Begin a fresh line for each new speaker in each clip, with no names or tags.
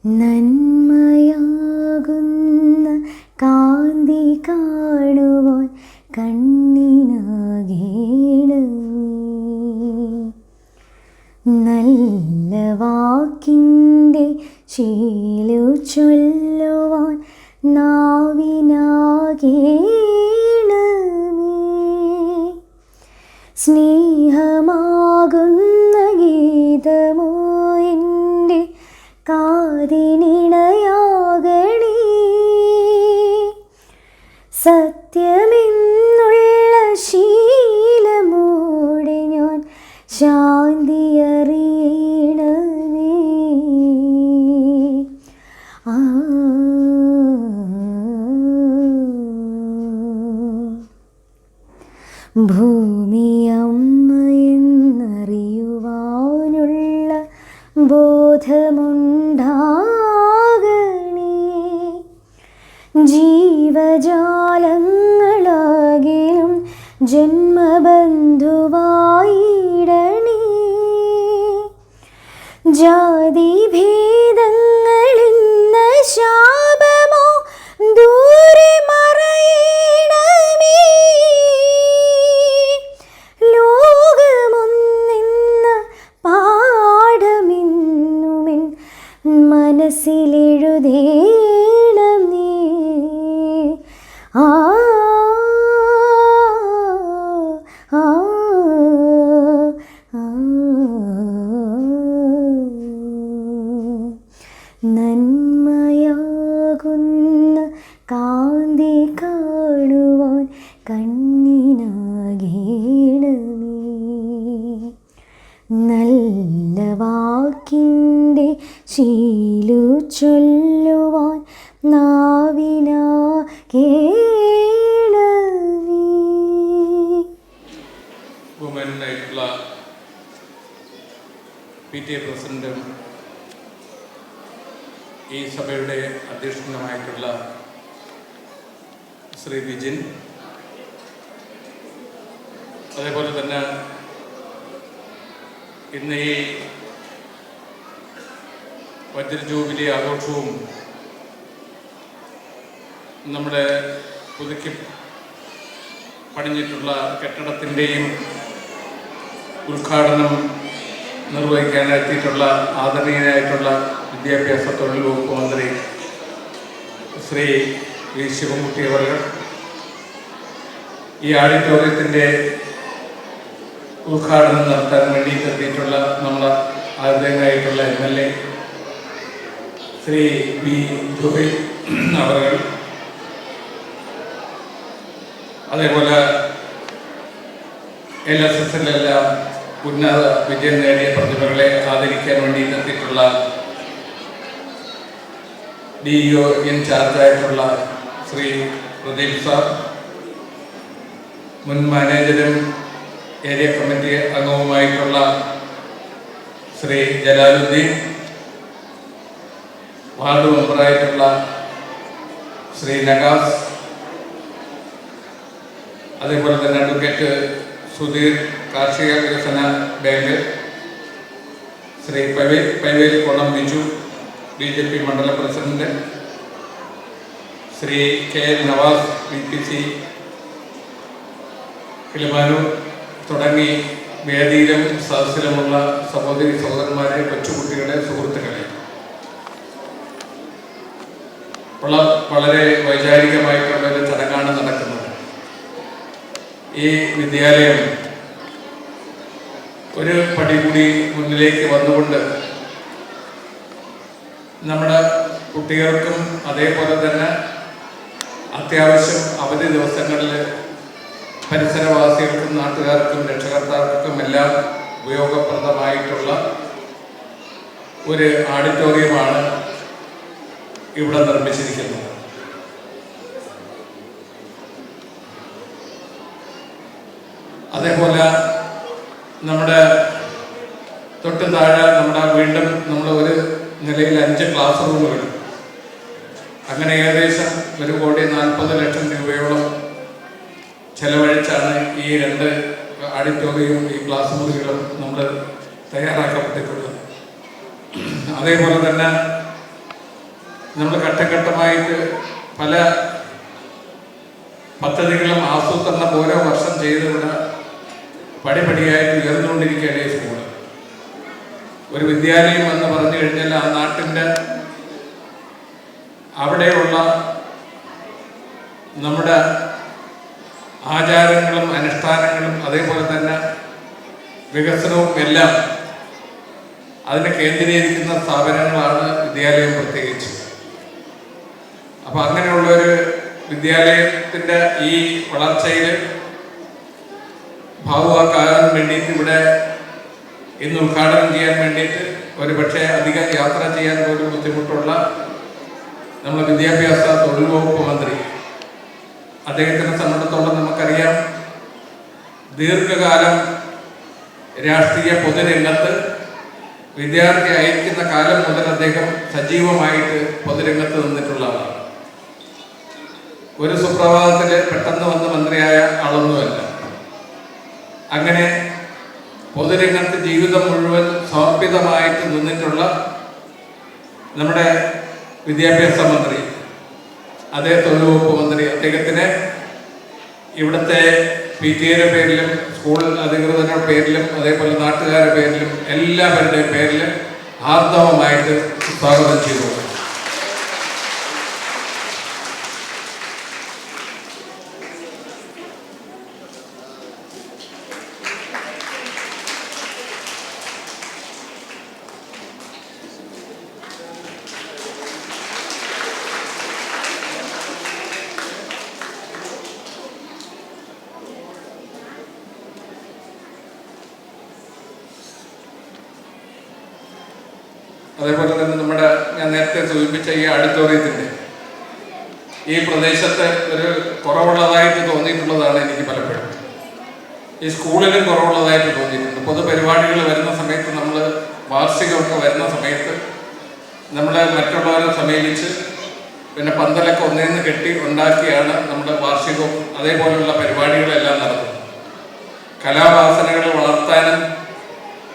നന്മയാകുന്ന കാന്തി കാണുവാൻ കണ്ണിനാകേണമേ. നല്ല വാക്കിൻ്റെ ശീലു ചൊല്ലുവാൻ നാവിനാകേണമേ. സ്നേഹമാകുന്ന ഗീതമോ എൻ്റെ കാതിനിണയാകണേ. സത്യമെന്നുള്ള ശീലമോടെ ഞാൻ ശാന്തി അറിയണമേ. ഭൂമി അമ്മയെന്നറിയുവാനുള്ള ബോധമുണ്ടാകണേ. ജീവജാലങ്ങളാകിലും ജന്മബന്ധുവായിടണേ. ജാതിഭേദങ്ങളെന്ന ശാപമോ ദൂരെ മറയണമേ. ലോകമൊന്നെന്ന പാഠമെന്നുമെൻ മനസ്സിലെഴുതേണമേ. നന്മയാകുന്ന കാന്തി കാണുവാൻ കണ്ണിനാകേണമേ. നല്ല വാക്കിൻ്റെ ശീലു ചൊല്ലുവാൻ നാവിനാകേണമേ.
ബഹുമാനായിട്ടുള്ള PTA പ്രസിഡന്റും ഈ സഭയുടെ അധ്യക്ഷനുമായിട്ടുള്ള ശ്രീ വിജിൻ, അതേപോലെ തന്നെ ഇന്ന് ഈ വജ്രജൂബിലി ആഘോഷവും നമ്മുടെ പുതുക്കി പണിഞ്ഞിട്ടുള്ള കെട്ടിടത്തിൻ്റെയും ഉദ്ഘാടനം നിർവഹിക്കാനെത്തിയിട്ടുള്ള ആദരണീയനായിട്ടുള്ള വിദ്യാഭ്യാസ തൊഴിൽ വകുപ്പ് മന്ത്രി ശ്രീ വി ശിവൻകുട്ടി അവർ, ഈ ഓഡിറ്റോറിയത്തിൻ്റെ ഉദ്ഘാടനം നടത്താൻ വേണ്ടിയിട്ട് എത്തിയിട്ടുള്ള നമ്മുടെ ആദരണീയനായിട്ടുള്ള MLA ശ്രീ വി ജോയ് അവർ, അതേപോലെ LSSലെല്ലാം ഉന്നത വിജയം നേടിയ പ്രതിഭകളെ ആദരിക്കാൻ വേണ്ടിയിട്ട് എത്തിയിട്ടുള്ള DEO ഇൻചാർജായിട്ടുള്ള ശ്രീ പ്രദീപ് സാർ, മുൻ മാനേജരും ഏരിയ കമ്മിറ്റി അംഗവുമായിട്ടുള്ള ശ്രീ ജലാലുദ്ദീൻ, വാർഡ് മെമ്പറായിട്ടുള്ള ശ്രീ നഗാസ്, അതേപോലെ തന്നെ അഡ്വക്കേറ്റ് സുധീർ, കാർഷിക വികസന ബാങ്ക്, ശ്രീ പൈവേലിക്കുളം ബിജു, BJP മണ്ഡലം president, Shri KL Navas, VPC Kilimanoor തുടങ്ങി വേദിയിലും സദസ്സിലുമുള്ള സഹോദരി സഹോദരന്മാരെ, കൊച്ചുകുട്ടികളെ, സുഹൃത്തുക്കളെ, വളരെ വൈചാരികമായിട്ടുള്ള ഒരു ചടങ്ങാണ് നടക്കുന്നത്. ഈ വിദ്യാലയം ഒരു പടി കൂടി മുന്നിലേക്ക് വന്നുകൊണ്ട് നമ്മുടെ കുട്ടികൾക്കും അതേപോലെ തന്നെ അത്യാവശ്യം അവധി ദിവസങ്ങളിൽ പരിസരവാസികൾക്കും നാട്ടുകാർക്കും രക്ഷകർത്താക്കൾക്കും എല്ലാം ഉപയോഗപ്രദമായിട്ടുള്ള ഒരു ഓഡിറ്റോറിയമാണ് ഇവിടെ നിർമ്മിച്ചിരിക്കുന്നത്. അതേപോലെ നമ്മുടെ തൊട്ട് താഴെ വീണ്ടും നമ്മൾ ഒരു നിലയിൽ 5 ക്ലാസ് റൂമുകൾ, അങ്ങനെ ഏകദേശം 1,40,00,000 രൂപയോളം ചെലവഴിച്ചാണ് ഈ 2 ഓഡിറ്റോറിയവും ഈ ക്ലാസ് മുറികളും നമ്മൾ തയ്യാറാക്കപ്പെട്ടിട്ടുള്ളത്. അതേപോലെ തന്നെ നമ്മൾ ഘട്ടഘട്ടമായിട്ട് പല പദ്ധതികളും ആസൂത്രണം ഓരോ വർഷം ചെയ്തുകൊണ്ട് പടിപടിയായിട്ട് ഉയർന്നുകൊണ്ടിരിക്കുകയാണ് ഈ സ്കൂൾ. ഒരു വിദ്യാലയം എന്ന് പറഞ്ഞു കഴിഞ്ഞാൽ ആ നാട്ടിൻ്റെ അവിടെയുള്ള നമ്മുടെ ആചാരങ്ങളും അനുഷ്ഠാനങ്ങളും അതേപോലെ തന്നെ വികസനവും എല്ലാം അതിനെ കേന്ദ്രീകരിക്കുന്ന സ്ഥാപനങ്ങളാണ് വിദ്യാലയം പ്രത്യേകിച്ച്. അപ്പം അങ്ങനെയുള്ളൊരു വിദ്യാലയത്തിൻ്റെ ഈ വളർച്ചയിൽ ഭാവുകാക്കാൻ വേണ്ടിയിട്ട് ഇവിടെ ഇന്ന് ഉദ്ഘാടനം ചെയ്യാൻ വേണ്ടിയിട്ട് ഒരു പക്ഷേ അധികം യാത്ര ചെയ്യാൻ പോലും ബുദ്ധിമുട്ടുള്ള നമ്മുടെ വിദ്യാഭ്യാസ തൊഴിൽ വകുപ്പ് മന്ത്രി, അദ്ദേഹത്തിനെ സംബന്ധിച്ചിടത്തോളം നമുക്കറിയാം, ദീർഘകാലം രാഷ്ട്രീയ പൊതുരംഗത്ത് വിദ്യാർത്ഥി അയക്കുന്ന കാലം മുതൽ അദ്ദേഹം സജീവമായിട്ട് പൊതുരംഗത്ത് നിന്നിട്ടുള്ള ആളാണ്. ഒരു സുപ്രഭാതത്തിൽ പെട്ടെന്ന് വന്ന് മന്ത്രിയായ ആളൊന്നുമല്ല. അങ്ങനെ പൊതുരംഗത്ത് ജീവിതം മുഴുവൻ സമർപ്പിതമായിട്ട് നിന്നിട്ടുള്ള നമ്മുടെ വിദ്യാഭ്യാസ മന്ത്രി, അതേ തൊഴിൽ വകുപ്പ് മന്ത്രി, അദ്ദേഹത്തിന് ഇവിടുത്തെ PTA പേരിലും സ്കൂൾ അധികൃതരുടെ പേരിലും അതേപോലെ നാട്ടുകാരുടെ പേരിലും എല്ലാവരുടെയും പേരിൽ ആർദ്രവമായിട്ട് സ്വാഗതം ചെയ്തു. അതേപോലെ തന്നെ നമ്മുടെ ഞാൻ നേരത്തെ സൂചിപ്പിച്ച ഈ ഓഡിറ്റോറിയത്തിൻ്റെ ഈ പ്രദേശത്ത് ഒരു കുറവുള്ളതായിട്ട് തോന്നിയിട്ടുള്ളതാണ് എനിക്ക് പലപ്പോഴും. ഈ സ്കൂളിലും കുറവുള്ളതായിട്ട് തോന്നിയിട്ടുണ്ട്. പൊതുപരിപാടികൾ വരുന്ന സമയത്ത്, നമ്മൾ വാർഷികമൊക്കെ വരുന്ന സമയത്ത് നമ്മൾ മറ്റുള്ളവരെ സമീപിച്ച് പിന്നെ പന്തലൊക്കെ ഒന്നേന്ന് കെട്ടി ഉണ്ടാക്കിയാണ് നമ്മുടെ വാർഷികവും അതേപോലെയുള്ള പരിപാടികളെല്ലാം നടത്തുന്നത്. കലാവാസനകൾ വളർത്താനും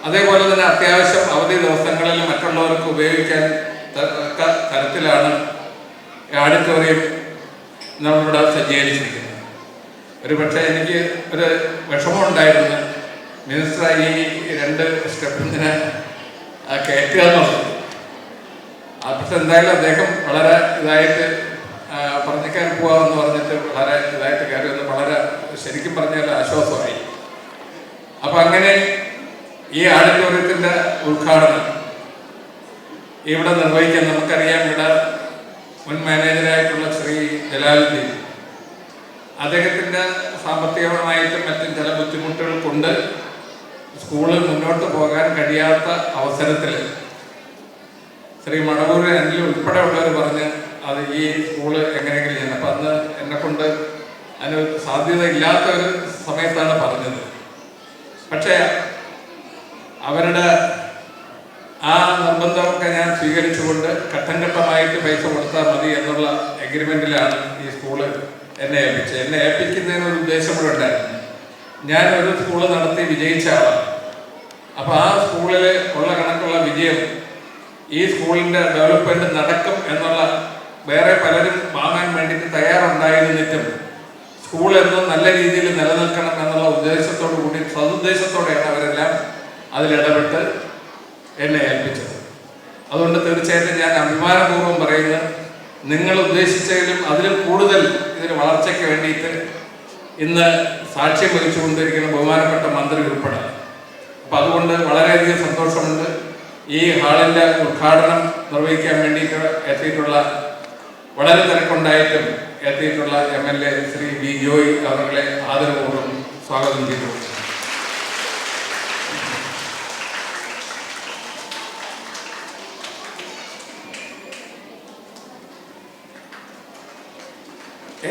അതേപോലെ തന്നെ അത്യാവശ്യം അവധി ദിവസങ്ങളിൽ മറ്റുള്ളവർക്ക് ഉപയോഗിക്കാൻ തരത്തിലാണ് ഓഡിറ്റോറിയം നമ്മളിവിടെ സജ്ജീകരിച്ചിരിക്കുന്നത്. ഒരു പക്ഷേ എനിക്ക് ഒരു വിഷമമുണ്ടായിരുന്നു മിനിസ്റ്റർ ഈ 2 സ്റ്റെപ്പിന് കയറ്റുക എന്നുള്ളത്. പക്ഷെ എന്തായാലും അദ്ദേഹം വളരെ ഇതായിട്ട് പറഞ്ഞേക്കാൻ പോവാമെന്ന് പറഞ്ഞിട്ട് വളരെ ഇതായിട്ട് കയറി വന്ന് വളരെ ശരിക്കും പറഞ്ഞാൽ ആശ്വാസമായി. അപ്പം അങ്ങനെ ഈ ഓഡിറ്റോറിയത്തിൻ്റെ ഉദ്ഘാടനം ഇവിടെ നിർവഹിക്കാൻ നമുക്കറിയാം. ഇവിടെ മുൻ മാനേജരായിട്ടുള്ള ശ്രീ ജലാലുദ്ദീൻ, അദ്ദേഹത്തിൻ്റെ സാമ്പത്തികമായിട്ടും മറ്റും ചില ബുദ്ധിമുട്ടുകൾ കൊണ്ട് സ്കൂളിൽ മുന്നോട്ട് പോകാൻ കഴിയാത്ത അവസരത്തിൽ ശ്രീ മടവൂർ അനിൽ ഉൾപ്പെടെയുള്ളവർ പറഞ്ഞ് അത് ഈ സ്കൂള് എങ്ങനെയെങ്കിലും ചെയ്യണം. അപ്പം അന്ന് എന്നെക്കൊണ്ട് അതിന് സാധ്യത ഇല്ലാത്ത ഒരു സമയത്താണ് പറഞ്ഞത്. പക്ഷേ അവരുടെ ആ നിർബന്ധമൊക്കെ ഞാൻ സ്വീകരിച്ചുകൊണ്ട് ഘട്ടം ഘട്ടമായിട്ട് പൈസ കൊടുത്താൽ മതി എന്നുള്ള എഗ്രിമെൻറ്റിലാണ് ഈ സ്കൂള് എന്നെ ഏൽപ്പിച്ചത്. എന്നെ ഏൽപ്പിക്കുന്നതിനൊരു ഉദ്ദേശം കൂടെ ഉണ്ടായിരുന്നു. ഞാനൊരു സ്കൂള് നടത്തി വിജയിച്ച ആളാണ്. അപ്പോൾ ആ സ്കൂളിൽ ഉള്ള കണക്കുള്ള വിജയം ഈ സ്കൂളിൻ്റെ ഡെവലപ്മെൻറ്റ് നടക്കും എന്നുള്ള വേറെ പലരും വാങ്ങാൻ വേണ്ടിയിട്ട് തയ്യാറുണ്ടായിരുന്നിട്ടും സ്കൂൾ എന്നും നല്ല രീതിയിൽ നിലനിൽക്കണം എന്നുള്ള ഉദ്ദേശത്തോടു കൂടി സതുദ്ദേശത്തോടെയാണ് അവരെല്ലാം അതിലിടപെട്ട് എന്നെ ഏൽപ്പിച്ചത്. അതുകൊണ്ട് തീർച്ചയായിട്ടും ഞാൻ അഭിമാനപൂർവ്വം പറയുന്നത്, നിങ്ങൾ ഉദ്ദേശിച്ചതിലും അതിലും കൂടുതൽ ഇതിന് വളർച്ചയ്ക്ക് വേണ്ടിയിട്ട് ഇന്ന് സാക്ഷ്യം വഹിച്ചുകൊണ്ടിരിക്കുന്ന ബഹുമാനപ്പെട്ട മന്ത്രി ഉൾപ്പെടെ. അപ്പം അതുകൊണ്ട് വളരെയധികം സന്തോഷമുണ്ട്. ഈ ഹാളിൻ്റെ ഉദ്ഘാടനം നിർവഹിക്കാൻ വേണ്ടിയിട്ട് എത്തിയിട്ടുള്ള, വളരെ തിരക്കുണ്ടായിട്ടും എത്തിയിട്ടുള്ള MLA ശ്രീ വി ജോയ് അവരെ ആദരപൂർവ്വം സ്വാഗതം ചെയ്തു.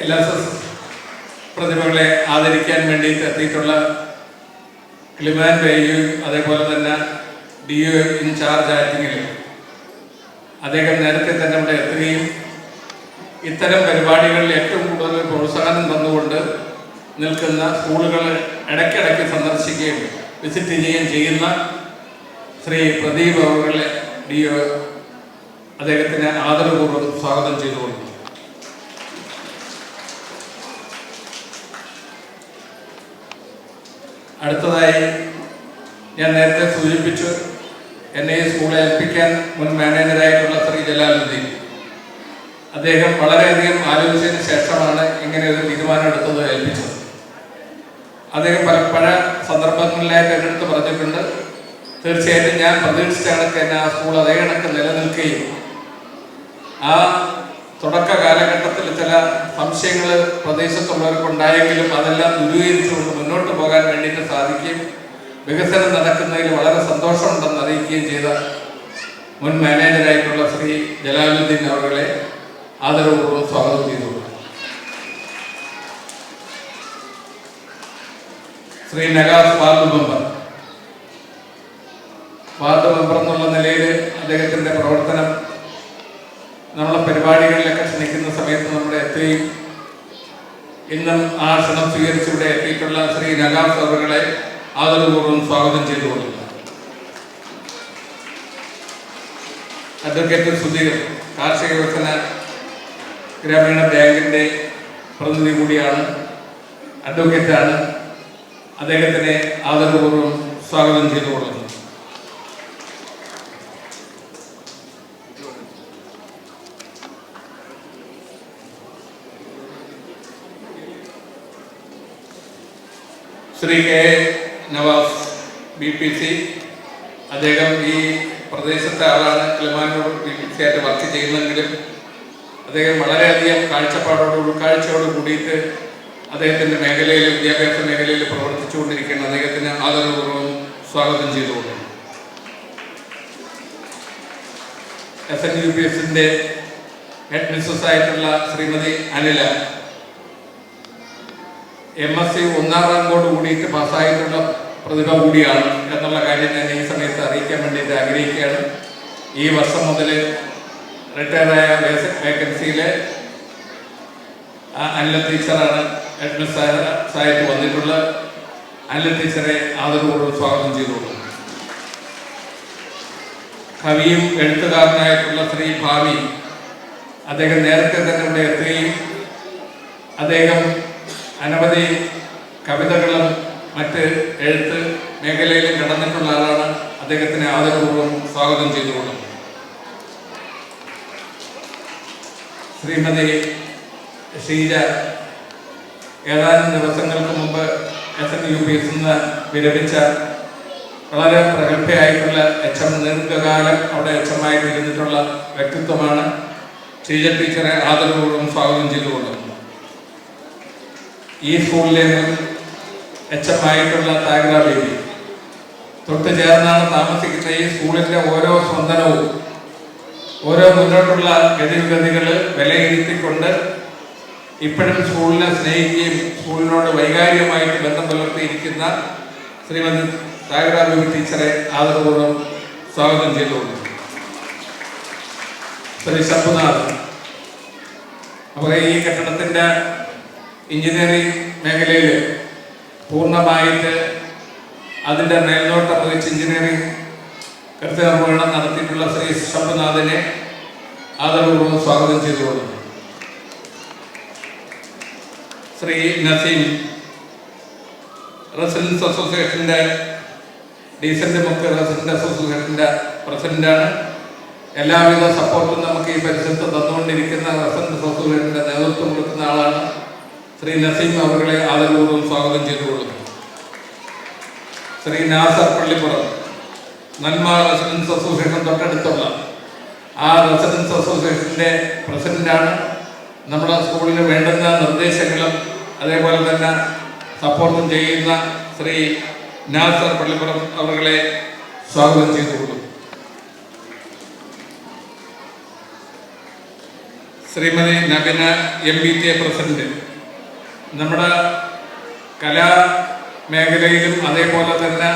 LSS പ്രതിഭകളെ ആദരിക്കാൻ വേണ്ടിയിട്ട് എത്തിയിട്ടുള്ള ക്ലിമാൻ വേയു, അതേപോലെ തന്നെ DO ഇൻചാർജ് ആയിട്ടെങ്കിൽ അദ്ദേഹം നേരത്തെ തന്നെ ഇവിടെ എത്തുകയും ഇത്തരം പരിപാടികളിൽ ഏറ്റവും കൂടുതൽ പ്രോത്സാഹനം തന്നുകൊണ്ട് നിൽക്കുന്ന സ്കൂളുകൾ ഇടയ്ക്കിടയ്ക്ക് സന്ദർശിക്കുകയും വിസിറ്റ് ചെയ്യുകയും ചെയ്യുന്ന ശ്രീ പ്രദീപ് അവരുടെ DO അദ്ദേഹത്തിന് ആദരപൂർവ്വം സ്വാഗതം ചെയ്തുകൊള്ളുന്നു. അടുത്തതായി ഞാൻ നേരത്തെ സൂചിപ്പിച്ചു, എന്നെ ഈ സ്കൂളെ ഏൽപ്പിക്കാൻ മുൻ മാനേജറായിട്ടുള്ള ശ്രീ ജലാലുദ്ദീൻ. അദ്ദേഹം വളരെയധികം ആലോചിച്ചതിന് ശേഷമാണ് ഇങ്ങനെ ഒരു തീരുമാനം എടുത്തത് ഏൽപ്പിച്ചത്. അദ്ദേഹം പല സന്ദർഭങ്ങളിലായിട്ട് എൻ്റെ അടുത്ത് പറഞ്ഞിട്ടുണ്ട്, തീർച്ചയായിട്ടും ഞാൻ പ്രതീക്ഷിച്ച കണക്ക് തന്നെ ആ സ്കൂൾ അതേ കണക്ക് നിലനിൽക്കുകയും ആ തുടക്ക കാലഘട്ടത്തിൽ ചില സംശയങ്ങൾ പ്രദേശത്തുള്ളവർക്കുണ്ടായെങ്കിലും അതെല്ലാം ദൂരീകരിച്ചുകൊണ്ട് മുന്നോട്ട് പോകാൻ വേണ്ടിയിട്ട് സാധിക്കുകയും വികസനം നടക്കുന്നതിൽ വളരെ സന്തോഷമുണ്ടെന്ന് അറിയിക്കുകയും ചെയ്ത മുൻ മാനേജറായിട്ടുള്ള ശ്രീ ജലാലുദ്ദീൻ അവരെ ആദരപൂർവ്വം സ്വാഗതം ചെയ്തു. ശ്രീ നഗാസ് വാർഡ് മെമ്പർ എന്നുള്ള നിലയിൽ അദ്ദേഹത്തിൻ്റെ പ്രവർത്തനം നമ്മളെ പരിപാടികളിലൊക്കെ ക്ഷണിക്കുന്ന സമയത്ത് നമ്മുടെ എത്തുകയും ഇന്നും ആ ക്ഷണം സ്വീകരിച്ച് ഇവിടെ എത്തിയിട്ടുള്ള ശ്രീ നഗാസ് അവരെ ആദരപൂർവ്വം സ്വാഗതം ചെയ്തുകൊള്ളുന്നു. അഡ്വക്കേറ്റ് സുധീർ കാർഷിക വികസന ഗ്രാമീണ ബാങ്കിൻ്റെ പ്രതിനിധി കൂടിയാണ്, അഡ്വക്കേറ്റാണ്. അദ്ദേഹത്തിനെ ആദരപൂർവ്വം സ്വാഗതം ചെയ്തുകൊള്ളുന്നു. ശ്രീ കെ നവാസ് BPC, അദ്ദേഹം ഈ പ്രദേശത്തെ ആളാണ്. കിളിമാനൂർ BPC ആയിട്ട് വർക്ക് ചെയ്യുന്നെങ്കിലും അദ്ദേഹം വളരെയധികം ഉൾക്കാഴ്ചയോട് കൂടിയിട്ട് അദ്ദേഹത്തിൻ്റെ മേഖലയിൽ, വിദ്യാഭ്യാസ മേഖലയിൽ പ്രവർത്തിച്ചുകൊണ്ടിരിക്കുകയാണ്. അദ്ദേഹത്തിന് ആദരപൂർവ്വം സ്വാഗതം ചെയ്തുകൊണ്ട് SNUPSൻ്റെ ഹെഡ് മിസ്സസ് ആയിട്ടുള്ള ശ്രീമതി അനില MSc 1ാം റാങ്കോട് കൂടിയിട്ട് പാസ്സായിട്ടുള്ള പ്രതിഭ കൂടിയാണ് എന്നുള്ള കാര്യം ഞാൻ ഈ സമയത്ത് അറിയിക്കാൻ വേണ്ടിയിട്ട് ആഗ്രഹിക്കുകയാണ്. ഈ വർഷം മുതൽ റിട്ടയറായ വേക്കൻസിയിലെ അനില ടീച്ചറാണ് ഹെഡ് മിസ്സായിട്ട് വന്നിട്ടുള്ള. അനില ടീച്ചറെ ആദരപൂർവ്വം സ്വാഗതം ചെയ്തോളൂ. കവിയും എഴുത്തുകാരനായിട്ടുള്ള ശ്രീ ഭാവി, അദ്ദേഹം നേരത്തെ തന്നെ ഇവിടെ എത്തുകയും അദ്ദേഹം അനവധി കവിതകളും മറ്റ് എഴുത്ത് മേഖലയിലും കടന്നിട്ടുള്ള ആളാണ്. അദ്ദേഹത്തിന് ആദരപൂർവ്വം സ്വാഗതം ചെയ്തുകൊള്ളും. ശ്രീമതി ഷീജ ഏതാനും ദിവസങ്ങൾക്ക് മുമ്പ് SNUPS നിന്ന് വിരമിച്ച വളരെ പ്രഗത്ഭയായിട്ടുള്ള ദീർഘകാലം അവിടെ HM ഇരുന്നിട്ടുള്ള വ്യക്തിത്വമാണ്. ഷീജ ടീച്ചറെ ആദരപൂർവ്വം സ്വാഗതം ചെയ്തുകൊള്ളുന്നു. ഈ സ്കൂളിലെ മുൻ HM താഗ്ര ബേബി തൊട്ട് ചേർന്നാണ് താമസിക്കുന്ന. ഈ സ്കൂളിൻ്റെ ഓരോ സ്പന്ദനവും, ഓരോ മുന്നോട്ടുള്ള ഗതിവിഗതികൾ വിലയിരുത്തിക്കൊണ്ട് ഇപ്പോഴും സ്കൂളിനെ സ്നേഹിക്കുകയും സ്കൂളിനോട് വൈകാരികമായിട്ട് ബന്ധം പുലർത്തിയിരിക്കുന്ന ശ്രീമതി താഗ്ര ബേബി ടീച്ചറെ ആദരപൂർവ്വം സ്വാഗതം ചെയ്തുകൊള്ളു. ശ്രീ ശംഭുനാഥ് അപ്പോൾ ഈ കെട്ടിടത്തിൻ്റെ എഞ്ചിനീയറിംഗ് മേഖലയിൽ പൂർണ്ണമായിട്ട് അതിൻ്റെ മേൽനോട്ടം വഹിച്ച് എഞ്ചിനീയറിംഗ് കൃത്യനിർവഹണം നടത്തിയിട്ടുള്ള ശ്രീ ശംഭുനാഥിനെ ആദരപൂർവ്വം സ്വാഗതം ചെയ്തുകൊള്ളുന്നു. ശ്രീ നസീം റെസിഡൻസ് അസോസിയേഷൻ്റെ ഡീസൻ്റ് മുക്ക് റെസിഡൻസ് അസോസിയേഷൻ്റെ പ്രസിഡൻ്റാണ്. എല്ലാവിധ സപ്പോർട്ടും നമുക്ക് ഈ പരിസരത്ത് തന്നുകൊണ്ടിരിക്കുന്ന റെസിഡൻസ് അസോസിയേഷൻ്റെ നേതൃത്വം കൊടുക്കുന്ന ആളാണ്. ശ്രീ നസീം അവരെ ആദരപൂർവ്വം സ്വാഗതം ചെയ്തുകൊള്ളുന്നു. ശ്രീ നാസർ പള്ളിപ്പുറം നന്മ റെസിഡൻസ് അസോസിയേഷൻ തൊട്ടടുത്തുള്ള ആ റെസിഡൻസ് അസോസിയേഷൻ്റെ പ്രസിഡൻ്റാണ്. നമ്മുടെ സ്കൂളിന് വേണ്ടുന്ന നിർദ്ദേശങ്ങളും അതേപോലെ തന്നെ സപ്പോർട്ടും ചെയ്യുന്ന ശ്രീ നാസർ പള്ളിപ്പുറം അവരെ സ്വാഗതം ചെയ്തുകൊള്ളും. ശ്രീമതി നബിന MBTA പ്രസിഡന്റ്, നമ്മുടെ കലാ മേഖലയിലും അതേപോലെ തന്നെ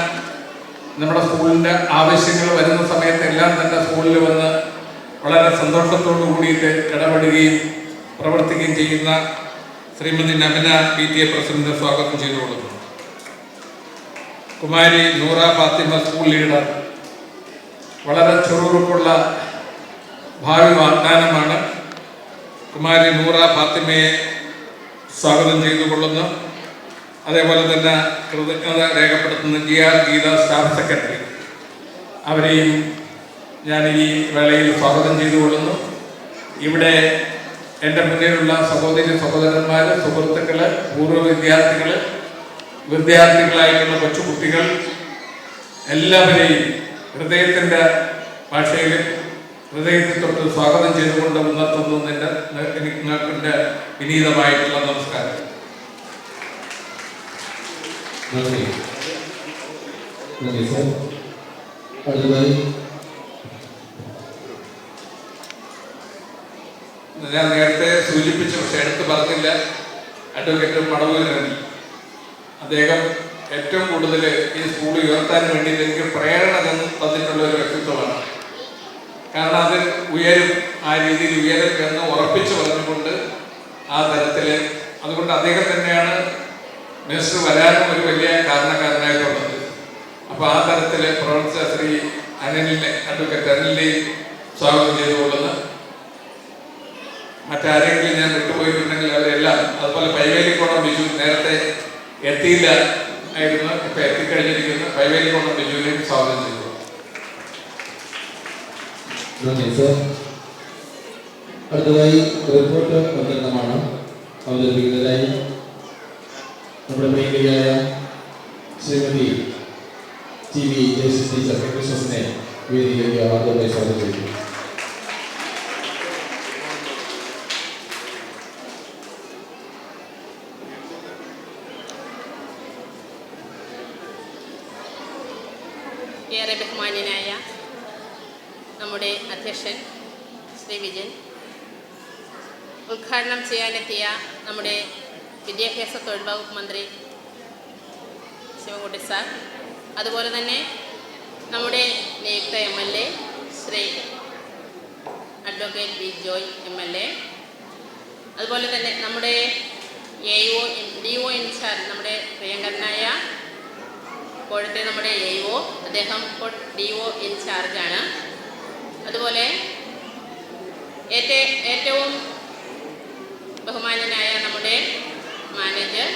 നമ്മുടെ സ്കൂളിൻ്റെ ആവശ്യങ്ങൾ വരുന്ന സമയത്തെല്ലാം തന്നെ സ്കൂളിൽ വന്ന് വളരെ സന്തോഷത്തോടു കൂടിയിട്ട് ഇടപെടുകയും പ്രവർത്തിക്കുകയും ചെയ്യുന്ന ശ്രീമതി നബിന PTA പ്രസിഡന്റ് സ്വാഗതം ചെയ്തുകൊള്ളുന്നു. കുമാരി നൂറ ഫാത്തിമ സ്കൂൾ ലീഡർ, വളരെ ചുറുചുറുക്കുള്ള ഭാവി വാഗ്ദാനമാണ്. കുമാരി നൂറ ഫാത്തിമയെ സ്വാഗതം ചെയ്തുകൊള്ളുന്നു. അതേപോലെ തന്നെ കൃതജ്ഞത രേഖപ്പെടുത്തുന്ന GR ഗീത സ്റ്റാഫ് സെക്രട്ടറി, അവരെയും ഞാൻ ഈ വേളയിൽ സ്വാഗതം ചെയ്തുകൊള്ളുന്നു. ഇവിടെ എൻ്റെ മുന്നിലുള്ള സഹോദരി സഹോദരന്മാർ, സുഹൃത്തുക്കൾ, പൂർവ്വ വിദ്യാർത്ഥികൾ, വിദ്യാർത്ഥികളായിട്ടുള്ള കൊച്ചുകുട്ടികൾ, എല്ലാവരെയും ഹൃദയത്തിൻ്റെ ഭാഷയിലും ഹൃദയത്തിൽ തൊട്ട് സ്വാഗതം ചെയ്തുകൊണ്ട് മുന്നത്തുന്നതിൻ്റെ നിങ്ങൾക്ക് വിനീതമായിട്ടുള്ള നമസ്കാരം. ഞാൻ നേരത്തെ സൂചിപ്പിച്ചു, പക്ഷെ എടുത്ത് പറഞ്ഞില്ല. അഡ്വക്കേറ്റ് മടവൂർ രവി, അദ്ദേഹം ഏറ്റവും കൂടുതൽ ഈ സ്കൂൾ ഉയർത്താൻ വേണ്ടി എനിക്ക് പ്രേരണ തന്നിട്ടുള്ള ഒരു വ്യക്തിത്വമാണ്. കാരണം അത് ഉയരും, ആ രീതിയിൽ ഉയരും എന്ന് ഉറപ്പിച്ചു പറഞ്ഞുകൊണ്ട് ആ തരത്തിൽ, അതുകൊണ്ട് അദ്ദേഹം തന്നെയാണ് മിനിസ്റ്റർ വരാനും ഒരു വലിയ കാരണക്കാരനായിട്ടുള്ളത്. അപ്പോൾ ആ തരത്തിൽ പ്രവർത്തിച്ച ശ്രീ അനിലിനെ, അഡ്വക്കേറ്റ് അനിലിനെയും സ്വാഗതം ചെയ്തുകൊള്ളുന്നു. മറ്റാരെങ്കിലും ഞാൻ വിട്ടുപോയിട്ടുണ്ടെങ്കിൽ അവരെല്ലാം, അതുപോലെ പൈവേലിക്കോണം ബിജു നേരത്തെ എത്തിയില്ല ആയിരുന്നു, ഇപ്പം എത്തിക്കഴിഞ്ഞിരിക്കുന്നു. പൈവേലിക്കോണം ബിജുവിനെയും സ്വാഗതം ചെയ്തു.
അടുത്തതായി റിപ്പോർട്ട് അവതരണമാണ്. അവതരിപ്പിക്കുന്നതായി നമ്മുടെ പ്രിയങ്കരിയായ ശ്രീമതി TV ജയശ്രീ ടീച്ചർ ക്രിസ്മസിനെ വേദിയിലേക്ക് ആദ്യമായി സ്വാഗതം ചെയ്തു.
ഏറെ ബഹുമാന്യനായ നമ്മുടെ അധ്യക്ഷൻ ശ്രീ വിജയൻ, ഉദ്ഘാടനം ചെയ്യാനെത്തിയ നമ്മുടെ വിദ്യാഭ്യാസ തൊഴിൽ വകുപ്പ് മന്ത്രി ശിവൻകുട്ടി സാർ, അതുപോലെ തന്നെ നമ്മുടെ നിയുക്ത MLA Shri advocate V Joy MLA, അതുപോലെ തന്നെ നമ്മുടെ DO ഇൻചാർജ് നമ്മുടെ പ്രിയങ്കരനായ ഇപ്പോഴത്തെ നമ്മുടെ AO, അദ്ദേഹം ഇപ്പോൾ DO ഇൻചാർജാണ്. അതുപോലെ ഏറ്റവും ബഹുമാന്യനായ നമ്മുടെ manager,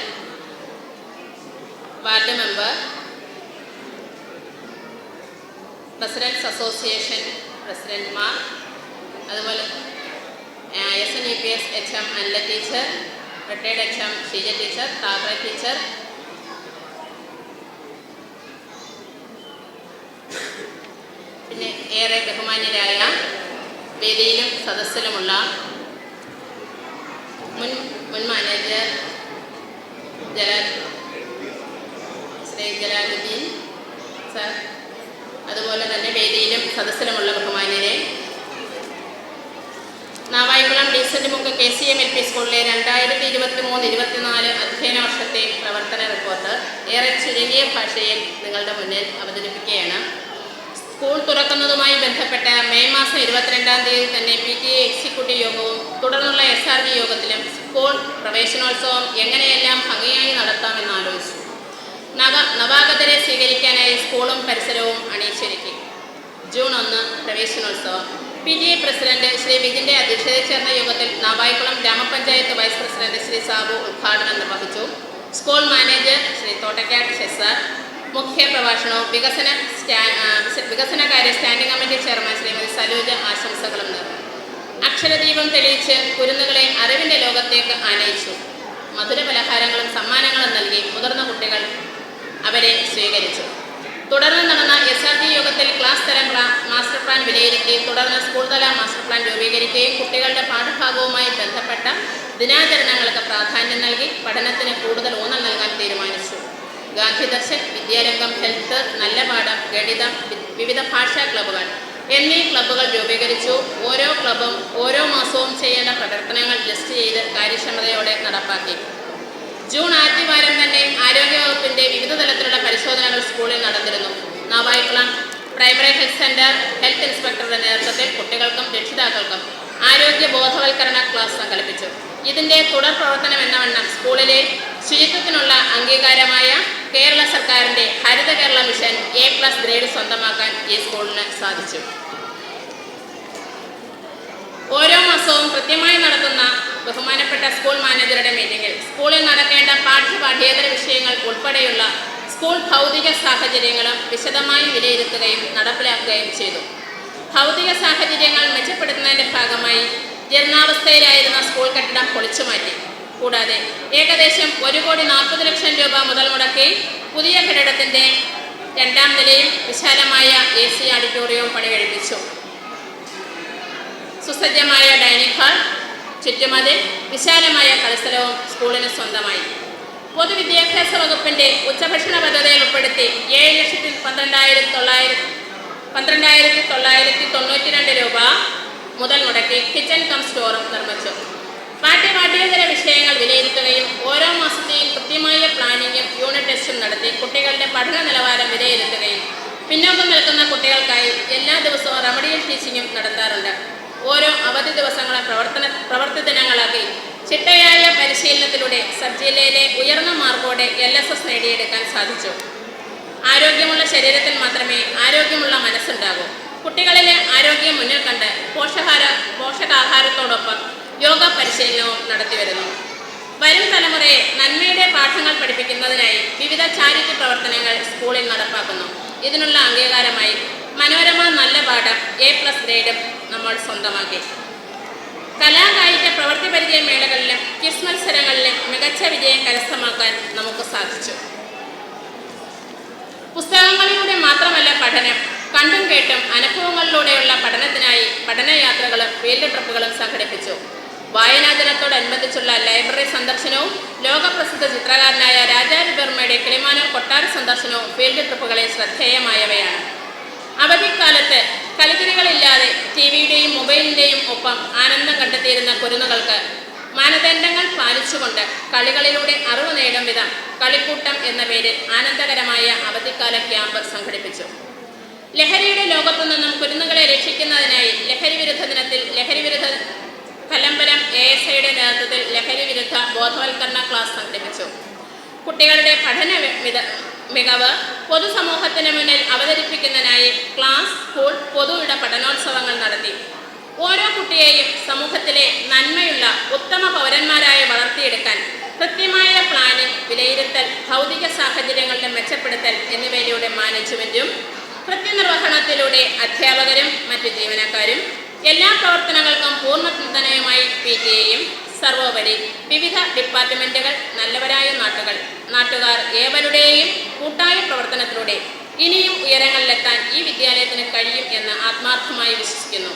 ward member, presidents association പ്രസിഡന്റ്മാർ, അതുപോലെ SNEPS HM Anila teacher, retired HM Sheeja teacher, Thapra teacher, പിന്നെ ഏറെ ബഹുമാന്യരായ വേദിയിലും സദസ്സിലുമുള്ള മുൻ മാനേജർ ശ്രീ ജലാലുദ്ദീൻ സാർ, അതുപോലെ തന്നെ വേദിയിലും സദസ്സിലുമുള്ള ബഹുമാന്യരെ, നാവായിക്കുളം ഡീസന്റ് മുക്ക് KCM LP സ്കൂളിലെ 2023-24 അധ്യയന വർഷത്തെ പ്രവർത്തന റിപ്പോർട്ട് ഏറെ ചുരുങ്ങിയ ഭാഷയിൽ നിങ്ങളുടെ മുന്നിൽ അവതരിപ്പിക്കുകയാണ്. സ്കൂൾ തുറക്കുന്നതുമായി ബന്ധപ്പെട്ട മെയ് മാസം 22-ാം തീയതി തന്നെ PTA എക്സിക്യൂട്ടീവ് യോഗവും തുടർന്നുള്ള SRG യോഗത്തിലും സ്കൂൾ പ്രവേശനോത്സവം എങ്ങനെയെല്ലാം ഭംഗിയായി നടത്താമെന്ന് ആലോചിച്ചു. നവാഗതരെ സ്വീകരിക്കാനായി സ്കൂളും പരിസരവും അണിയിച്ചൊരുക്കി. ജൂൺ 1 പ്രവേശനോത്സവം. PTA പ്രസിഡന്റ് ശ്രീ വിജിൻ്റെ അധ്യക്ഷതയിൽ ചേർന്ന യോഗത്തിൽ നാവായിക്കുളം ഗ്രാമപഞ്ചായത്ത് വൈസ് പ്രസിഡന്റ് ശ്രീ സാബു ഉദ്ഘാടനം നിർവഹിച്ചു. സ്കൂൾ മാനേജർ ശ്രീ തോട്ടക്കാട് ഷെസാർ മുഖ്യ പ്രഭാഷണവും വികസനകാര്യ standing committee chairman Shrimati Saluja ആശംസകളും നേർന്നു. അക്ഷരദീപം തെളിയിച്ച് കുരുന്നുകളെ അറിവിൻ്റെ ലോകത്തേക്ക് ആനയിച്ചു. മധുരപലഹാരങ്ങളും സമ്മാനങ്ങളും നൽകി മുതിർന്ന കുട്ടികൾ അവരെ സ്വീകരിച്ചു. തുടർന്ന് നടന്ന SRG യോഗത്തിൽ ക്ലാസ് തല മാസ്റ്റർ പ്ലാൻ വിലയിരുത്തി തുടർന്ന് സ്കൂൾ തല മാസ്റ്റർ പ്ലാൻ രൂപീകരിക്കുകയും കുട്ടികളുടെ പാഠഭാഗവുമായി ബന്ധപ്പെട്ട ദിനാചരണങ്ങൾക്ക് പ്രാധാന്യം നൽകി പഠനത്തിന് കൂടുതൽ ഊന്നൽ നൽകാൻ തീരുമാനിച്ചു. ഗാന്ധിദർശൻ, വിദ്യാരംഗം, ഹെൽത്ത്, നല്ല പാഠം, ഗണിതം, വിവിധ ഭാഷാ ക്ലബ്ബുകൾ എന്നീ ക്ലബ്ബുകൾ രൂപീകരിച്ചു. ഓരോ ക്ലബ്ബും ഓരോ മാസവും ചെയ്യേണ്ട പ്രവർത്തനങ്ങൾ ലിസ്റ്റ് ചെയ്ത് കാര്യക്ഷമതയോടെ നടപ്പാക്കി. ജൂൺ ആദ്യവാരം തന്നെ ആരോഗ്യവകുപ്പിൻ്റെ വിവിധ തലത്തിലുള്ള പരിശോധനകൾ സ്കൂളിൽ നടന്നിരുന്നു. Navaikulam primary health centre health ഇൻസ്പെക്ടറുടെ നേതൃത്വത്തിൽ കുട്ടികൾക്കും രക്ഷിതാക്കൾക്കും ആരോഗ്യ ബോധവൽക്കരണ ക്ലാസ് സംഘടിപ്പിച്ചു. ഇതിൻ്റെ തുടർ പ്രവർത്തനം എന്നവണ്ണം സ്കൂളിലെ ശുചിത്വത്തിനുള്ള അംഗീകാരമായ കേരള സർക്കാരിൻ്റെ ഹരിത കേരള മിഷൻ A+ ഗ്രേഡ് സ്വന്തമാക്കാൻ ഈ സ്കൂളിന് സാധിച്ചു. ഓരോ മാസവും കൃത്യമായി നടത്തുന്ന ബഹുമാനപ്പെട്ട സ്കൂൾ മാനേജറുടെ മീറ്റിംഗിൽ സ്കൂളിൽ നടക്കേണ്ട പാഠ്യേതര വിഷയങ്ങൾ ഉൾപ്പെടെയുള്ള സ്കൂൾ ഭൗതിക സാഹചര്യങ്ങളും വിശദമായി വിലയിരുത്തുകയും നടപ്പിലാക്കുകയും ചെയ്തു. ഭൗതിക സാഹചര്യങ്ങൾ മെച്ചപ്പെടുത്തുന്നതിൻ്റെ ഭാഗമായി ജീർണാവസ്ഥയിലായിരുന്ന സ്കൂൾ കെട്ടിടം പൊളിച്ചുമാറ്റി. കൂടാതെ ഏകദേശം 1,40,00,000 രൂപ മുതൽ മുടക്കി പുതിയ കെട്ടിടത്തിൻ്റെ 2ാം നിലയും വിശാലമായ AC ഓഡിറ്റോറിയവും പണികഴിപ്പിച്ചു. സുസജ്ജമായ ഡൈനിങ് ഹാൾ, ചുറ്റുമതിൽ, വിശാലമായ കളിസ്ഥലവും സ്കൂളിന് സ്വന്തമായി. പൊതുവിദ്യാഭ്യാസ വകുപ്പിൻ്റെ ഉച്ചഭക്ഷണ പദ്ധതിയിൽ ഉൾപ്പെടുത്തി 7,12,992 രൂപ മുതൽ മുടക്കി കിച്ചൺ കം സ്റ്റോറും നിർമ്മിച്ചു. പാഠ്യേതര വിഷയങ്ങൾ വിലയിരുത്തുകയും ഓരോ മാസത്തെയും കൃത്യമായ പ്ലാനിങ്ങും യൂണിറ്റ് ടെസ്റ്റും നടത്തി കുട്ടികളുടെ പഠന നിലവാരം വിലയിരുത്തുകയും പിന്നോക്കം നിൽക്കുന്ന കുട്ടികൾക്കായി എല്ലാ ദിവസവും റെമഡിയൽ ടീച്ചിങ്ങും നടത്താറുണ്ട്. ഓരോ അവധി ദിവസങ്ങളും പ്രവർത്തി ദിനങ്ങളാക്കി ചിട്ടയായ പരിശീലനത്തിലൂടെ സബ് ജില്ലയിലെ ഉയർന്ന മാർക്കോടെ LSS നേടിയെടുക്കാൻ സാധിച്ചു. ആരോഗ്യമുള്ള ശരീരത്തിൽ മാത്രമേ ആരോഗ്യമുള്ള മനസ്സുണ്ടാകൂ. കുട്ടികളിലെ ആരോഗ്യം മുന്നിൽ കണ്ട് പോഷകാഹാരത്തോടൊപ്പം യോഗ പരിശീലനവും നടത്തിവരുന്നു. വരും തലമുറയെ നന്മയുടെ പാഠങ്ങൾ പഠിപ്പിക്കുന്നതിനായി വിവിധ ചാരിറ്റി പ്രവർത്തനങ്ങൾ സ്കൂളിൽ നടപ്പാക്കുന്നു. ഇതിനുള്ള അംഗീകാരമായി മനോരമ നല്ല പാഠം A+ ഗ്രേഡും നമ്മൾ സ്വന്തമാക്കി. കലാകായിക പ്രവൃത്തി പരിചയ മേളകളിലും ക്വിസ് മത്സരങ്ങളിലും മികച്ച വിജയം കരസ്ഥമാക്കാൻ നമുക്ക് സാധിച്ചു. പുസ്തകങ്ങളിലൂടെ മാത്രമല്ല പഠനം, കണ്ടും കേട്ടും അനുഭവങ്ങളിലൂടെയുള്ള പഠനത്തിനായി പഠനയാത്രകളും ഫീൽഡ് ട്രിപ്പുകളും സംഘടിപ്പിച്ചു. വായനാ ദിനത്തോടനുബന്ധിച്ചുള്ള ലൈബ്രറി സന്ദർശനവും ലോകപ്രസിദ്ധ ചിത്രകാരനായ രാജാരവിവർമ്മയുടെ കിളിമാനൂർ കൊട്ടാര സന്ദർശനവും ഫീൽഡ് ട്രിപ്പുകളിൽ ശ്രദ്ധേയമായവയാണ്. അവധിക്കാലത്ത് കളിതിരികളില്ലാതെ TV-യുടെയും മൊബൈലിൻ്റെയും ഒപ്പം ആനന്ദം കണ്ടെത്തിയിരുന്ന കുരുന്നുകൾക്ക് മാനദണ്ഡങ്ങൾ പാലിച്ചുകൊണ്ട് കളികളിലൂടെ അറിവ് നേടും വിധം കളിക്കൂട്ടം എന്ന പേരിൽ ആനന്ദകരമായ അവധിക്കാല ക്യാമ്പ് സംഘടിപ്പിച്ചു. ലഹരിയുടെ ലോകത്തു നിന്നും കുരുന്നുകളെ രക്ഷിക്കുന്നതിനായി ലഹരി വിരുദ്ധ ദിനത്തിൽ ലഹരിവിരുദ്ധ കലമ്പലം ASIയുടെ നേതൃത്വത്തിൽ ലഹരി വിരുദ്ധ ബോധവൽക്കരണ ക്ലാസ് സംഘടിപ്പിച്ചു. കുട്ടികളുടെ പഠന മികവ് പൊതുസമൂഹത്തിന് മുന്നിൽ അവതരിപ്പിക്കുന്നതിനായി ക്ലാസ്, സ്കൂൾ, പൊതു ഇട പഠനോത്സവങ്ങൾ നടത്തി. ഓരോ കുട്ടിയെയും സമൂഹത്തിലെ നന്മയുള്ള ഉത്തമ പൗരന്മാരായി വളർത്തിയെടുക്കാൻ കൃത്യമായ പ്ലാനിംഗ്, വിലയിരുത്തൽ, ഭൗതിക സാഹചര്യങ്ങളുടെ മെച്ചപ്പെടുത്തൽ എന്നിവയിലൂടെ മാനേജ്മെൻറ്റും കൃത്യനിർവഹണത്തിലൂടെ അധ്യാപകരും മറ്റു ജീവനക്കാരും എല്ലാ പ്രവർത്തനങ്ങൾക്കും പൂർണ്ണ പിന്തുണയുമായി PTA-യും സർവോപരി വിവിധ ഡിപ്പാർട്ട്മെൻറ്റുകൾ, നല്ലവരായ നാട്ടുകാർ ഏവരുടെയും കൂട്ടായ പ്രവർത്തനത്തിലൂടെ ഇനിയും ഉയരങ്ങളിലെത്താൻ ഈ വിദ്യാലയത്തിന് കഴിയും എന്ന് ആത്മാർത്ഥമായി വിശ്വസിക്കുന്നു.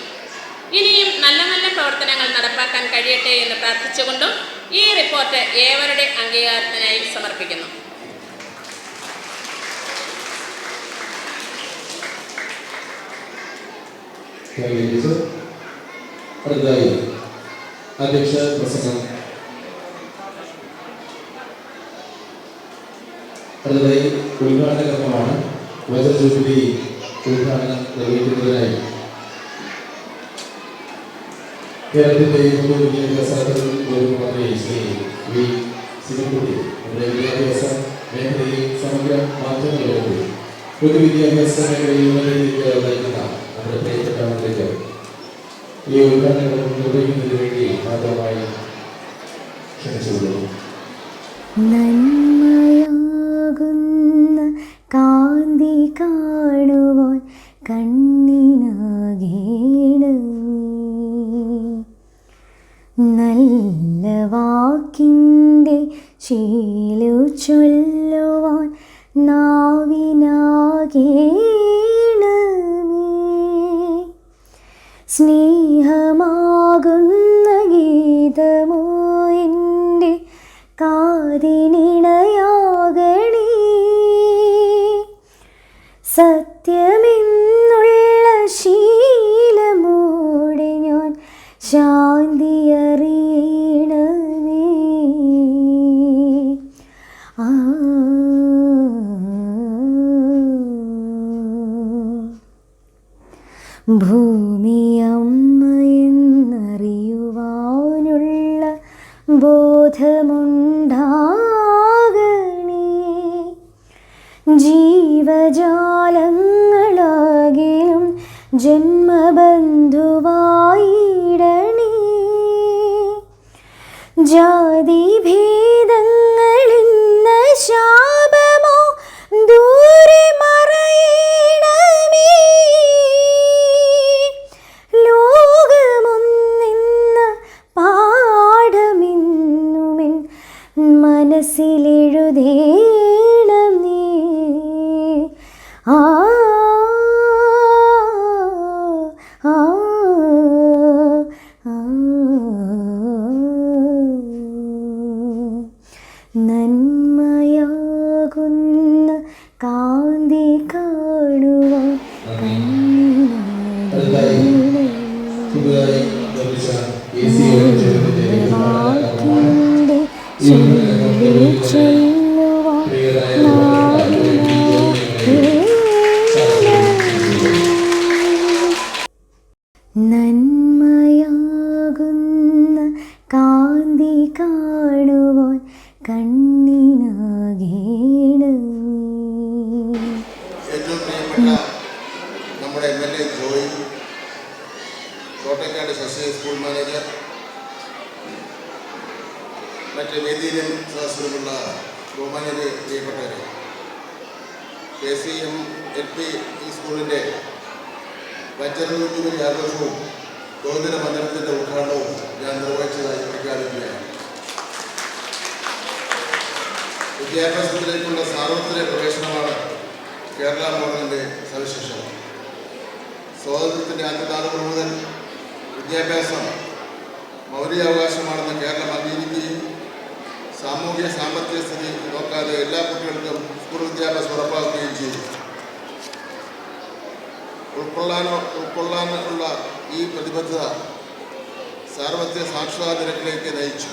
ഇനിയും നല്ല നല്ല പ്രവർത്തനങ്ങൾ നടപ്പാക്കാൻ കഴിയട്ടെ എന്ന് പ്രാർത്ഥിച്ചുകൊണ്ടും ഈ റിപ്പോർട്ട് ഏവരുടെ അംഗീകാരത്തിനായി സമർപ്പിക്കുന്നു.
അടുത്തതായി അധ്യക്ഷ പ്രസംഗം. അടുത്തതായി ഉദ്ഘാടന കർമ്മമാണ്. വജ്രജൂബിലി ഉദ്ഘാടനം നിർവഹിക്കുന്നതിനായി കേരളത്തിന്റെ പൊതുവിദ്യാഭ്യാസ വകുപ്പ് മന്ത്രി ശ്രീ V. ശിവൻകുട്ടി നമ്മുടെ വിദ്യാഭ്യാസ മേഖലയിൽ സമഗ്ര മാറ്റങ്ങൾ പൊതുവിദ്യാഭ്യാസ മേഖലയിൽ നയിക്കുന്ന നമ്മുടെ പ്രിയപ്പെട്ട മന്ത്രിക്ക് ഈ ഉദ്ഘാടനങ്ങൾ നിർവഹിക്കുന്നതിന് വേണ്ടി മാത്രമായി ക്ഷണിച്ചുകൊള്ളുന്നു.
നന്മയാകുന്ന കാന്തി കാണുവാൻ കണ്ണിനാകേണമേ, നല്ല വാക്കിൻ്റെ ശീലു ചൊല്ലുവാൻ നാവിനാകേണമേ, സ്നേഹമാകുന്ന ഗീതമോ എൻ്റെ കാതിനിണയാകണേ, സത്യമെന്നുള്ള ശീലമോടെ ഞാൻ ശാന്തി അറിയണമേ. ഭൂമിയമ്മയെന്നറിയുവാനുള്ള ബോധമുണ്ടാകണേ, ജീവജാലങ്ങളാകിലും ജന്മബന്ധുവായിടണേ. ജാതി ഭേദങ്ങളിന്ന ശാപമോ ദൂരെ മറയണമേ. ലോകമൊന്നെന്ന പാഠമെന്നുമെൻ മനസ്സിലെഴുതേണം നീ. ആ ആ നന്മയാകുന്ന കാന്തി കാണുവാൻ വാക്കിൻ്റെ ചൊല്ലുവാൻ നന്മയാകുന്ന കാന്തി കാണുവാൻ കണ്ണിനാകേണം.
ഏറ്റവും പ്രിയപ്പെട്ട നമ്മുടെ MLA Joy, Thottakkad Sasi school manager, മറ്റ് വേദിയിലും സദസ്സിലുമുള്ള ബഹുമാന്യരെ, പ്രിയപ്പെട്ടവരെ, KCM LP ഈ സ്കൂളിൻ്റെ വജ്രജൂബിലി ആഘോഷവും ബഹുദിന മന്ദിരത്തിൻ്റെ ഉദ്ഘാടനവും ഞാൻ നിർവഹിച്ചതായി പ്രഖ്യാപിക്കുകയാണ്. വിദ്യാഭ്യാസത്തിലേക്കുള്ള സാർവത്രിക പ്രവേശനമാണ് കേരള മോഡലിൻ്റെ സവിശേഷത. സ്വാതന്ത്ര്യത്തിൻ്റെ ആദ്യകാലങ്ങൾ മുതൽ വിദ്യാഭ്യാസം മൗലികാവകാശമാണെന്ന് കേരളം അംഗീകരിക്കുകയും സാമൂഹ്യ സാമ്പത്തിക സ്ഥിതി നോക്കാതെ എല്ലാ കുട്ടികൾക്കും സ്കൂൾ വിദ്യാഭ്യാസം ഉറപ്പാക്കുകയും ചെയ്തു. ഉൾക്കൊള്ളാനുള്ള ഈ പ്രതിബദ്ധത സാർവത്രിക സാക്ഷരതാ നിരക്കിലേക്ക് നയിച്ചു.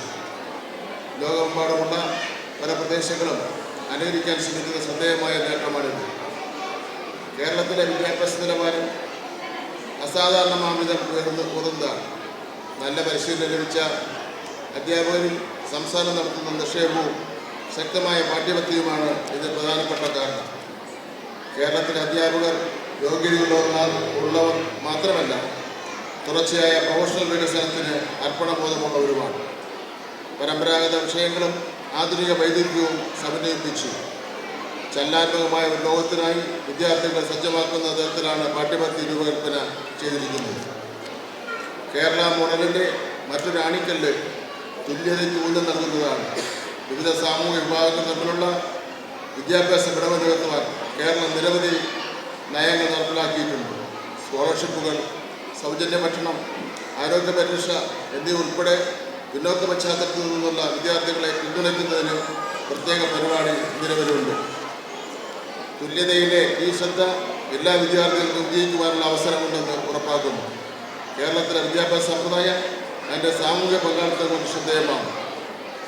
ലോകമെമ്പാടുമുള്ള പല പ്രദേശങ്ങളും അനുകരിക്കാൻ ശ്രമിക്കുന്ന ശ്രദ്ധേയമായ നേട്ടമാണിത്. കേരളത്തിലെ വിദ്യാഭ്യാസ നിലവാരം അസാധാരണമാംവിധം ഉയർന്നതാണ്. നല്ല പരിശീലനം ലഭിച്ച അധ്യാപകരിൽ സംസ്ഥാനം നടത്തുന്ന നിക്ഷേപവും ശക്തമായ പാഠ്യപദ്ധതിയുമാണ് ഇതിന് പ്രധാനപ്പെട്ട കാരണം. കേരളത്തിലെ അധ്യാപകർ യോഗ്യതയുള്ളവർ മാത്രമല്ല, തുടർച്ചയായ പ്രൊഫഷണൽ വികസനത്തിന് അർപ്പണബോധമുള്ളവരുമാണ്. പരമ്പരാഗത വിഷയങ്ങളും ആധുനിക വൈദഗ്ധ്യവും സമന്വയിപ്പിച്ചു ചലനാത്മകമായ ഒരു ലോകത്തിനായി വിദ്യാർത്ഥികളെ സജ്ജമാക്കുന്ന തരത്തിലാണ് പാഠ്യപദ്ധതി രൂപകൽപ്പന ചെയ്തിരിക്കുന്നത്. കേരള മോഡലിൻ്റെ മറ്റൊരു ആണിക്കല്ല് തുല്യതയ്ക്ക് ഊന്നൽ നൽകുന്നതാണ്. വിവിധ സാമൂഹിക വിഭാഗങ്ങൾ തമ്മിലുള്ള വിദ്യാഭ്യാസ വിടവ് നികത്തുവാൻ കേരളം നിരവധി നയങ്ങൾ നടപ്പിലാക്കിയിട്ടുണ്ട്. സ്കോളർഷിപ്പുകൾ, സൗജന്യ ഭക്ഷണം, ആരോഗ്യ പരിരക്ഷ എന്നിവ ഉൾപ്പെടെ പിന്നോക്ക പശ്ചാത്തലത്തിൽ നിന്നുള്ള വിദ്യാർത്ഥികളെ പിന്തുണയ്ക്കുന്നതിന് പ്രത്യേക പരിപാടി നിലവിലുണ്ട്. തുല്യതയിലെ ഈ ശ്രദ്ധ എല്ലാ വിദ്യാർത്ഥികൾക്കും വിജയിക്കുവാനുള്ള അവസരമുണ്ടെന്ന് ഉറപ്പാക്കുന്നു. കേരളത്തിലെ വിദ്യാഭ്യാസ സമ്പ്രദായം അതിൻ്റെ സാമൂഹ്യ പങ്കാളിത്തം കൊണ്ട് ശ്രദ്ധേയമാണ്.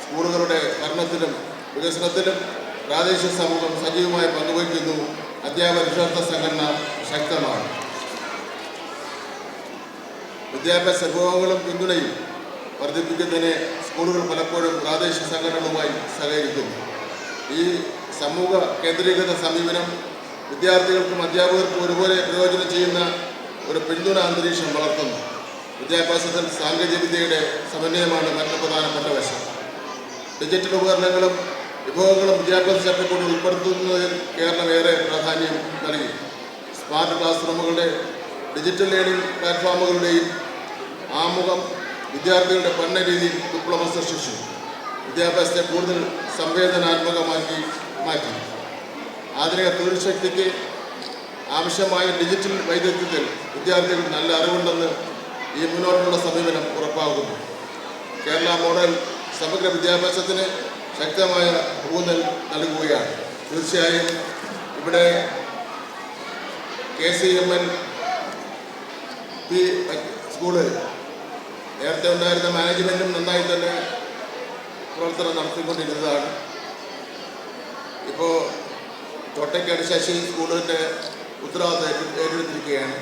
സ്കൂളുകളുടെ ഭരണത്തിലും വികസനത്തിലും പ്രാദേശിക സമൂഹം സജീവമായി പങ്കുവയ്ക്കുന്നു. അധ്യാപക രക്ഷാർത്ഥ സംഘടന ശക്തമാണ്. വിദ്യാഭ്യാസ വിഭവങ്ങളും പിന്തുണയും വർദ്ധിപ്പിക്കുന്നതിന് സ്കൂളുകൾ പലപ്പോഴും പ്രാദേശിക സംഘടനകളുമായി സഹകരിക്കുന്നു. ഈ സമൂഹ കേന്ദ്രീകൃത സമീപനം വിദ്യാർത്ഥികൾക്കും അധ്യാപകർക്കും ഒരുപോലെ പ്രയോജനം ചെയ്യുന്ന ഒരു പിന്തുണ അന്തരീക്ഷം വളർത്തുന്നു. വിദ്യാഭ്യാസത്തിൽ സാങ്കേതികവിദ്യയുടെ സമന്വയമാണ് മറ്റു പ്രധാനപ്പെട്ട വശം. ഡിജിറ്റൽ ഉപകരണങ്ങളും വിഭവങ്ങളും വിദ്യാഭ്യാസ ചട്ടക്കൂടിൽ ഉൾപ്പെടുത്തുന്നതിൽ കേരളം ഏറെ പ്രാധാന്യം നൽകി. സ്മാർട്ട് ക്ലാസ് റൂമുകളുടെ ഡിജിറ്റൽ ലേണിംഗ് പ്ലാറ്റ്ഫോമുകളുടെയും ആമുഖം വിദ്യാർത്ഥികളുടെ പഠന രീതിയിൽ വിപ്ലവം സൃഷ്ടിച്ചു. വിദ്യാഭ്യാസത്തെ കൂടുതൽ സംവേദനാത്മകമാക്കി മാറ്റി. ആധുനിക തൊഴിൽ ശക്തിക്ക് ആവശ്യമായ ഡിജിറ്റൽ വൈദഗ്ധ്യത്തിൽ വിദ്യാർത്ഥികൾ നല്ല അറിവുണ്ടെന്ന് ഈ മുന്നോട്ടുള്ള സമീപനം ഉറപ്പാകുന്നു. കേരള മോഡൽ സമഗ്ര വിദ്യാഭ്യാസത്തിന് ശക്തമായ ഊന്നൽ നൽകുകയാണ്. തീർച്ചയായും ഇവിടെ KCMLP സ്കൂള് നേരത്തെ ഉണ്ടായിരുന്ന മാനേജ്മെൻറ്റും നന്നായി തന്നെ പ്രവർത്തനം നടത്തിക്കൊണ്ടിരുന്നതാണ്. ഇപ്പോൾ തോട്ടക്കാട് ശശി സ്കൂളിൻ്റെ ഉത്തരവാദിത്വം ഏറ്റെടുത്തിരിക്കുകയാണ്.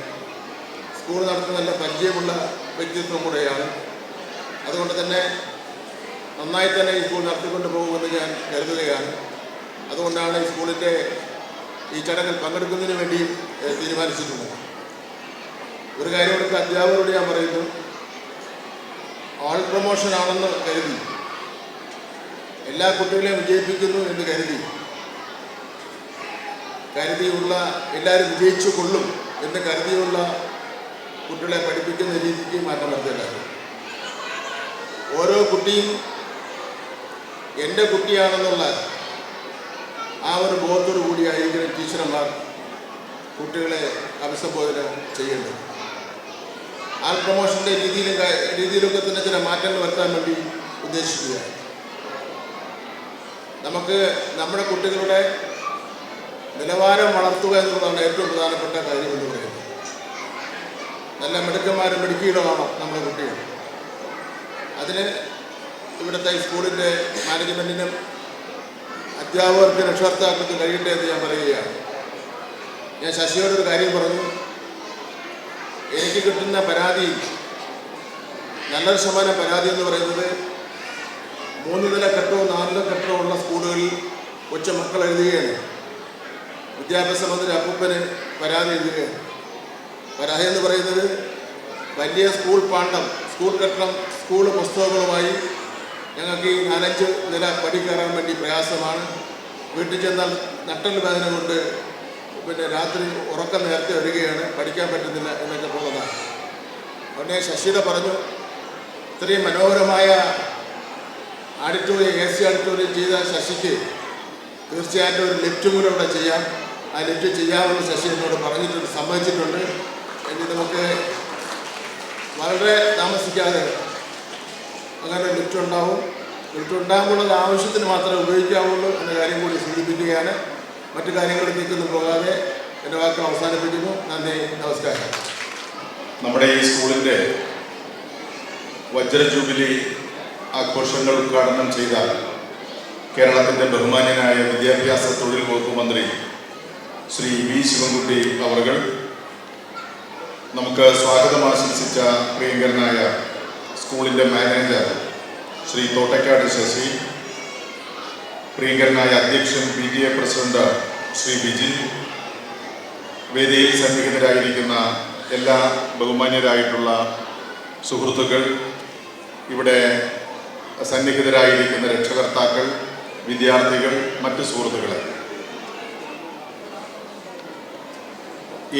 സ്കൂൾ നടത്തുന്ന നല്ല പരിചയമുള്ള വ്യക്തിത്വം കൂടെയാണ്. അതുകൊണ്ട് തന്നെ നന്നായി തന്നെ ഈ സ്കൂൾ നടത്തിക്കൊണ്ട് പോകുമെന്ന് ഞാൻ കരുതുകയാണ്. അതുകൊണ്ടാണ് ഈ സ്കൂളിൻ്റെ ഈ ചടങ്ങിൽ പങ്കെടുക്കുന്നതിന് വേണ്ടിയും തീരുമാനിച്ചിട്ടുള്ളത്. ഒരു കാര്യം കൂടി അധ്യാപകരോട് ഞാൻ പറയുന്നു, ആൾ പ്രൊമോഷൻ ആണെന്ന് കരുതി എല്ലാ കുട്ടികളെയും വിജയിപ്പിക്കുന്നു എന്ന് കരുതിയുള്ള എല്ലാവരും വിജയിച്ചു കൊള്ളും എന്ന് കരുതിയുള്ള കുട്ടികളെ പഠിപ്പിക്കുന്ന രീതിക്ക് മാറ്റം വരുത്തില്ല. ഓരോ കുട്ടിയും എൻ്റെ കുട്ടിയാണെന്നുള്ള ആ ഒരു ബോധത്തോടു കൂടിയായിരിക്കും ടീച്ചർമാർ കുട്ടികളെ അഭിസംബോധന ചെയ്യേണ്ടത്. ആൾ പ്രൊമോഷൻ്റെ രീതിയിലൊക്കെ തന്നെ ചില മാറ്റങ്ങൾ വരുത്താൻ വേണ്ടി ഉദ്ദേശിക്കുകയാണ്. നമുക്ക് നമ്മുടെ കുട്ടികളുടെ നിലവാരം വളർത്തുക എന്നുള്ളതാണ് ഏറ്റവും പ്രധാനപ്പെട്ട കാര്യം എന്ന് പറയുന്നത്. നല്ല മിടുക്കന്മാരും മിടുക്കികളുമാണോ നമ്മുടെ കുട്ടികൾ. അതിന് ഇവിടുത്തെ സ്കൂളിൻ്റെ മാനേജ്മെൻറ്റിനും അധ്യാപകർക്ക് രക്ഷകർത്താക്കൾക്ക് കഴിയട്ടെ എന്ന് ഞാൻ പറയുകയാണ്. ഞാൻ ശശിയോടൊരു കാര്യം പറഞ്ഞു. എനിക്ക് കിട്ടുന്ന പരാതി, നല്ലൊരു ശതമാനം പരാതി എന്ന് പറയുന്നത് 3 നില കെട്ടവും 4 നില കെട്ടവും ഉള്ള സ്കൂളുകളിൽ കൊച്ചുമക്കൾ എഴുതുകയാണ്. വിദ്യാഭ്യാസ മന്ത്രി അപ്പൂപ്പന് പരാതി എഴുതുകയാണ്. പരാതി എന്ന് പറയുന്നത് വലിയ സ്കൂൾ പാണ്ഡം, സ്കൂൾ കെട്ടിടം, സ്കൂൾ പുസ്തകങ്ങളുമായി ഞങ്ങൾക്ക് ഈ 4-5 നില പടി കയറാൻ വേണ്ടി പ്രയാസമാണ്. വീട്ടിൽ ചെന്നാൽ നട്ടൽ വേദന കൊണ്ട് രാത്രി ഉറക്കം നേരത്തെ വരികയാണ്, പഠിക്കാൻ പറ്റുന്നില്ല എന്നൊക്കെ ഉള്ളതാണ്. ഉടനെ ശശിയുടെ പറഞ്ഞു, ഇത്രയും മനോഹരമായ ഓഡിറ്റോറിയം, AC ഓഡിറ്റോറിയം ചെയ്ത ശശിക്ക് തീർച്ചയായിട്ടും ഒരു ലിഫ്റ്റും കൂടെ ഇവിടെ ചെയ്യാം. ആ ലിഫ്റ്റ് ചെയ്യാമെന്ന് ശശി എന്നോട് പറഞ്ഞിട്ടുണ്ട്, സമ്മതിച്ചിട്ടുണ്ട്. എങ്കിൽ നമുക്ക് വളരെ താമസിക്കാതെ അങ്ങനെ ലിഫ്റ്റ് ഉണ്ടാവും. ലിഫ്റ്റ് ഉണ്ടാകുമ്പോൾ ആവശ്യത്തിന് മാത്രമേ ഉപയോഗിക്കാവുള്ളൂ എന്ന കാര്യം കൂടി സൂചിപ്പിക്കുകയാണ്. മറ്റു കാര്യങ്ങളിലേക്കൊന്നും പോകാതെ എൻ്റെ വാക്കുകൾ അവസാനിപ്പിക്കുന്നു. നന്ദി, നമസ്കാരം.
നമ്മുടെ ഈ സ്കൂളിൻ്റെ വജ്ര ജൂബിലി ആഘോഷങ്ങൾ ഉദ്ഘാടനം ചെയ്ത കേരളത്തിൻ്റെ ബഹുമാന്യനായ വിദ്യാഭ്യാസ തൊഴിൽ വകുപ്പ് മന്ത്രി ശ്രീ വി ശിവൻകുട്ടി അവർകൾ, നമുക്ക് സ്വാഗതം ആശംസിച്ച പ്രിയങ്കരനായ സ്കൂളിൻ്റെ മാനേജർ ശ്രീ തോട്ടക്കാട് ശശി, പ്രിയങ്കരനായ അധ്യക്ഷൻ PTA പ്രസിഡന്റ് ശ്രീ വിജിൻ, വേദിയിൽ സന്നിഹിതരായിരിക്കുന്ന എല്ലാ ബഹുമാന്യരായിട്ടുള്ള സുഹൃത്തുക്കൾ, ഇവിടെ സന്നിഹിതരായിരിക്കുന്ന രക്ഷകർത്താക്കൾ, വിദ്യാർത്ഥികൾ, മറ്റ് സുഹൃത്തുക്കളെ,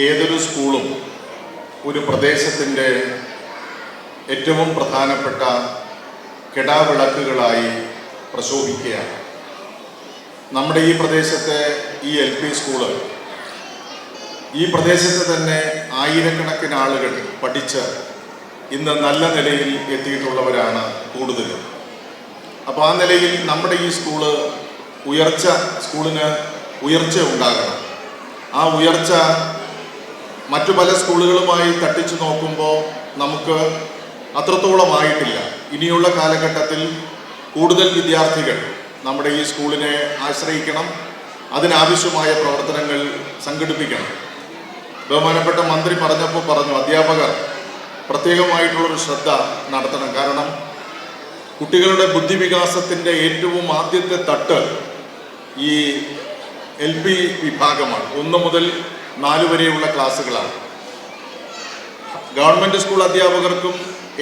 ഏതൊരു സ്കൂളും ഒരു പ്രദേശത്തിൻ്റെ ഏറ്റവും പ്രധാനപ്പെട്ട കെടാവിളക്കുകളായി പ്രശോഭിക്കുകയാണ്. നമ്മുടെ ഈ പ്രദേശത്തെ ഈ LP സ്കൂള്, ഈ പ്രദേശത്ത് തന്നെ ആയിരക്കണക്കിന് ആളുകൾ പഠിച്ച് ഇന്ന് നല്ല നിലയിൽ എത്തിയിട്ടുള്ളവരാണ് കൂടുതലും. അപ്പോൾ ആ നിലയിൽ നമ്മുടെ ഈ സ്കൂളിന് ഉയർച്ച ഉണ്ടാകണം. ആ ഉയർച്ച മറ്റു പല സ്കൂളുകളുമായി തട്ടിച്ചു നോക്കുമ്പോൾ നമുക്ക് അത്രത്തോളമായിട്ടില്ല. ഇനിയുള്ള കാലഘട്ടത്തിൽ കൂടുതൽ വിദ്യാർത്ഥികൾ നമ്മുടെ ഈ സ്കൂളിനെ ആശ്രയിക്കണം, അതിനാവശ്യമായ പ്രവർത്തനങ്ങൾ സംഘടിപ്പിക്കണം. ബഹുമാനപ്പെട്ട മന്ത്രി പറഞ്ഞു അധ്യാപകർ പ്രത്യേകമായിട്ടുള്ളൊരു ശ്രദ്ധ നടത്തണം. കാരണം കുട്ടികളുടെ ബുദ്ധിവികാസത്തിൻ്റെ ഏറ്റവും ആദ്യത്തെ തട്ട് ഈ LP വിഭാഗമാണ്. 1 മുതൽ 4 വരെയുള്ള ക്ലാസ്സുകളാണ്. ഗവൺമെൻറ് സ്കൂൾ അധ്യാപകർക്കും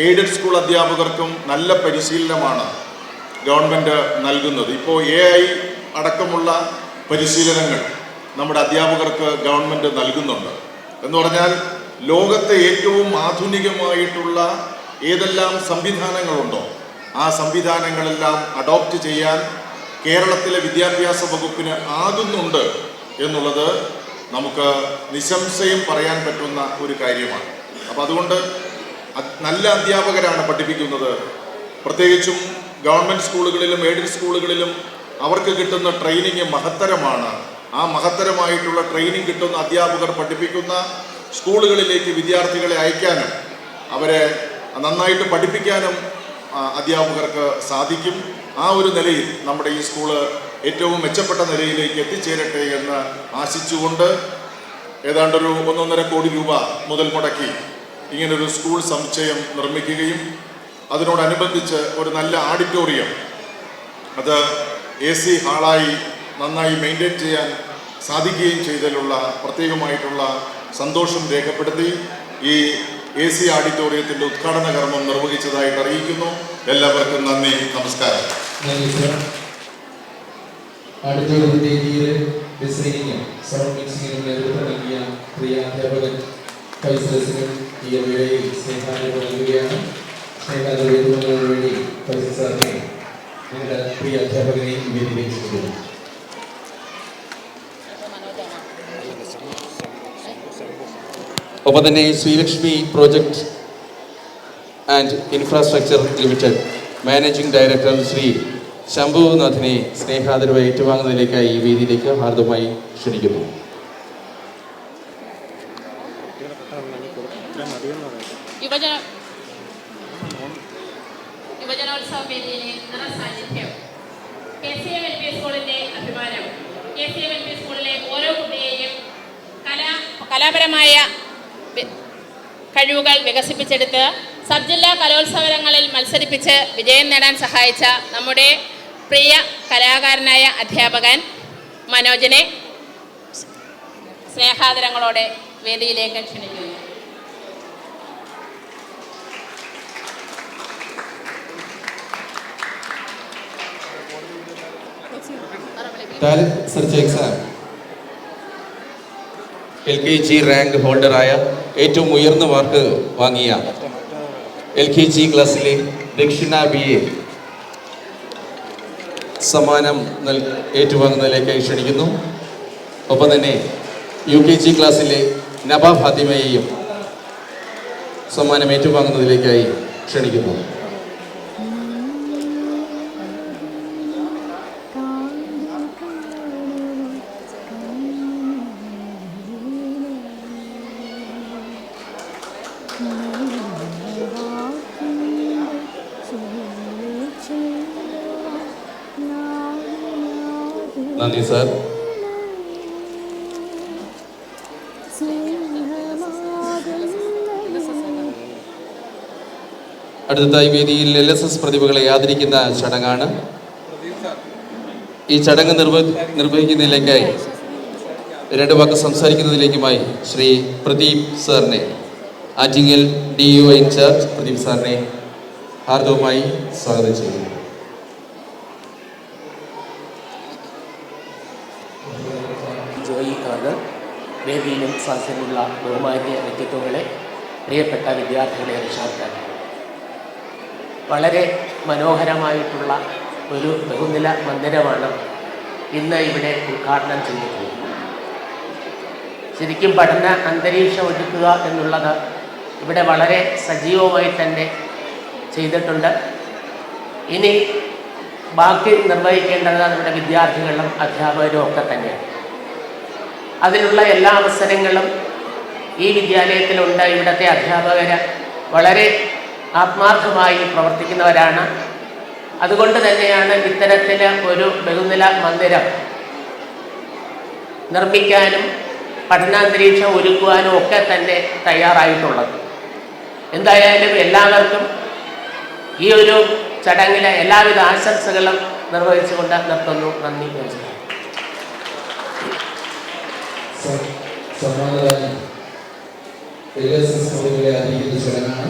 എയ്ഡഡ് സ്കൂൾ അധ്യാപകർക്കും നല്ല പരിശീലനമാണ് ഗവൺമെൻറ് നൽകുന്നത്. ഇപ്പോൾ AI അടക്കമുള്ള പരിശീലനങ്ങൾ നമ്മുടെ അധ്യാപകർക്ക് ഗവൺമെൻറ് നൽകുന്നുണ്ട്. എന്ന് പറഞ്ഞാൽ ലോകത്തെ ഏറ്റവും ആധുനികമായിട്ടുള്ള ഏതെല്ലാം സംവിധാനങ്ങളുണ്ടോ ആ സംവിധാനങ്ങളെല്ലാം അഡോപ്റ്റ് ചെയ്യാൻ കേരളത്തിലെ വിദ്യാഭ്യാസ വകുപ്പിന് ആകുന്നുണ്ട് എന്നുള്ളത് നമുക്ക് നിസ്സംശയം പറയാൻ പറ്റുന്ന ഒരു കാര്യമാണ്. അപ്പോൾ അതുകൊണ്ട് നല്ല അധ്യാപകരാണ് പഠിപ്പിക്കുന്നത്. പ്രത്യേകിച്ചും ഗവൺമെൻറ് സ്കൂളുകളിലും എയ്ഡഡ് സ്കൂളുകളിലും അവർക്ക് കിട്ടുന്ന ട്രെയിനിങ് മഹത്തരമാണ്. ആ മഹത്തരമായിട്ടുള്ള ട്രെയിനിങ് കിട്ടുന്ന അധ്യാപകർ പഠിപ്പിക്കുന്ന സ്കൂളുകളിലേക്ക് വിദ്യാർത്ഥികളെ അയക്കാനും അവരെ നന്നായിട്ട് പഠിപ്പിക്കാനും അധ്യാപകർക്ക് സാധിക്കും. ആ ഒരു നിലയിൽ നമ്മുടെ ഈ സ്കൂള് ഏറ്റവും മെച്ചപ്പെട്ട നിലയിലേക്ക് എത്തിച്ചേരട്ടെ എന്ന് ആശിച്ചുകൊണ്ട് ഏതാണ്ടൊരു 1.5 കോടി രൂപ മുതൽ മുടക്കി ഇങ്ങനൊരു സ്കൂൾ സമുച്ചയം നിർമ്മിക്കുകയും അതിനോടനുബന്ധിച്ച് ഒരു നല്ല ഓഡിറ്റോറിയം അത് AC ഹാളായി നന്നായി മെയിൻറ്റെയിൻ ചെയ്യാൻ സാധിക്കുകയും ചെയ്തതിലുള്ള പ്രത്യേകമായിട്ടുള്ള സന്തോഷം രേഖപ്പെടുത്തി ഈ AC ഓഡിറ്റോറിയത്തിൻ്റെ ഉദ്ഘാടന കർമ്മം നിർവഹിച്ചതായിട്ട് അറിയിക്കുന്നു. എല്ലാവർക്കും നന്ദി, നമസ്കാരം.
അടുത്തൊരു വേദിയിൽ ഡിസൈനിങ്ങും സൗണ്ട് മിക്സിങ്ങിനും നേതൃത്വം നൽകിയ പ്രിയ അധ്യാപകൻ ഫൈസലിനും ഈ വേളയിൽ സ്നേഹാദരവ് നൽകുകയാണ്. സ്നേഹാദരവിന് വേണ്ടി ഫൈസൽ സാറിനെ ഞങ്ങളുടെ പ്രിയ അധ്യാപകനെയും വേദിയിലേക്ക് ക്ഷണിക്കുന്നു.
ഒപ്പം തന്നെ Sreelakshmi project and infrastructure limited managing director Shri ശംഭുനാഥിനെ സ്നേഹാദരവ് ഏറ്റുവാങ്ങുന്നതിലേക്കായി ഈ വേദിയിലേക്ക് ഹാർദമായി ക്ഷണിക്കുന്നു.
യുവജനോത്സവ വേദിയിലെ നിറസാന്നിധ്യം KCM LP സ്കൂളിന്റെ അഭിമാനം. KCM LP സ്കൂളിലെ ഓരോ കുട്ടിയെയും കലാപരമായ കഴിവുകൾ വികസിപ്പിച്ചെടുത്ത് സബ് ജില്ലാ കലോത്സവങ്ങളിൽ മത്സരിപ്പിച്ച് വിജയം നേടാൻ സഹായിച്ച നമ്മുടെ പ്രിയ കലാകാരനായ അധ്യാപകൻ മനോജിനെ സ്നേഹാദരങ്ങളോടെ വേദിയിലേക്ക് ക്ഷണിക്കുന്നു.
Talent search exam LKG rank ഹോൾഡറായ ഏറ്റവും ഉയർന്ന മാർക്ക് വാങ്ങിയ LKG ക്ലാസ്സിലെ ദക്ഷിണ BA സമ്മാനം ഏറ്റുവാങ്ങുന്നതിലേക്കായി ക്ഷണിക്കുന്നു. ഒപ്പം തന്നെ UKG ക്ലാസ്സിലെ നബ ഫാത്തിമയെയും സമ്മാനം ഏറ്റുവാങ്ങുന്നതിലേക്കായി ക്ഷണിക്കുന്നു. നന്ദി സാർ. അടുത്തതായി വേദിയിൽ LSS പ്രതിഭകളെ ആദരിക്കുന്ന ചടങ്ങാണ്. ഈ ചടങ്ങ് നിർവഹിക്കുന്നതിലേക്കായി രണ്ട് വാക്ക് സംസാരിക്കുന്നതിലേക്കുമായി ശ്രീ പ്രദീപ് സാറിനെ, ആറ്റിങ്ങൽ DUO ഇൻചാർജ് പ്രദീപ് സാറിനെ ഹാർദവമായി സ്വാഗതം ചെയ്യുന്നു.
ജോയി ഖാദർ, വേദിയിലും സദസ്സിലുള്ള ബഹുമാന്യ വ്യക്തിത്വങ്ങളെ, പ്രിയപ്പെട്ട വിദ്യാർത്ഥികളെ, രക്ഷാകർത്താക്കളെ, വളരെ മനോഹരമായിട്ടുള്ള ഒരു ബഹുനില മന്ദിരമാണ് ഇന്ന് ഇവിടെ ഉദ്ഘാടനം ചെയ്തിട്ടുള്ളത്. ശരിക്കും പഠന അന്തരീക്ഷം ഒരുക്കുക എന്നുള്ളത് ഇവിടെ വളരെ സജീവമായി തന്നെ ചെയ്തിട്ടുണ്ട്. ഇനി ബാക്കി നിർവഹിക്കേണ്ടത് നമ്മുടെ വിദ്യാർത്ഥികളും അധ്യാപകരും ഒക്കെ തന്നെയാണ്. അതിനുള്ള എല്ലാ അവസരങ്ങളും ഈ വിദ്യാലയത്തിലുണ്ട്. ഇവിടുത്തെ അധ്യാപകർ വളരെ ആത്മാർത്ഥമായി പ്രവർത്തിക്കുന്നവരാണ്. അതുകൊണ്ട് തന്നെയാണ് ഇത്തരത്തിൽ ഒരു ബഹുനില മന്ദിരം നിർമ്മിക്കാനും പഠനാന്തരീക്ഷം ഒരുക്കുവാനും ഒക്കെ തന്നെ തയ്യാറായിട്ടുള്ളത്. എന്തായാലും എല്ലാവർക്കും ഈ ഒരു ചടങ്ങിലെ എല്ലാവിധ ആശംസകളും നിർവഹിച്ചുകൊണ്ട് നിർത്തുന്നു. നന്ദി.
സമ്മാനദാനം LSS പ്രതിഭകളെ ആദരിക്കുന്ന ചടങ്ങാണ്.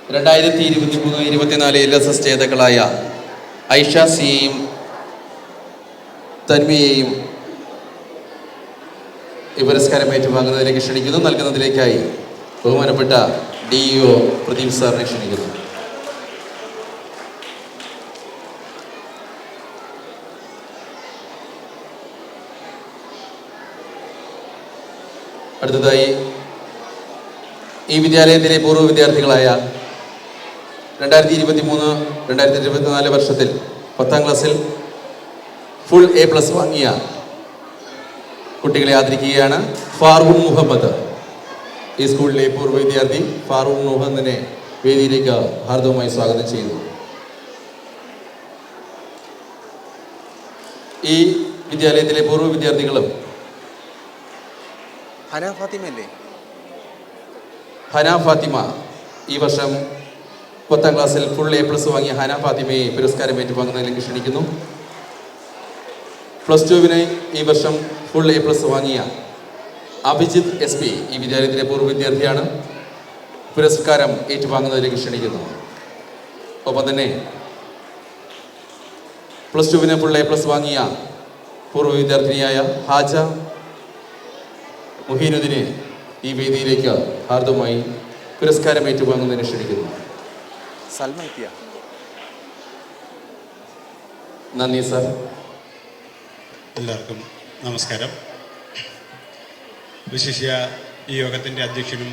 2023-24 LSS ജേതാക്കളായ ഐഷ സിയെയും തന്മയെയും ഈ പുരസ്കാരം ഏറ്റുവാങ്ങുന്നതിലേക്ക് ക്ഷണിക്കുന്നു. നൽകുന്നതിലേക്കായി ബഹുമാനപ്പെട്ട DUO പ്രദീപ് സാറിനെ ക്ഷണിക്കുന്നു. അടുത്തതായി ഈ വിദ്യാലയത്തിലെ പൂർവ്വ വിദ്യാർത്ഥികളായ 2023-2024 വർഷത്തിൽ 10ാം ക്ലാസ്സിൽ ഫുൾ A+ വാങ്ങിയ കുട്ടികളെ ആദരിക്കുകയാണ്. ഫാറൂഖ് മുഹമ്മദ്, ഈ സ്കൂളിലെ പൂർവ്വ വിദ്യാർത്ഥി ഫാറൂഖ് മുഹമ്മദിനെ വേദിയിലേക്ക് ഹാർദവമായി സ്വാഗതം ചെയ്യുന്നു. ഈ വിദ്യാലയത്തിലെ പൂർവ്വ വിദ്യാർത്ഥികളും ഹന ഫാത്തിമ, ഈ വർഷം 10ാം ക്ലാസ്സിൽ ഫുൾ A+ വാങ്ങിയ ഹന ഫാത്തിമയെ പുരസ്കാരം ഏറ്റുവാങ്ങുന്നതിലേക്ക് ക്ഷണിക്കുന്നു. +2 ഈ വർഷം ഫുൾ A+ വാങ്ങിയ അഭിജിത്ത് SP, ഈ വിദ്യാലയത്തിലെ പൂർവ്വ വിദ്യാർത്ഥിയാണ്. പുരസ്കാരം ഏറ്റുവാങ്ങുന്നതിലേക്ക് ക്ഷണിക്കുന്നു. ഒപ്പം തന്നെ +2 ഫുൾ A+ വാങ്ങിയ പൂർവ്വ വിദ്യാർത്ഥിനിയായ ഹാജ മുഹീനുദ്ദീനെ ഈ വേദിയിലേക്ക് ഹാർദമായി പുരസ്കാരം ഏറ്റുവാങ്ങുന്നതിന് ക്ഷണിക്കുന്നു. നന്ദി സർ.
എല്ലാവർക്കും നമസ്കാരം. വിശിഷ്യ ഈ യോഗത്തിൻ്റെ അധ്യക്ഷനും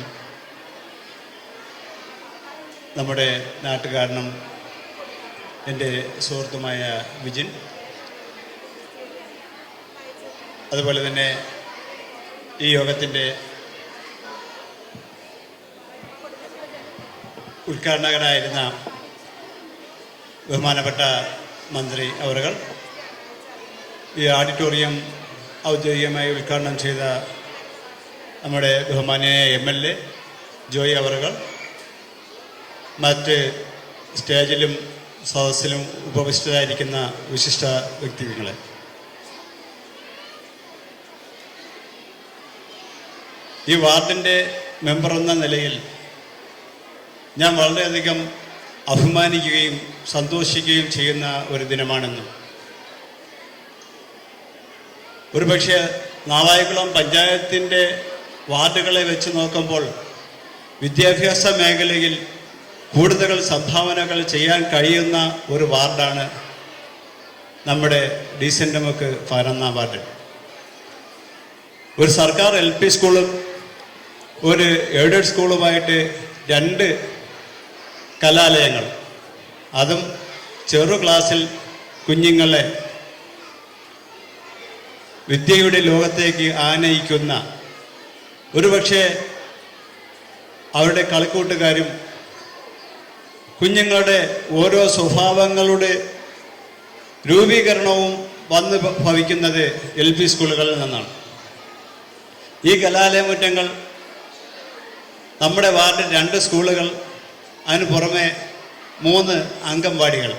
നമ്മുടെ നാട്ടുകാരനും എൻ്റെ സുഹൃത്തുമായ വിജിൻ, അതുപോലെ തന്നെ ഈ യോഗത്തിൻ്റെ ഉദ്ഘാടകനായിരുന്ന ബഹുമാനപ്പെട്ട മന്ത്രി അവറുകൾ, ഈ ഓഡിറ്റോറിയം ഔദ്യോഗികമായി ഉദ്ഘാടനം ചെയ്ത നമ്മുടെ ബഹുമാന്യനായ MLA ജോയ് അവറുകൾ, മറ്റ് സ്റ്റേജിലും സദസ്സിലും ഉപവിഷ്ടരായിരിക്കുന്ന വിശിഷ്ട വ്യക്തിത്വങ്ങളെ, ഈ വാർഡിൻ്റെ മെമ്പർ എന്ന നിലയിൽ ഞാൻ വളരെയധികം അഭിമാനിക്കുകയും സന്തോഷിക്കുകയും ചെയ്യുന്ന ഒരു ദിനമാണെന്നും, ഒരുപക്ഷെ നാവായിക്കുളം പഞ്ചായത്തിൻ്റെ വാർഡുകളെ വെച്ച് നോക്കുമ്പോൾ വിദ്യാഭ്യാസ മേഖലയിൽ കൂടുതൽ സംഭാവനകൾ ചെയ്യാൻ കഴിയുന്ന ഒരു വാർഡാണ് നമ്മുടെ ഡീസൻ്റ് 11 വാർഡ്. ഒരു സർക്കാർ LP സ്കൂളും ഒരു എയ്ഡഡ് സ്കൂളുമായിട്ട് 2 കലാലയങ്ങൾ, അതും ചെറു ക്ലാസ്സിൽ കുഞ്ഞുങ്ങളെ വിദ്യയുടെ ലോകത്തേക്ക് ആനയിക്കുന്ന, ഒരുപക്ഷെ അവരുടെ കളിക്കൂട്ടുകാരും കുഞ്ഞുങ്ങളുടെ ഓരോ സ്വഭാവങ്ങളുടെ രൂപീകരണവും വന്ന് ഭവിക്കുന്നത് LP സ്കൂളുകളിൽ നിന്നാണ്. ഈ കലാലയമുറ്റങ്ങൾ, നമ്മുടെ വാർഡിൽ 2 സ്കൂളുകൾ, അതിന് പുറമെ 3 അംഗൻവാടികൾ,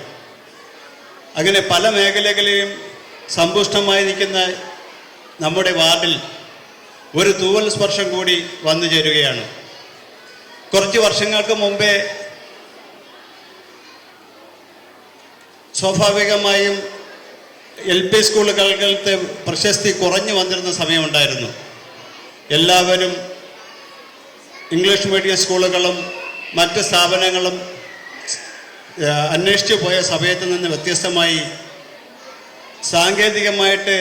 അങ്ങനെ പല മേഖലകളിലും സമ്പുഷ്ടമായി നിൽക്കുന്ന നമ്മുടെ വാർഡിൽ ഒരു തൂവൽ സ്പർശം കൂടി വന്നു ചേരുകയാണ്. കുറച്ച് വർഷങ്ങൾക്ക് മുമ്പേ സ്വാഭാവികമായും LP സ്കൂളുകൾക്ക് പ്രശസ്തി കുറഞ്ഞു വന്നിരുന്ന സമയമുണ്ടായിരുന്നു. എല്ലാവരും ഇംഗ്ലീഷ് മീഡിയം സ്കൂളുകളും മറ്റ് സ്ഥാപനങ്ങളും അന്വേഷിച്ചു പോയ സമയത്ത് നിന്ന് വ്യത്യസ്തമായി സാങ്കേതികമായിട്ട്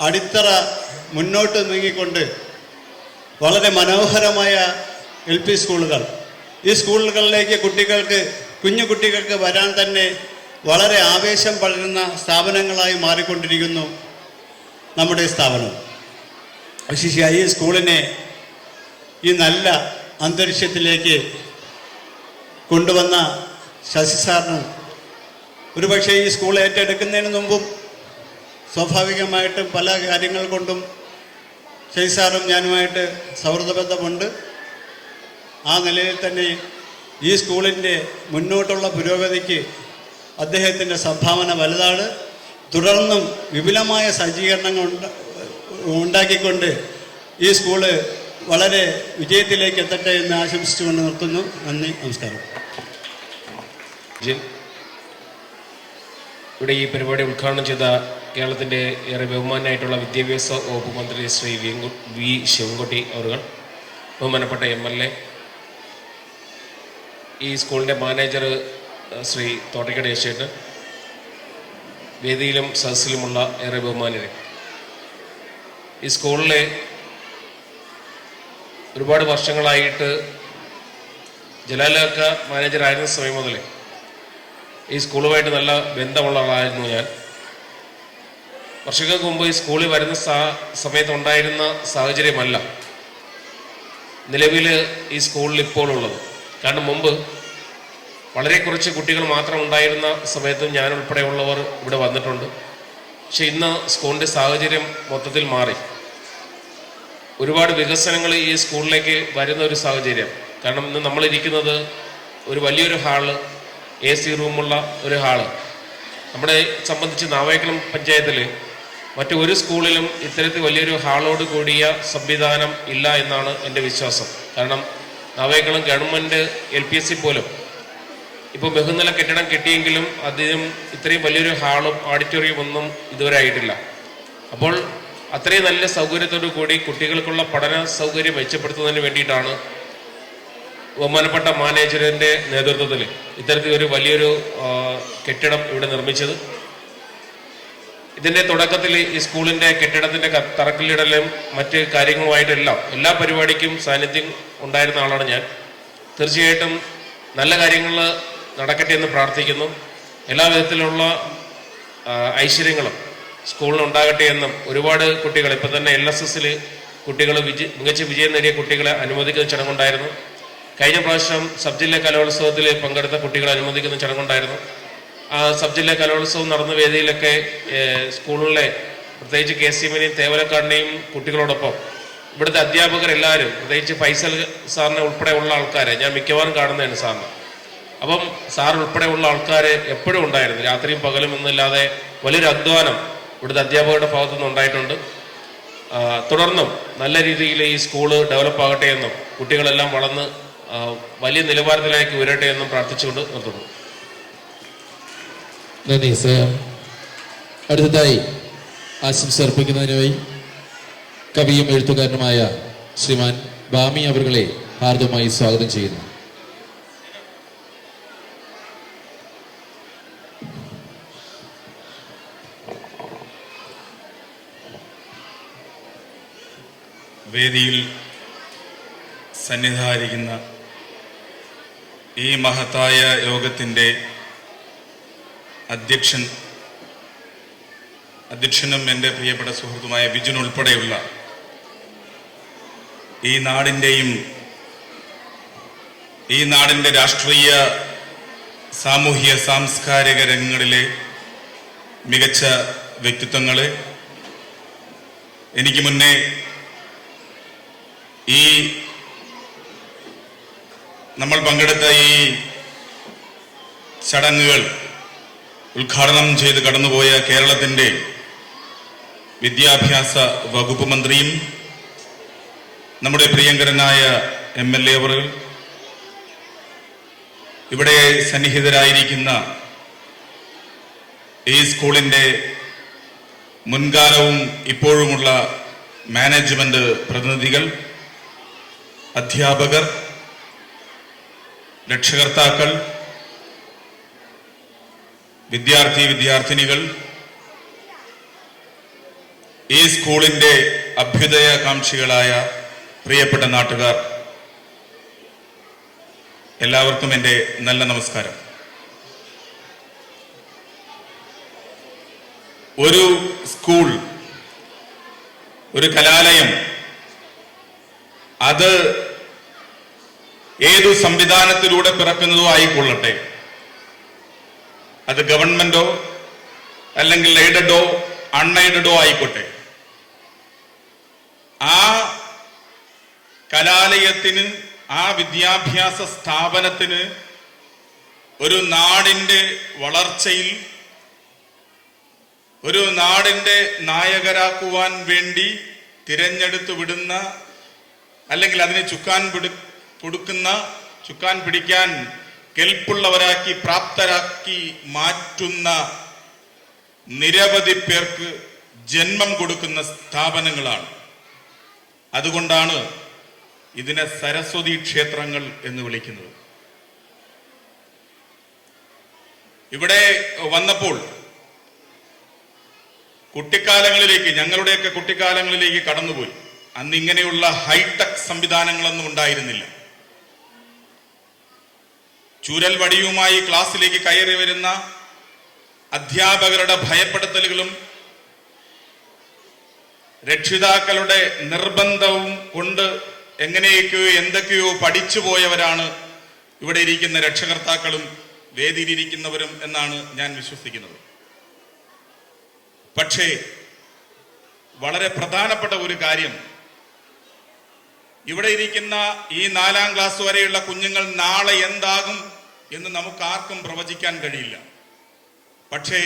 അടിത്തറ മുന്നോട്ട് നീങ്ങിക്കൊണ്ട് വളരെ മനോഹരമായ LP സ്കൂളുകൾ, ഈ സ്കൂളുകളിലേക്ക് കുഞ്ഞു കുട്ടികൾക്ക് വരാൻ തന്നെ വളരെ ആവേശം പടരുന്ന സ്ഥാപനങ്ങളായി മാറിക്കൊണ്ടിരിക്കുന്നു നമ്മുടെ സ്ഥാപനം. വിശേഷിച്ച് ഈ സ്കൂളിനെ ഈ നല്ല അന്തരീക്ഷത്തിലേക്ക് കൊണ്ടുവന്ന ശശി സാറിനും, ഒരുപക്ഷെ ഈ സ്കൂൾ ഏറ്റെടുക്കുന്നതിന് മുമ്പും സ്വാഭാവികമായിട്ടും പല കാര്യങ്ങൾ കൊണ്ടും ശശി സാറും ഞാനുമായിട്ട് സൗഹൃദ ബന്ധമുണ്ട്. ആ നിലയിൽ തന്നെ ഈ സ്കൂളിൻ്റെ മുന്നോട്ടുള്ള പുരോഗതിക്ക് അദ്ദേഹത്തിൻ്റെ സംഭാവന വലുതാണ്. തുടർന്നും വിപുലമായ സജ്ജീകരണങ്ങൾ ഉണ്ടാക്കിക്കൊണ്ട് ഈ സ്കൂള് വളരെ വിജയത്തിലേക്ക് എത്തട്ടെ എന്ന് ആശംസിച്ചുകൊണ്ട് നിർത്തുന്നു. നന്ദി, നമസ്കാരം.
ഇവിടെ ഈ പരിപാടി ഉദ്ഘാടനം ചെയ്ത കേരളത്തിൻ്റെ ഏറെ ബഹുമാനായിട്ടുള്ള വിദ്യാഭ്യാസ വകുപ്പ് മന്ത്രി ശ്രീ വി ശിവൻകുട്ടി അവറുകൾ, ബഹുമാനപ്പെട്ട MLA, ഈ സ്കൂളിൻ്റെ മാനേജർ ശ്രീ തോട്ടയ്ക്കട യേശേട്ടൻ, വേദിയിലും സദസ്സിലുമുള്ള ഏറെ ബഹുമാനരെ, ഈ സ്കൂളിലെ ഒരുപാട് വർഷങ്ങളായിട്ട് ജലാലക്ക മാനേജറായിരുന്ന സമയം മുതൽ ഈ സ്കൂളുമായിട്ട് നല്ല ബന്ധമുള്ള ആളായിരുന്നു ഞാൻ. വർഷങ്ങൾക്ക് മുമ്പ് ഈ സ്കൂളിൽ വരുന്ന സമയത്തുണ്ടായിരുന്ന സാഹചര്യമല്ല നിലവിൽ ഈ സ്കൂളിൽ ഇപ്പോൾ ഉള്ളത്. കാരണം മുമ്പ് വളരെ കുറച്ച് കുട്ടികൾ മാത്രം ഉണ്ടായിരുന്ന സമയത്തും ഞാൻ ഉൾപ്പെടെയുള്ളവർ ഇവിടെ വന്നിട്ടുണ്ട്. പക്ഷെ ഇന്ന് സ്കൂളിൻ്റെ സാഹചര്യം മൊത്തത്തിൽ മാറി. ഒരുപാട് വികസനങ്ങൾ ഈ സ്കൂളിലേക്ക് വരുന്ന ഒരു സാഹചര്യം. കാരണം ഇന്ന് നമ്മളിരിക്കുന്നത് ഒരു വലിയൊരു ഹാള്, AC റൂമുള്ള ഒരു ഹാള്. നമ്മളെ സംബന്ധിച്ച് നാവായിക്കുളം പഞ്ചായത്തിൽ മറ്റൊരു സ്കൂളിലും ഇത്തരത്തിൽ വലിയൊരു ഹാളോട് കൂടിയ സംവിധാനം ഇല്ല എന്നാണ് എൻ്റെ വിശ്വാസം. കാരണം നാവായിക്കുളം ഗവൺമെൻറ് LPSC പോലും ഇപ്പോൾ ബഹുനില കെട്ടിടം കിട്ടിയെങ്കിലും അതിനും ഇത്രയും വലിയൊരു ഹാളും ഓഡിറ്റോറിയം ഒന്നും ഇതുവരെ ആയിട്ടില്ല. അപ്പോൾ അത്രയും നല്ല സൗകര്യത്തോടു കൂടി കുട്ടികൾക്കുള്ള പഠന സൗകര്യം മെച്ചപ്പെടുത്തുന്നതിന് വേണ്ടിയിട്ടാണ് ബഹുമാനപ്പെട്ട മാനേജറിൻ്റെ നേതൃത്വത്തിൽ ഇത്തരത്തിലൊരു വലിയൊരു കെട്ടിടം ഇവിടെ നിർമ്മിച്ചത്. ഇതിൻ്റെ തുടക്കത്തിൽ ഈ സ്കൂളിൻ്റെ കെട്ടിടത്തിൻ്റെ തറക്കല്ലിടലും മറ്റ് കാര്യങ്ങളുമായിട്ടെല്ലാം എല്ലാ പരിപാടിക്കും സാന്നിധ്യം ഉണ്ടായിരുന്ന ആളാണ് ഞാൻ. തീർച്ചയായിട്ടും നല്ല കാര്യങ്ങൾ നടക്കട്ടെ എന്ന് പ്രാർത്ഥിക്കുന്നു. എല്ലാ വിധത്തിലുള്ള ഐശ്വര്യങ്ങളും സ്കൂളിനുണ്ടാകട്ടെ എന്നും ഒരുപാട് കുട്ടികൾ ഇപ്പോൾ തന്നെ LSSൽ കുട്ടികൾ മികച്ച വിജയം നേടിയ കുട്ടികളെ അനുമോദിക്കുന്ന ചടങ്ങുണ്ടായിരുന്നു. കഴിഞ്ഞ പ്രാവശ്യം സബ് ജില്ലാ കലോത്സവത്തിൽ പങ്കെടുത്ത കുട്ടികളെ അനുമോദിക്കുന്ന ചടങ്ങുണ്ടായിരുന്നു. ആ സബ് ജില്ലാ കലോത്സവം നടന്ന വേദിയിലൊക്കെ സ്കൂളിലെ പ്രത്യേകിച്ച് KCMനെയും തേവലക്കാടിനെയും കുട്ടികളോടൊപ്പം ഇവിടുത്തെ അധ്യാപകരെല്ലാവരും പ്രത്യേകിച്ച് ഫൈസൽ സാറിനെ ഉൾപ്പെടെ ഉള്ള ആൾക്കാരെ ഞാൻ മിക്കവാറും കാണുന്നതാണ് സാറിന്. അപ്പം സാർ ഉൾപ്പെടെ ഉള്ള ആൾക്കാർ എപ്പോഴും ഉണ്ടായിരുന്നു. രാത്രിയും പകലും ഒന്നുമില്ലാതെ വലിയൊരു അധ്വാനം ഇവിടുത്തെ അധ്യാപകരുടെ ഭാഗത്തുനിന്ന് ഉണ്ടായിട്ടുണ്ട്. തുടർന്നും നല്ല രീതിയിൽ ഈ സ്കൂള് ഡെവലപ്പ് ആകട്ടെ എന്നും കുട്ടികളെല്ലാം വളർന്ന് വലിയ നിലവാരത്തിലേക്ക് ഉയരട്ടെ എന്നും പ്രാർത്ഥിച്ചുകൊണ്ട് നിർത്തുന്നു.
നന്ദി സർ. അടുത്തതായി ആശംസ അർപ്പിക്കുന്നതിനായി കവിയും എഴുത്തുകാരനുമായ ശ്രീമാൻ ബാമി അവരുടെ ഹാർദമായി സ്വാഗതം ചെയ്യുന്നു.
വേദിയിൽ സന്നിധാനിക്കുന്ന ഈ മഹത്തായ യോഗത്തിൻ്റെ അധ്യക്ഷനും എൻ്റെ പ്രിയപ്പെട്ട സുഹൃത്തുമായ ബിജുൻ ഉൾപ്പെടെയുള്ള ഈ നാടിൻ്റെ രാഷ്ട്രീയ സാമൂഹ്യ സാംസ്കാരിക രംഗങ്ങളിലെ മികച്ച വ്യക്തിത്വങ്ങളെ, എനിക്ക് മുന്നേ ഈ നമ്മൾ പങ്കെടുത്ത ഈ ചടങ്ങുകൾ ഉദ്ഘാടനം ചെയ്ത് കടന്നുപോയ കേരളത്തിൻ്റെ വിദ്യാഭ്യാസ വകുപ്പ് മന്ത്രിയും നമ്മുടെ പ്രിയങ്കരനായ MLA അവർ, ഇവിടെ സന്നിഹിതരായിരിക്കുന്ന ഈ സ്കൂളിൻ്റെ മുൻകാലവും ഇപ്പോഴുമുള്ള മാനേജ്മെന്റ് പ്രതിനിധികൾ, അധ്യാപകർ, രക്ഷകർത്താക്കൾ, വിദ്യാർത്ഥിനികൾ, ഈ സ്കൂളിൻ്റെ അഭ്യുദയകാംക്ഷികളായ പ്രിയപ്പെട്ട നാട്ടുകാർ, എല്ലാവർക്കും എൻ്റെ നല്ല നമസ്കാരം. ഒരു സ്കൂൾ, ഒരു കലാലയം, അത് ഏതു സംവിധാനത്തിലൂടെ പിറക്കുന്നതോ ആയിക്കൊള്ളട്ടെ, അത് ഗവൺമെന്റോ അല്ലെങ്കിൽ എയ്ഡഡോ അൺഎയ്ഡഡോ ആയിക്കോട്ടെ, ആ കലാലയത്തിന്, ആ വിദ്യാഭ്യാസ സ്ഥാപനത്തിന് ഒരു നാടിൻ്റെ വളർച്ചയിൽ, ഒരു നാടിൻ്റെ നായകരാക്കുവാൻ വേണ്ടി തിരഞ്ഞെടുത്തു വിടുന്ന, അല്ലെങ്കിൽ അതിനെ ചുക്കാൻ പിടിക്കാൻ കെൽപ്പുള്ളവരാക്കി പ്രാപ്തരാക്കി മാറ്റുന്ന നിരവധി പേർക്ക് ജന്മം കൊടുക്കുന്ന സ്ഥാപനങ്ങളാണ്. അതുകൊണ്ടാണ് ഇതിനെ സരസ്വതി ക്ഷേത്രങ്ങൾ എന്ന് വിളിക്കുന്നത്. ഇവിടെ വന്നപ്പോൾ കുട്ടിക്കാലങ്ങളിലേക്ക്, ഞങ്ങളുടെയൊക്കെ കുട്ടിക്കാലങ്ങളിലേക്ക് കടന്നുപോയി. അന്ന് ഇങ്ങനെയുള്ള ഹൈടെക് സംവിധാനങ്ങളൊന്നും ഉണ്ടായിരുന്നില്ല. ചൂരൽ വടിയുമായി ക്ലാസ്സിലേക്ക് കയറി വരുന്ന അധ്യാപകരുടെ ഭയപ്പെടുത്തലുകളും രക്ഷിതാക്കളുടെ നിർബന്ധവും കൊണ്ട് എങ്ങനെയൊക്കെയോ എന്തൊക്കെയോ പഠിച്ചു പോയവരാണ് ഇവിടെ ഇരിക്കുന്ന രക്ഷകർത്താക്കളും വേദിയിലിരിക്കുന്നവരും എന്നാണ് ഞാൻ വിശ്വസിക്കുന്നത്. പക്ഷേ വളരെ പ്രധാനപ്പെട്ട ഒരു കാര്യം, ഇവിടെ ഇരിക്കുന്ന ഈ 4ാം ക്ലാസ് വരെയുള്ള കുഞ്ഞുങ്ങൾ നാളെ എന്താകും എന്ന് നമുക്ക് ആർക്കും പ്രവചിക്കാൻ കഴിയില്ല. പക്ഷേ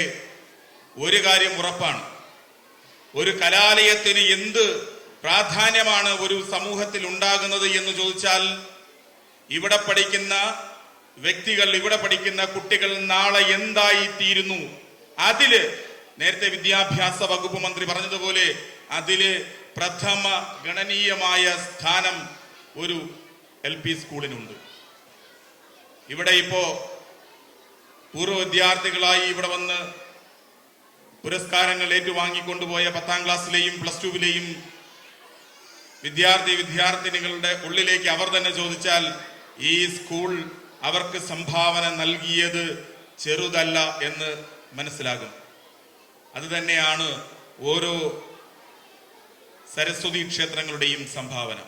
ഒരു കാര്യം ഉറപ്പാണ്, ഒരു കലാലയത്തിന് എന്ത് പ്രാധാന്യമാണ് ഒരു സമൂഹത്തിൽ ഉണ്ടാകുന്നത് എന്ന് ചോദിച്ചാൽ, ഇവിടെ പഠിക്കുന്ന വ്യക്തികൾ, ഇവിടെ പഠിക്കുന്ന കുട്ടികൾ നാളെ എന്തായി തീരുന്നു, അതില് നേരത്തെ വിദ്യാഭ്യാസ വകുപ്പ് മന്ത്രി പറഞ്ഞതുപോലെ അതില് പ്രഥമ ഗണനീയമായ സ്ഥാനം ഒരു LP സ്കൂളിനുണ്ട്. ഇവിടെ ഇപ്പോ പൂർവ്വ വിദ്യാർത്ഥികളായി ഇവിടെ വന്ന് പുരസ്കാരങ്ങൾ ഏറ്റുവാങ്ങിക്കൊണ്ടുപോയ 10ാം ക്ലാസ്സിലെയും +2വിലെയും വിദ്യാർത്ഥിനികളുടെ ഉള്ളിലേക്ക് അവർ തന്നെ ചോദിച്ചാൽ ഈ സ്കൂൾ അവർക്ക് സംഭാവന നൽകിയത് ചെറുതല്ല എന്ന് മനസ്സിലാകും. അത് തന്നെയാണ് ഓരോ സരസ്വതി ക്ഷേത്രങ്ങളുടെയും സംഭാവന.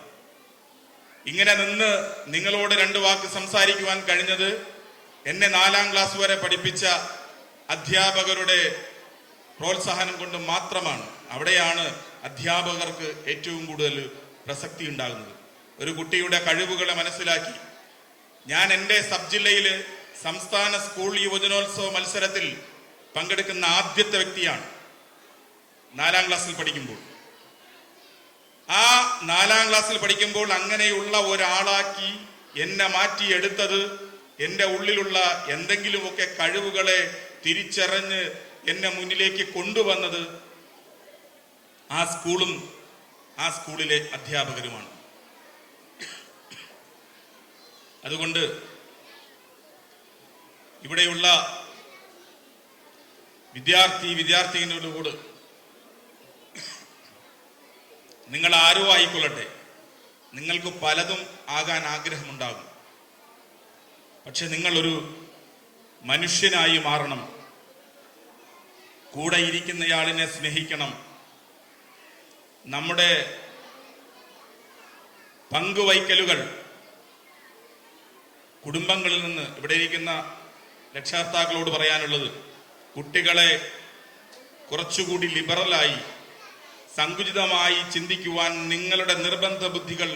ഇങ്ങനെ നിന്ന് നിങ്ങളോട് 2 വാക്ക് സംസാരിക്കുവാൻ കഴിഞ്ഞത് എന്നെ 4ാം ക്ലാസ് വരെ പഠിപ്പിച്ച അധ്യാപകരുടെ പ്രോത്സാഹനം കൊണ്ട് മാത്രമാണ്. അവിടെയാണ് അധ്യാപകർക്ക് ഏറ്റവും കൂടുതൽ പ്രസക്തി ഉണ്ടാകുന്നത്. ഒരു കുട്ടിയുടെ കഴിവുകളെ മനസ്സിലാക്കി ഞാൻ എൻ്റെ സബ് ജില്ലയിൽ സംസ്ഥാന സ്കൂൾ യുവജനോത്സവ മത്സരത്തിൽ പങ്കെടുക്കുന്ന ആദ്യത്തെ വ്യക്തിയാണ് 4ാം ക്ലാസ്സിൽ പഠിക്കുമ്പോൾ. ആ 4ാം ക്ലാസ്സിൽ പഠിക്കുമ്പോൾ അങ്ങനെയുള്ള ഒരാളാക്കി എന്നെ മാറ്റിയെടുത്തത്, എൻ്റെ ഉള്ളിലുള്ള എന്തെങ്കിലുമൊക്കെ കഴിവുകളെ തിരിച്ചറിഞ്ഞ് എന്നെ മുന്നിലേക്ക് കൊണ്ടുവന്നത് ആ സ്കൂളും ആ സ്കൂളിലെ അധ്യാപകരുമാണ്. അതുകൊണ്ട് ഇവിടെയുള്ള വിദ്യാർത്ഥിനികളോട് നിങ്ങൾ ആരോ ആയിക്കൊള്ളട്ടെ, നിങ്ങൾക്ക് പലതും ആകാൻ ആഗ്രഹമുണ്ടാകും. പക്ഷെ നിങ്ങളൊരു മനുഷ്യനായി മാറണം. കൂടെ ഇരിക്കുന്നയാളിനെ സ്നേഹിക്കണം. നമ്മുടെ പങ്കുവയ്ക്കലുകൾ കുടുംബങ്ങളിൽ നിന്ന്, ഇവിടെ ഇരിക്കുന്ന രക്ഷകർത്താക്കളോട് പറയാനുള്ളത്, കുട്ടികളെ കുറച്ചുകൂടി ലിബറലായി സങ്കുചിതമായി ചിന്തിക്കുവാൻ നിങ്ങളുടെ നിർബന്ധ ബുദ്ധികൾ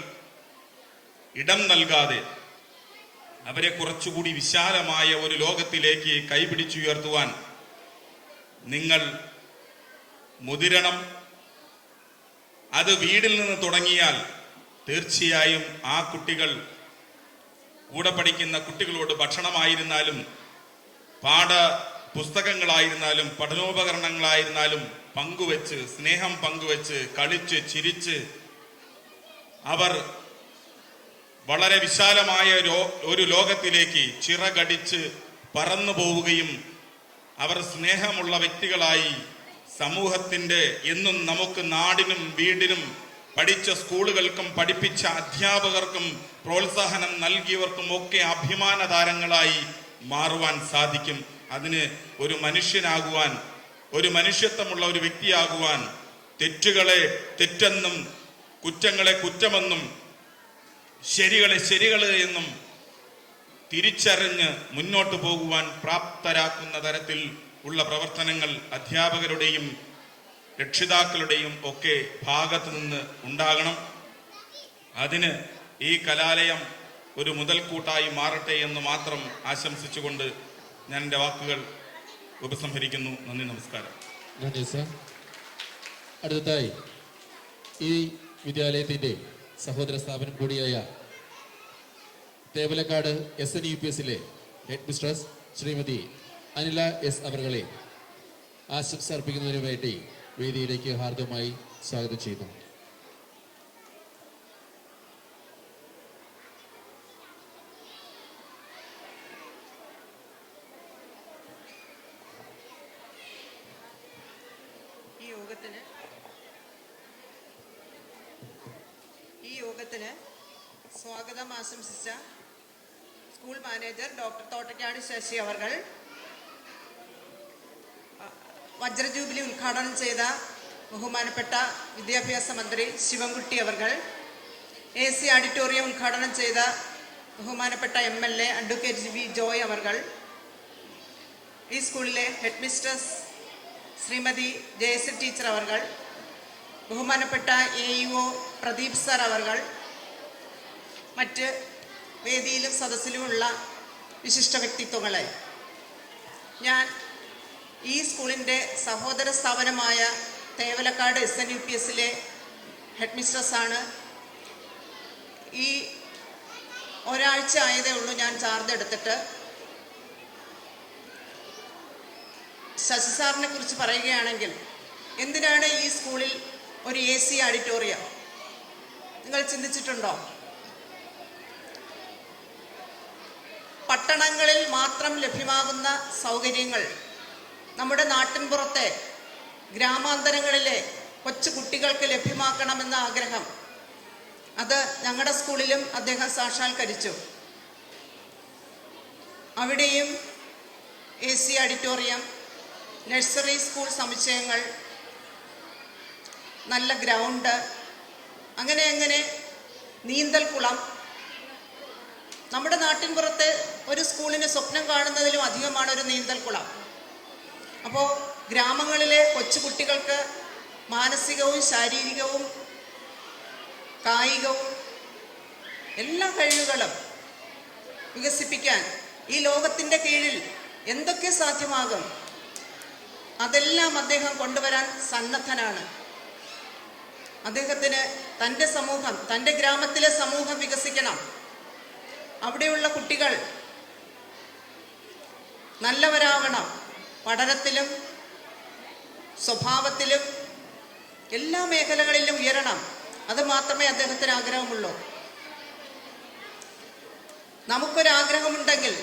ഇടം നൽകാതെ അവരെ കുറച്ചുകൂടി വിശാലമായ ഒരു ലോകത്തിലേക്ക് കൈപിടിച്ചുയർത്തുവാൻ നിങ്ങൾ മുതിരണം. അത് വീട്ടിൽ നിന്ന് തുടങ്ങിയാൽ തീർച്ചയായും ആ കുട്ടികൾ, കൂടെ പഠിക്കുന്ന കുട്ടികളോട് ഭക്ഷണമായിരുന്നാലും പുസ്തകങ്ങളായിരുന്നാലും പഠനോപകരണങ്ങളായിരുന്നാലും പങ്കുവെച്ച്, സ്നേഹം പങ്കുവെച്ച്, കളിച്ച് ചിരിച്ച് അവർ വളരെ വിശാലമായ ഒരു ലോകത്തിലേക്ക് ചിറകടിച്ച് പറന്നു പോവുകയും അവർ സ്നേഹമുള്ള വ്യക്തികളായി സമൂഹത്തിൻ്റെ, എന്നും നമുക്ക് നാടിനും വീടിനും പഠിച്ച സ്കൂളുകൾക്കും പഠിപ്പിച്ച അധ്യാപകർക്കും പ്രോത്സാഹനം നൽകിയവർക്കും ഒക്കെ അഭിമാന താരങ്ങളായി മാറുവാൻ സാധിക്കും. അതിന് ഒരു മനുഷ്യനാകുവാൻ, ഒരു മനുഷ്യത്വമുള്ള ഒരു വ്യക്തിയാകുവാൻ, തെറ്റുകളെ തെറ്റെന്നും കുറ്റങ്ങളെ കുറ്റമെന്നും ശരികളെ ശരികൾ എന്നും തിരിച്ചറിഞ്ഞ് മുന്നോട്ട് പോകുവാൻ പ്രാപ്തരാക്കുന്ന തരത്തിൽ ഉള്ള പ്രവർത്തനങ്ങൾ അധ്യാപകരുടെയും രക്ഷിതാക്കളുടെയും ഒക്കെ ഭാഗത്ത് നിന്ന് ഉണ്ടാകണം. അതിന് ഈ കലാലയം ഒരു മുതൽക്കൂട്ടായി മാറട്ടെ എന്ന് മാത്രം ആശംസിച്ചുകൊണ്ട് ഞാൻ എൻ്റെ വാക്കുകൾ ഉപസംഹരിക്കുന്നു. നന്ദി, നമസ്കാരം.
നന്ദി സർ. അടുത്തതായി ഈ വിദ്യാലയത്തിൻ്റെ സഹോദര സ്ഥാപനം കൂടിയായ തേവലക്കാട് SNUPSലെ head mistress Shrimati Anila S അവരെ ആശംസ അർപ്പിക്കുന്നതിന് വേണ്ടി വേദിയിലേക്ക് ഹാർദമായി സ്വാഗതം ചെയ്യുന്നു.
ഈ യോഗത്തിന് സ്വാഗതം ആശംസിച്ച school manager doctor Thottakkad Sasi അവർ, വജ്രജൂബിലി ഉദ്ഘാടനം ചെയ്ത ബഹുമാനപ്പെട്ട വിദ്യാഭ്യാസ മന്ത്രി ശിവൻകുട്ടി അവർ, AC ഓഡിറ്റോറിയം ഉദ്ഘാടനം ചെയ്ത ബഹുമാനപ്പെട്ട MLA അഡ്വക്കേറ്റ് V ജോയ് അവർ, ഈ സ്കൂളിലെ head mistress Shrimati Jayashree teacher അവർ, ബഹുമാനപ്പെട്ട AEO പ്രദീപ് സർ അവർ, മറ്റ് വേദിയിലും സദസ്സിലുമുള്ള വിശിഷ്ട വ്യക്തിത്വങ്ങളെ, ഞാൻ ഈ സ്കൂളിൻ്റെ സഹോദര സ്ഥാപനമായ തേവലക്കാട് SNUPSലെ ഹെഡ് മിസ്ട്രസ്സാണ്. ഈ ഒരാഴ്ച ആയതേ ഉള്ളൂ ഞാൻ ചാർജ് എടുത്തിട്ട്. ശശി സാറിനെ കുറിച്ച് പറയുകയാണെങ്കിൽ, എന്തിനാണ് ഈ സ്കൂളിൽ ഒരു AC ഓഡിറ്റോറിയം? നിങ്ങൾ ചിന്തിച്ചിട്ടുണ്ടോ? പട്ടണങ്ങളിൽ മാത്രം ലഭ്യമാകുന്ന സൗകര്യങ്ങൾ നമ്മുടെ നാട്ടിൻപുറത്തെ ഗ്രാമാന്തരങ്ങളിലെ കൊച്ചു കുട്ടികൾക്ക് ലഭ്യമാക്കണമെന്ന ആഗ്രഹം, അത് ഞങ്ങളുടെ സ്കൂളിലും അദ്ദേഹം സാക്ഷാത്കരിച്ചു. അവിടെയും AC ഓഡിറ്റോറിയം, നഴ്സറി സ്കൂൾ സമുച്ചയങ്ങൾ, നല്ല ഗ്രൗണ്ട്, അങ്ങനെ നീന്തൽക്കുളം. നമ്മുടെ നാട്ടിൻപുറത്തെ ഒരു സ്കൂളിന് സ്വപ്നം കാണുന്നതിലും അധികമാണ് ഒരു നീന്തൽക്കുളം. അപ്പോൾ ഗ്രാമങ്ങളിലെ കൊച്ചുകുട്ടികൾക്ക് മാനസികവും ശാരീരികവും കായികവും എല്ലാ കഴിവുകളും വികസിപ്പിക്കാൻ ഈ ലോകത്തിൻ്റെ കീഴിൽ എന്തൊക്കെ സാധ്യമാകും അതെല്ലാം അദ്ദേഹം കൊണ്ടുവരാൻ സന്നദ്ധനാണ്. അദ്ദേഹത്തിന് തൻ്റെ സമൂഹം, തൻ്റെ ഗ്രാമത്തിലെ സമൂഹം വികസിക്കണം. അവിടെയുള്ള കുട്ടികൾ നല്ലവരാകണം. പഠനത്തിലും സ്വഭാവത്തിലും എല്ലാ മേഖലകളിലും ഉയരണം. അത് മാത്രമേ അദ്ദേഹത്തിന് ആഗ്രഹമുള്ളൂ. നമുക്കൊരാഗ്രഹമുണ്ടെങ്കിൽ,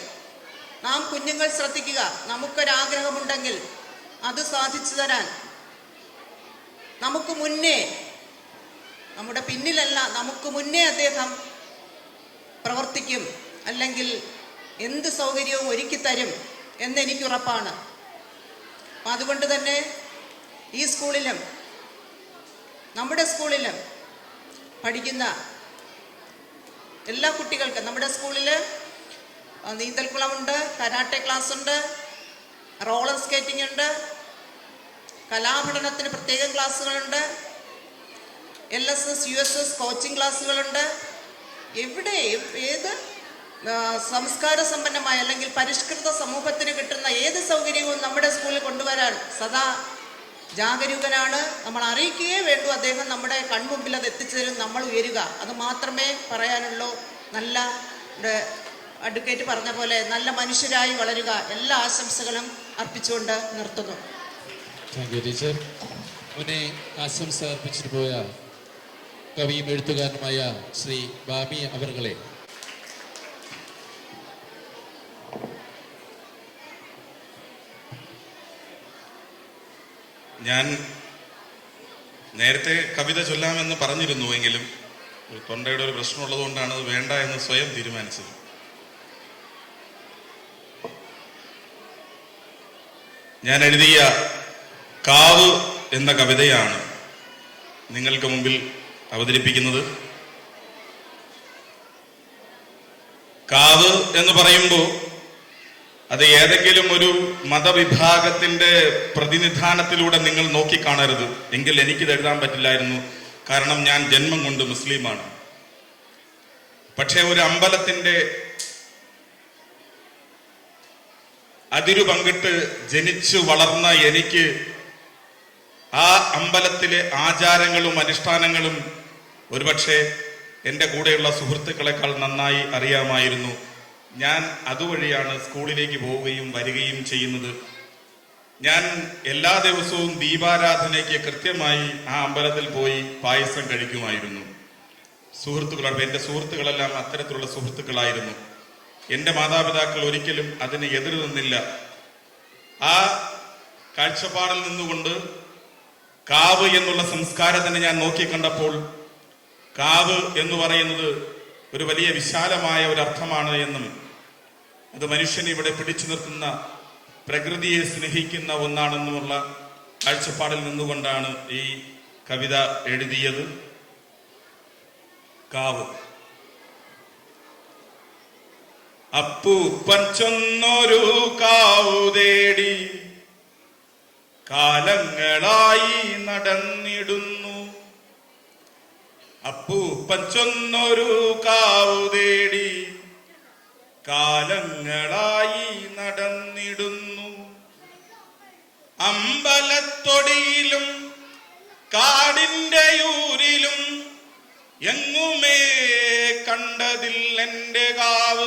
നാം കുഞ്ഞുങ്ങൾ ശ്രദ്ധിക്കുക, നമുക്കൊരാഗ്രഹമുണ്ടെങ്കിൽ അത് സാധിച്ചു തരാൻ നമുക്ക് മുന്നേ, നമ്മുടെ പിന്നിലല്ല, നമുക്ക് മുന്നേ അദ്ദേഹം പ്രവർത്തിക്കും, അല്ലെങ്കിൽ എന്ത് സൗകര്യവും ഒരുക്കി തരും എന്നെനിക്കുറപ്പാണ്. അപ്പം അതുകൊണ്ട് തന്നെ ഈ സ്കൂളിലും നമ്മുടെ സ്കൂളിലും പഠിക്കുന്ന എല്ലാ കുട്ടികൾക്കും, നമ്മുടെ സ്കൂളിൽ നീന്തൽക്കുളമുണ്ട്, കരാട്ടെ ക്ലാസ് ഉണ്ട്, റോളർ സ്കേറ്റിംഗ് ഉണ്ട്, കലാപഠനത്തിന് പ്രത്യേകം ക്ലാസ്സുകളുണ്ട്, LSS USS കോച്ചിങ് ക്ലാസ്സുകളുണ്ട്. എവിടെ ഏത് സംസ്കാര സമ്പന്നമായ അല്ലെങ്കിൽ പരിഷ്കൃത സമൂഹത്തിന് കിട്ടുന്ന ഏത് സൗകര്യവും നമ്മുടെ സ്കൂളിൽ കൊണ്ടുവരാൻ സദാ ജാഗരൂകനാണ്. നമ്മൾ അറിയിക്കുകയേ വേണ്ടൂ. അദ്ദേഹം നമ്മുടെ കൺമുമ്പിൽ അത് എത്തിച്ചേരും. നമ്മൾ ഉയരുക, അത് മാത്രമേ പറയാനുള്ളൂ. നല്ല അഡ്വക്കേറ്റ് പറഞ്ഞ പോലെ നല്ല മനുഷ്യരായി വളരുക. എല്ലാ ആശംസകളും അർപ്പിച്ചുകൊണ്ട് നിർത്തുന്നു.
Thank you teacher. മുന്നേ ആശംസ അർപ്പിച്ചിട്ട് പോയ കവിയും എഴുത്തുകാരനുമായ ശ്രീ ബാബി അവർകളെ
ഞാൻ നേരത്തെ കവിത ചൊല്ലാമെന്ന് പറഞ്ഞിരുന്നുവെങ്കിലും തൊണ്ടയുടെ ഒരു പ്രശ്നമുള്ളതുകൊണ്ടാണ് അത് വേണ്ട എന്ന് സ്വയം തീരുമാനിച്ചത്. ഞാൻ എഴുതിയ കാവ് എന്ന കവിതയാണ് നിങ്ങൾക്ക് മുമ്പിൽ അവതരിപ്പിക്കുന്നത്. കാവ് എന്ന് പറയുമ്പോൾ അത് ഏതെങ്കിലും ഒരു മതവിഭാഗത്തിന്റെ പ്രതിനിധാനത്തിലൂടെ നിങ്ങൾ നോക്കിക്കാണരുത്. എങ്കിൽ എനിക്കിത് എഴുതാൻ പറ്റില്ലായിരുന്നു. കാരണം ഞാൻ ജന്മം കൊണ്ട് മുസ്ലിമാണ്. പക്ഷെ ഒരു അമ്പലത്തിന്റെ അതിരു പങ്കിട്ട് ജനിച്ചു വളർന്ന എനിക്ക് ആ അമ്പലത്തിലെ ആചാരങ്ങളും അനുഷ്ഠാനങ്ങളും ഒരുപക്ഷെ എൻ്റെ കൂടെയുള്ള സുഹൃത്തുക്കളെക്കാൾ നന്നായി അറിയാമായിരുന്നു. ഞാൻ അതുവഴിയാണ് സ്കൂളിലേക്ക് പോവുകയും വരികയും ചെയ്യുന്നത്. ഞാൻ എല്ലാ ദിവസവും ദീപാരാധനയ്ക്ക് കൃത്യമായി ആ അമ്പലത്തിൽ പോയി പായസം കഴിക്കുമായിരുന്നു. സുഹൃത്തുക്കളാണ്, എൻ്റെ സുഹൃത്തുക്കളെല്ലാം അത്തരത്തിലുള്ള സുഹൃത്തുക്കളായിരുന്നു. എൻ്റെ മാതാപിതാക്കൾ ഒരിക്കലും അതിന് എതിര് നിന്നില്ല. ആ കാഴ്ചപ്പാടിൽ നിന്നുകൊണ്ട് കാവ് എന്നുള്ള സംസ്കാരത്തിനെ ഞാൻ നോക്കിക്കണ്ടപ്പോൾ കാവ് എന്ന് പറയുന്നത് ഒരു വലിയ വിശാലമായ ഒരു അർത്ഥമാണ് എന്നും അത് മനുഷ്യനെ ഇവിടെ പിടിച്ചു നിർത്തുന്ന പ്രകൃതിയെ സ്നേഹിക്കുന്ന ഒന്നാണെന്നുമുള്ള കാഴ്ചപ്പാടിൽ നിന്നുകൊണ്ടാണ് ഈ കവിത എഴുതിയത്. കാവ്. അപ്പൂപ്പൻ ചൊന്നൊരു കാവു തേടി കാലങ്ങളായി നടന്നിടുന്നു. അപ്പൂപ്പൻ ചൊന്നൊരു കാവു തേടി കാലങ്ങളായി നടന്നിടുന്നു. അമ്പലത്തൊടിയിലും കാടിന്റെ യൂരിലും എങ്ങുമേ കണ്ടതില്ല കണ്ടതിൽ എൻ്റെ കാവ്.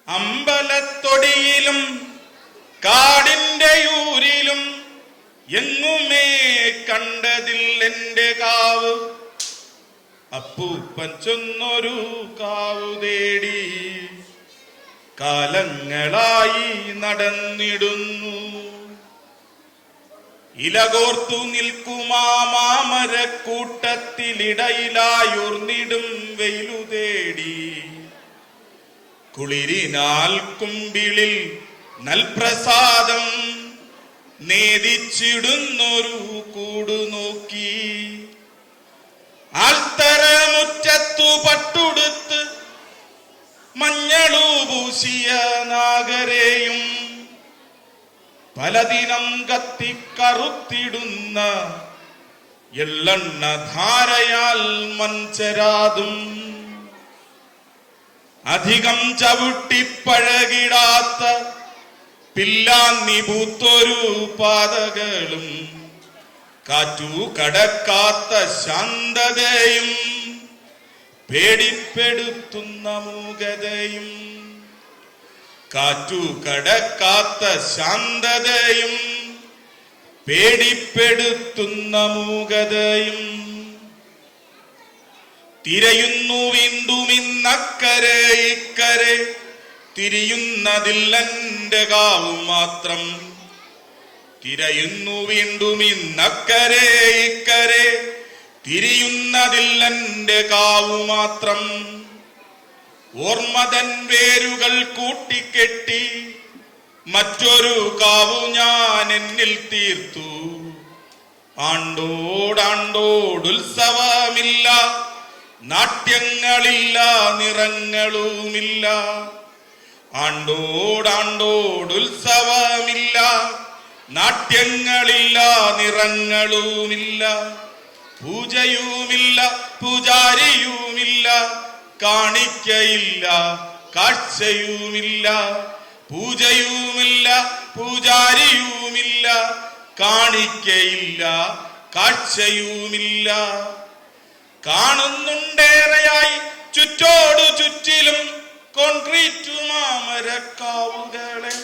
അമ്പലത്തൊടിയിലും കാടിൻ്റെ ഊരിലും എങ്ങുമേ കണ്ടതിൽ എൻ്റെ കാവ്. അപ്പൂപ്പൻ ചൊന്നൊരു കാവു തേടി കാലങ്ങളായി നടന്നിടുന്നു. ഇലകോർത്തു നിൽക്കുമാ മാമരക്കൂട്ടത്തിലിടയിലായുർന്നിടും വെയിലു തേടി കുളിരിനാൽ കുമ്പിളിൽ നൽപ്രസാദം നേദിച്ചിടുന്നൊരു കൂടു നോക്കി. ആൽത്തറ മുറ്റത്തു പട്ടുടുത്ത് മഞ്ഞളു പൂശിയ നാഗരെയും പലദിനം കത്തിക്കറുത്തിടുന്ന എള്ളെണ്ണ ധാരയാൽ മഞ്ചരാതും അധികം ചവിട്ടിപ്പഴകിടാത്ത പില്ലാന്നി പൂത്തൊരു പാതകളും കാറ്റു കടക്കാത്ത ശാന്തതയും പേടിപ്പെടുത്തുന്ന മൂകതയും. കാറ്റു കടക്കാത്ത ശാന്തതയും പേടിപ്പെടുത്തുന്ന മൂകതയും. തിരയുന്നു വീണ്ടും ഇന്നക്കരെ ഇക്കരെ തിരിയുന്നതില്ലെന്റെ കാവു മാത്രം. തിരയുന്നു വീണ്ടും ഇന്നക്കരെ ഇക്കരെ തിരിയുന്നതില്ലെന്റെ കാവു മാത്രം. ഓർമ്മതൻ വേരുകൾ കൂട്ടിക്കെട്ടി മറ്റൊരു കാവു ഞാൻ എന്നിൽ തീർത്തു. ആണ്ടോടാണ്ടോടുത്സവമില്ല, നാട്യങ്ങളില്ല, നിറങ്ങളുമില്ല. ആണ്ടോടാണ്ടോടുത്സവമില്ല, നാട്യങ്ങളില്ല, നിറങ്ങളുമില്ല. പൂജയുമില്ല, പൂജാരിയുമില്ല, കാണിക്കയില്ല, കാഴ്ചയുമില്ല. പൂജയുമില്ല, പൂജാരിയുമില്ല, കാണിക്കയില്ല, കാഴ്ചയുമില്ല. കാണുന്നുണ്ടേറെയായി ചുറ്റോടു ചുറ്റിലും കോൺക്രീറ്റ് മാമരക്കാവുകളെ.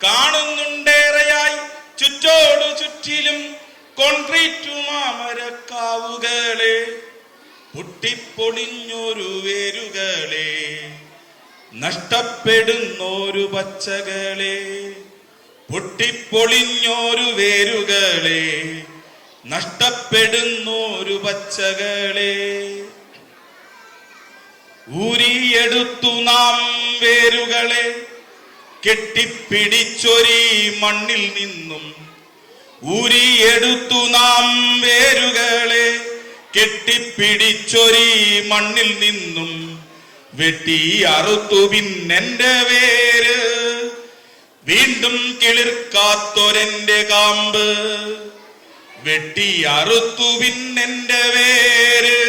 കാണുന്നുണ്ടേറെയായി ചുറ്റോടു ചുറ്റിലും കോൺക്രീറ്റ് മാമരക്കാവുകളെ. പൊട്ടിപ്പൊളിഞ്ഞൊരു വേരുകളെ, നഷ്ടപ്പെടുന്നൊരു പച്ചകളെ. പൊട്ടിപ്പൊളിഞ്ഞൊരു വേരുകളെ, നഷ്ടപ്പെടുന്നൊരു പച്ചകളെ. ഊരിയെടുത്തു നാം വേരുകളെ, കെട്ടിപ്പിടിച്ചൊരീ മണ്ണിൽ നിന്നും. ഊരിയെടുത്തു നാം വേരുകളെ, കെട്ടിപ്പിടിച്ചൊരീ മണ്ണിൽ നിന്നും. വെട്ടി അറുത്തു പിന്നെന്റെ വേര്, വീണ്ടും കിളിർക്കാത്തൊരെന്റെ കാമ്പ്. വെട്ടി അറുത്തു പിന്നെന്റെ വേര്,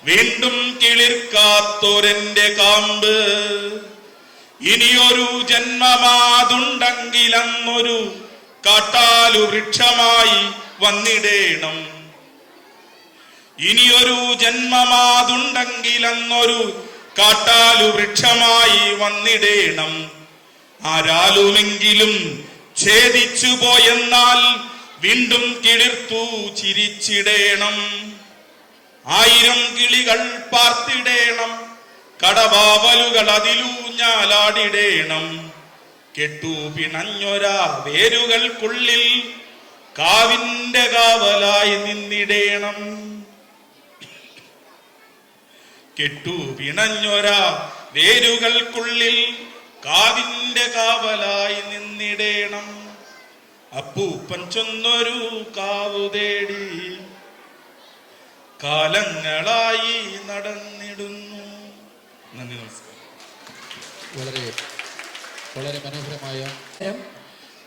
വീണ്ടും കിളിർക്കാത്തൊരെന്റെ കാമ്പ്. ഇനിയൊരു ജന്മമാതുണ്ടെങ്കിലന്നൊരു കാട്ടാലു വൃക്ഷമായി വന്നിടേണം. ഇനിയൊരു ജന്മമാതുണ്ടെങ്കിലന്നൊരു കാട്ടാലു വൃക്ഷമായി വന്നിടേണം. ആരാലുമെങ്കിലും ഛേദിച്ചു പോയെന്നാൽ വീണ്ടും കിളിർത്തു ചിരിച്ചിടേണം. 1000 കിളികൾ പാർത്തിടേണം, കടവാവലുകൾ അതിലൂഞ്ഞാലാടിടേണം. കെട്ടു പിണഞ്ഞൊരാ വേരുകൾക്കുള്ളിൽ കാവിന്റെ കാവലായി നിന്നിടേണം. കെട്ടു പിണഞ്ഞൊരാ വേരുകൾക്കുള്ളിൽ കാവിന്റെ കാവലായി നിന്നിടേണം. അപ്പൂപ്പൻ ചൊന്നൊരു കാവു തേടി കാലങ്ങളായി നടന്നിടുന്നു. നന്ദി, നമസ്കാരം.
വളരെ വളരെ മനോഹരമായ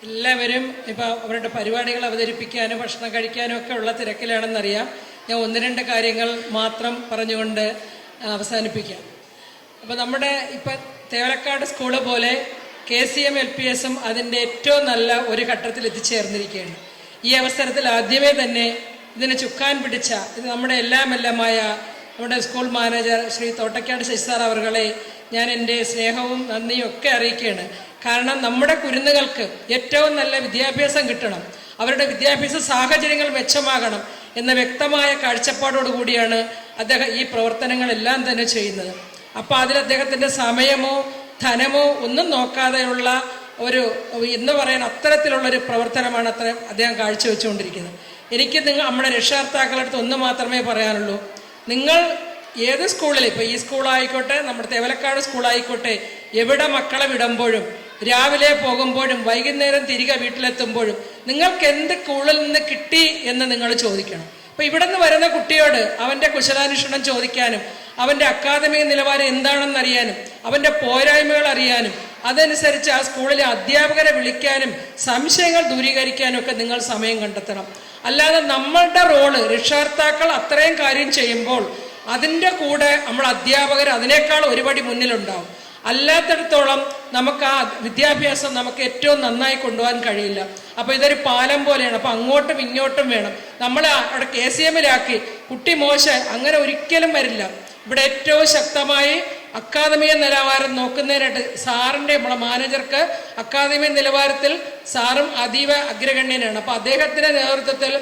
എല്ലാവരും ഇപ്പോൾ അവരുടെ പരിപാടികൾ അവതരിപ്പിക്കാനും ഭക്ഷണം കഴിക്കാനും ഒക്കെ ഉള്ള തിരക്കിലാണെന്നറിയാം. ഞാൻ 1-2 കാര്യങ്ങൾ മാത്രം പറഞ്ഞുകൊണ്ട് അവസാനിപ്പിക്കാം. അപ്പോൾ നമ്മുടെ ഇപ്പം തേവലക്കാട് സ്കൂള് പോലെ KCM LPS അതിൻ്റെ ഏറ്റവും നല്ല ഒരു ഘട്ടത്തിൽ എത്തിച്ചേർന്നിരിക്കുകയാണ്. ഈ അവസരത്തിൽ ആദ്യമേ തന്നെ ഇതിന് ചുക്കാൻ പിടിച്ച ഇത് നമ്മുടെ എല്ലാമായ നമ്മുടെ school manager Shri Thottakkad Sasi sir അവർകളെ ഞാൻ എൻ്റെ സ്നേഹവും നന്ദിയും ഒക്കെ അറിയിക്കുകയാണ്. കാരണം നമ്മുടെ കുരുന്നുകൾക്ക് ഏറ്റവും നല്ല വിദ്യാഭ്യാസം കിട്ടണം, അവരുടെ വിദ്യാഭ്യാസ സാഹചര്യങ്ങൾ മെച്ചമാകണം എന്ന വ്യക്തമായ കാഴ്ചപ്പാടോടുകൂടിയാണ് അദ്ദേഹം ഈ പ്രവർത്തനങ്ങളെല്ലാം തന്നെ ചെയ്യുന്നത്. അപ്പോൾ അതിൽ അദ്ദേഹത്തിൻ്റെ സമയമോ ധനമോ ഒന്നും നോക്കാതെയുള്ള ഒരു എന്ന് പറയാൻ അത്തരത്തിലുള്ളൊരു പ്രവർത്തനമാണ് അദ്ദേഹം കാഴ്ചവെച്ചുകൊണ്ടിരിക്കുന്നത്. എനിക്ക് നമ്മുടെ രക്ഷകർത്താക്കളടുത്ത് ഒന്ന് മാത്രമേ പറയാനുള്ളൂ. നിങ്ങൾ ഏത് സ്കൂളിൽ, ഇപ്പോൾ ഈ സ്കൂളായിക്കോട്ടെ, നമ്മുടെ തേവലക്കാട് സ്കൂളായിക്കോട്ടെ, എവിടെ മക്കളെ വിടുമ്പോഴും രാവിലെ പോകുമ്പോഴും വൈകുന്നേരം തിരികെ വീട്ടിലെത്തുമ്പോഴും നിങ്ങൾക്ക് എന്ത് സ്കൂളിൽ നിന്ന് കിട്ടി എന്ന് നിങ്ങൾ ചോദിക്കണം. അപ്പോൾ ഇവിടെ നിന്ന് വരുന്ന കുട്ടിയോട് അവൻ്റെ കുശലാന്വേഷണം ചോദിക്കാനും അവൻ്റെ അക്കാദമിക നിലവാരം എന്താണെന്നറിയാനും അവൻ്റെ പോരായ്മകൾ അറിയാനും അതനുസരിച്ച് ആ സ്കൂളിലെ അധ്യാപകരെ വിളിക്കാനും സംശയങ്ങൾ ദൂരീകരിക്കാനും ഒക്കെ നിങ്ങൾ സമയം കണ്ടെത്തണം. അല്ലാതെ നമ്മളുടെ റോള് രക്ഷകർത്താക്കൾ അത്രയും കാര്യം ചെയ്യുമ്പോൾ അതിൻ്റെ കൂടെ നമ്മൾ അധ്യാപകർ അതിനേക്കാൾ ഒരുപടി മുന്നിലുണ്ടാവും. അല്ലാത്തിടത്തോളം നമുക്ക് ആ വിദ്യാഭ്യാസം നമുക്ക് ഏറ്റവും നന്നായി കൊണ്ടുപോകാൻ കഴിയില്ല. അപ്പോൾ ഇതൊരു പാലം പോലെയാണ്. അപ്പോൾ അങ്ങോട്ടും ഇങ്ങോട്ടും വേണം. നമ്മൾ അവിടെ KCM-ലാക്കി കുട്ടി മോശം അങ്ങനെ ഒരിക്കലും വരില്ല. ഇവിടെ ഏറ്റവും ശക്തമായി അക്കാദമിക നിലവാരം നോക്കുന്നതിനായിട്ട് സാറിൻ്റെ നമ്മളെ മാനേജർക്ക് അക്കാദമിക നിലവാരത്തിൽ സാറും അതീവ അഗ്രഗണ്യനാണ്. അപ്പോൾ അദ്ദേഹത്തിൻ്റെ നേതൃത്വത്തിൽ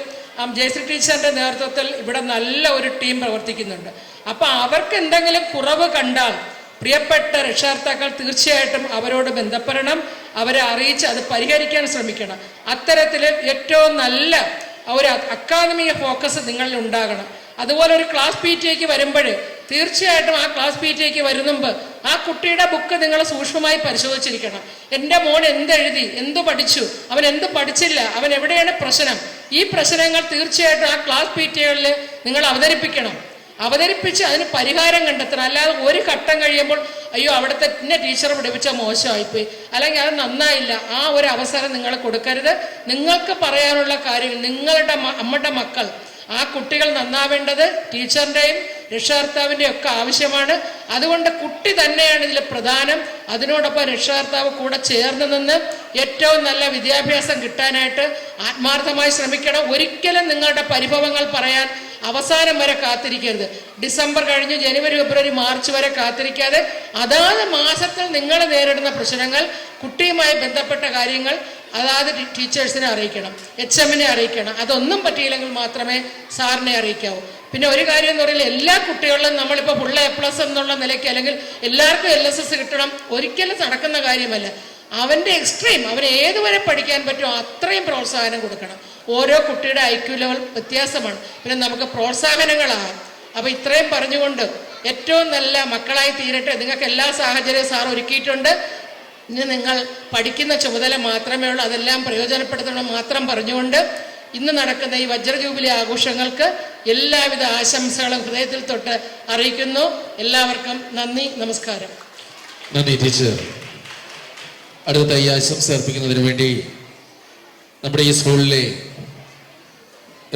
ജയശ്രീ ടീച്ചറിൻ്റെ നേതൃത്വത്തിൽ ഇവിടെ നല്ല ഒരു ടീം പ്രവർത്തിക്കുന്നുണ്ട്. അപ്പോൾ അവർക്ക് എന്തെങ്കിലും കുറവ് കണ്ടാൽ പ്രിയപ്പെട്ട രക്ഷകർത്താക്കൾ തീർച്ചയായിട്ടും അവരോട് ബന്ധപ്പെടണം, അവരെ അറിയിച്ച് അത് പരിഹരിക്കാൻ ശ്രമിക്കണം. അത്തരത്തിൽ ഏറ്റവും നല്ല ഒരു അക്കാദമിക ഫോക്കസ് നിങ്ങളിൽ ഉണ്ടാകണം. അതുപോലെ ഒരു ക്ലാസ് PTA-ക്ക് വരുമ്പോൾ തീർച്ചയായിട്ടും ആ ക്ലാസ് PTA-ക്ക് വരുന്നുമ്പോൾ ആ കുട്ടിയുടെ ബുക്ക് നിങ്ങൾ സൂക്ഷ്മമായി പരിശോധിച്ചിരിക്കണം. എൻ്റെ മോൻ എന്തെഴുതി, എന്തു പഠിച്ചു, അവൻ എന്ത് പഠിച്ചില്ല, അവൻ എവിടെയാണ് പ്രശ്നം, ഈ പ്രശ്നങ്ങൾ തീർച്ചയായിട്ടും ആ ക്ലാസ് PTA-കളിൽ നിങ്ങൾ അവതരിപ്പിച്ച് അതിന് പരിഹാരം കണ്ടെത്തണം. അല്ലാതെ ഒരു ഘട്ടം കഴിയുമ്പോൾ അയ്യോ അവിടുത്തെ ഇന്ന ടീച്ചർ പഠിപ്പിച്ച മോശമായിപ്പോയി, അല്ലെങ്കിൽ അത് നന്നായില്ല, ആ ഒരു അവസരം നിങ്ങൾ കൊടുക്കരുത്. നിങ്ങൾക്ക് പറയാനുള്ള കാര്യങ്ങൾ നമ്മുടെ മക്കൾ, ആ കുട്ടികൾ നന്നാവേണ്ടത് ടീച്ചറിൻ്റെയും രക്ഷകർത്താവിൻ്റെയും ഒക്കെ ആവശ്യമാണ്. അതുകൊണ്ട് കുട്ടി തന്നെയാണ് ഇതിൽ പ്രധാനം. അതിനോടൊപ്പം രക്ഷകർത്താവ് കൂടെ ചേർന്ന് നിന്ന് ഏറ്റവും നല്ല വിദ്യാഭ്യാസം കിട്ടാനായിട്ട് ആത്മാർത്ഥമായി ശ്രമിക്കണം. ഒരിക്കലും നിങ്ങളുടെ പരിഭവങ്ങൾ പറയാൻ അവസാനം വരെ കാത്തിരിക്കരുത്. ഡിസംബർ കഴിഞ്ഞ് ജനുവരി, ഫെബ്രുവരി, മാർച്ച് വരെ കാത്തിരിക്കാതെ അതാത് മാസത്തിൽ നിങ്ങൾ നേരിടുന്ന പ്രശ്നങ്ങൾ, കുട്ടിയുമായി ബന്ധപ്പെട്ട കാര്യങ്ങൾ അതാത് ടീച്ചേഴ്സിനെ അറിയിക്കണം, HM-നെ അറിയിക്കണം. അതൊന്നും പറ്റിയില്ലെങ്കിൽ മാത്രമേ സാറിനെ അറിയിക്കാവൂ. പിന്നെ ഒരു കാര്യം എന്ന് പറയുന്നത് എല്ലാ കുട്ടികളിലും നമ്മളിപ്പോൾ ഫുൾ A+ എന്നുള്ള നിലയ്ക്ക് അല്ലെങ്കിൽ എല്ലാവർക്കും LSS കിട്ടണം ഒരിക്കലും നടക്കുന്ന കാര്യമല്ല. അവൻ്റെ എക്സ്ട്രീം, അവന് ഏതുവരെ പഠിക്കാൻ പറ്റുമോ അത്രയും പ്രോത്സാഹനം കൊടുക്കണം. ഓരോ കുട്ടിയുടെ IQ ലെവൽ വ്യത്യാസമാണ്. പിന്നെ നമുക്ക് പ്രോത്സാഹനങ്ങളാകാം. അപ്പോൾ ഇത്രയും പറഞ്ഞുകൊണ്ട് ഏറ്റവും നല്ല മക്കളായി തീരട്ടെ. നിങ്ങൾക്ക് എല്ലാ സാഹചര്യവും സാർ ഒരുക്കിയിട്ടുണ്ട്. ഇനി നിങ്ങൾ പഠിക്കുന്ന ചുമതല മാത്രമേ ഉള്ളൂ, അതെല്ലാം പ്രയോജനപ്പെടുത്തണം മാത്രം പറഞ്ഞുകൊണ്ട് ഇന്ന് നടക്കുന്ന ഈ വജ്രജൂബിലി ആഘോഷങ്ങൾക്ക് എല്ലാവിധ ആശംസകളും ഹൃദയത്തിൽ തൊട്ട് അറിയിക്കുന്നു. എല്ലാവർക്കും നന്ദി, നമസ്കാരം.
നന്ദി ടീച്ചർ. അടുത്ത ഈ ആശംസ അർപ്പിക്കുന്നതിന് വേണ്ടി നമ്മുടെ ഈ സ്കൂളിലെ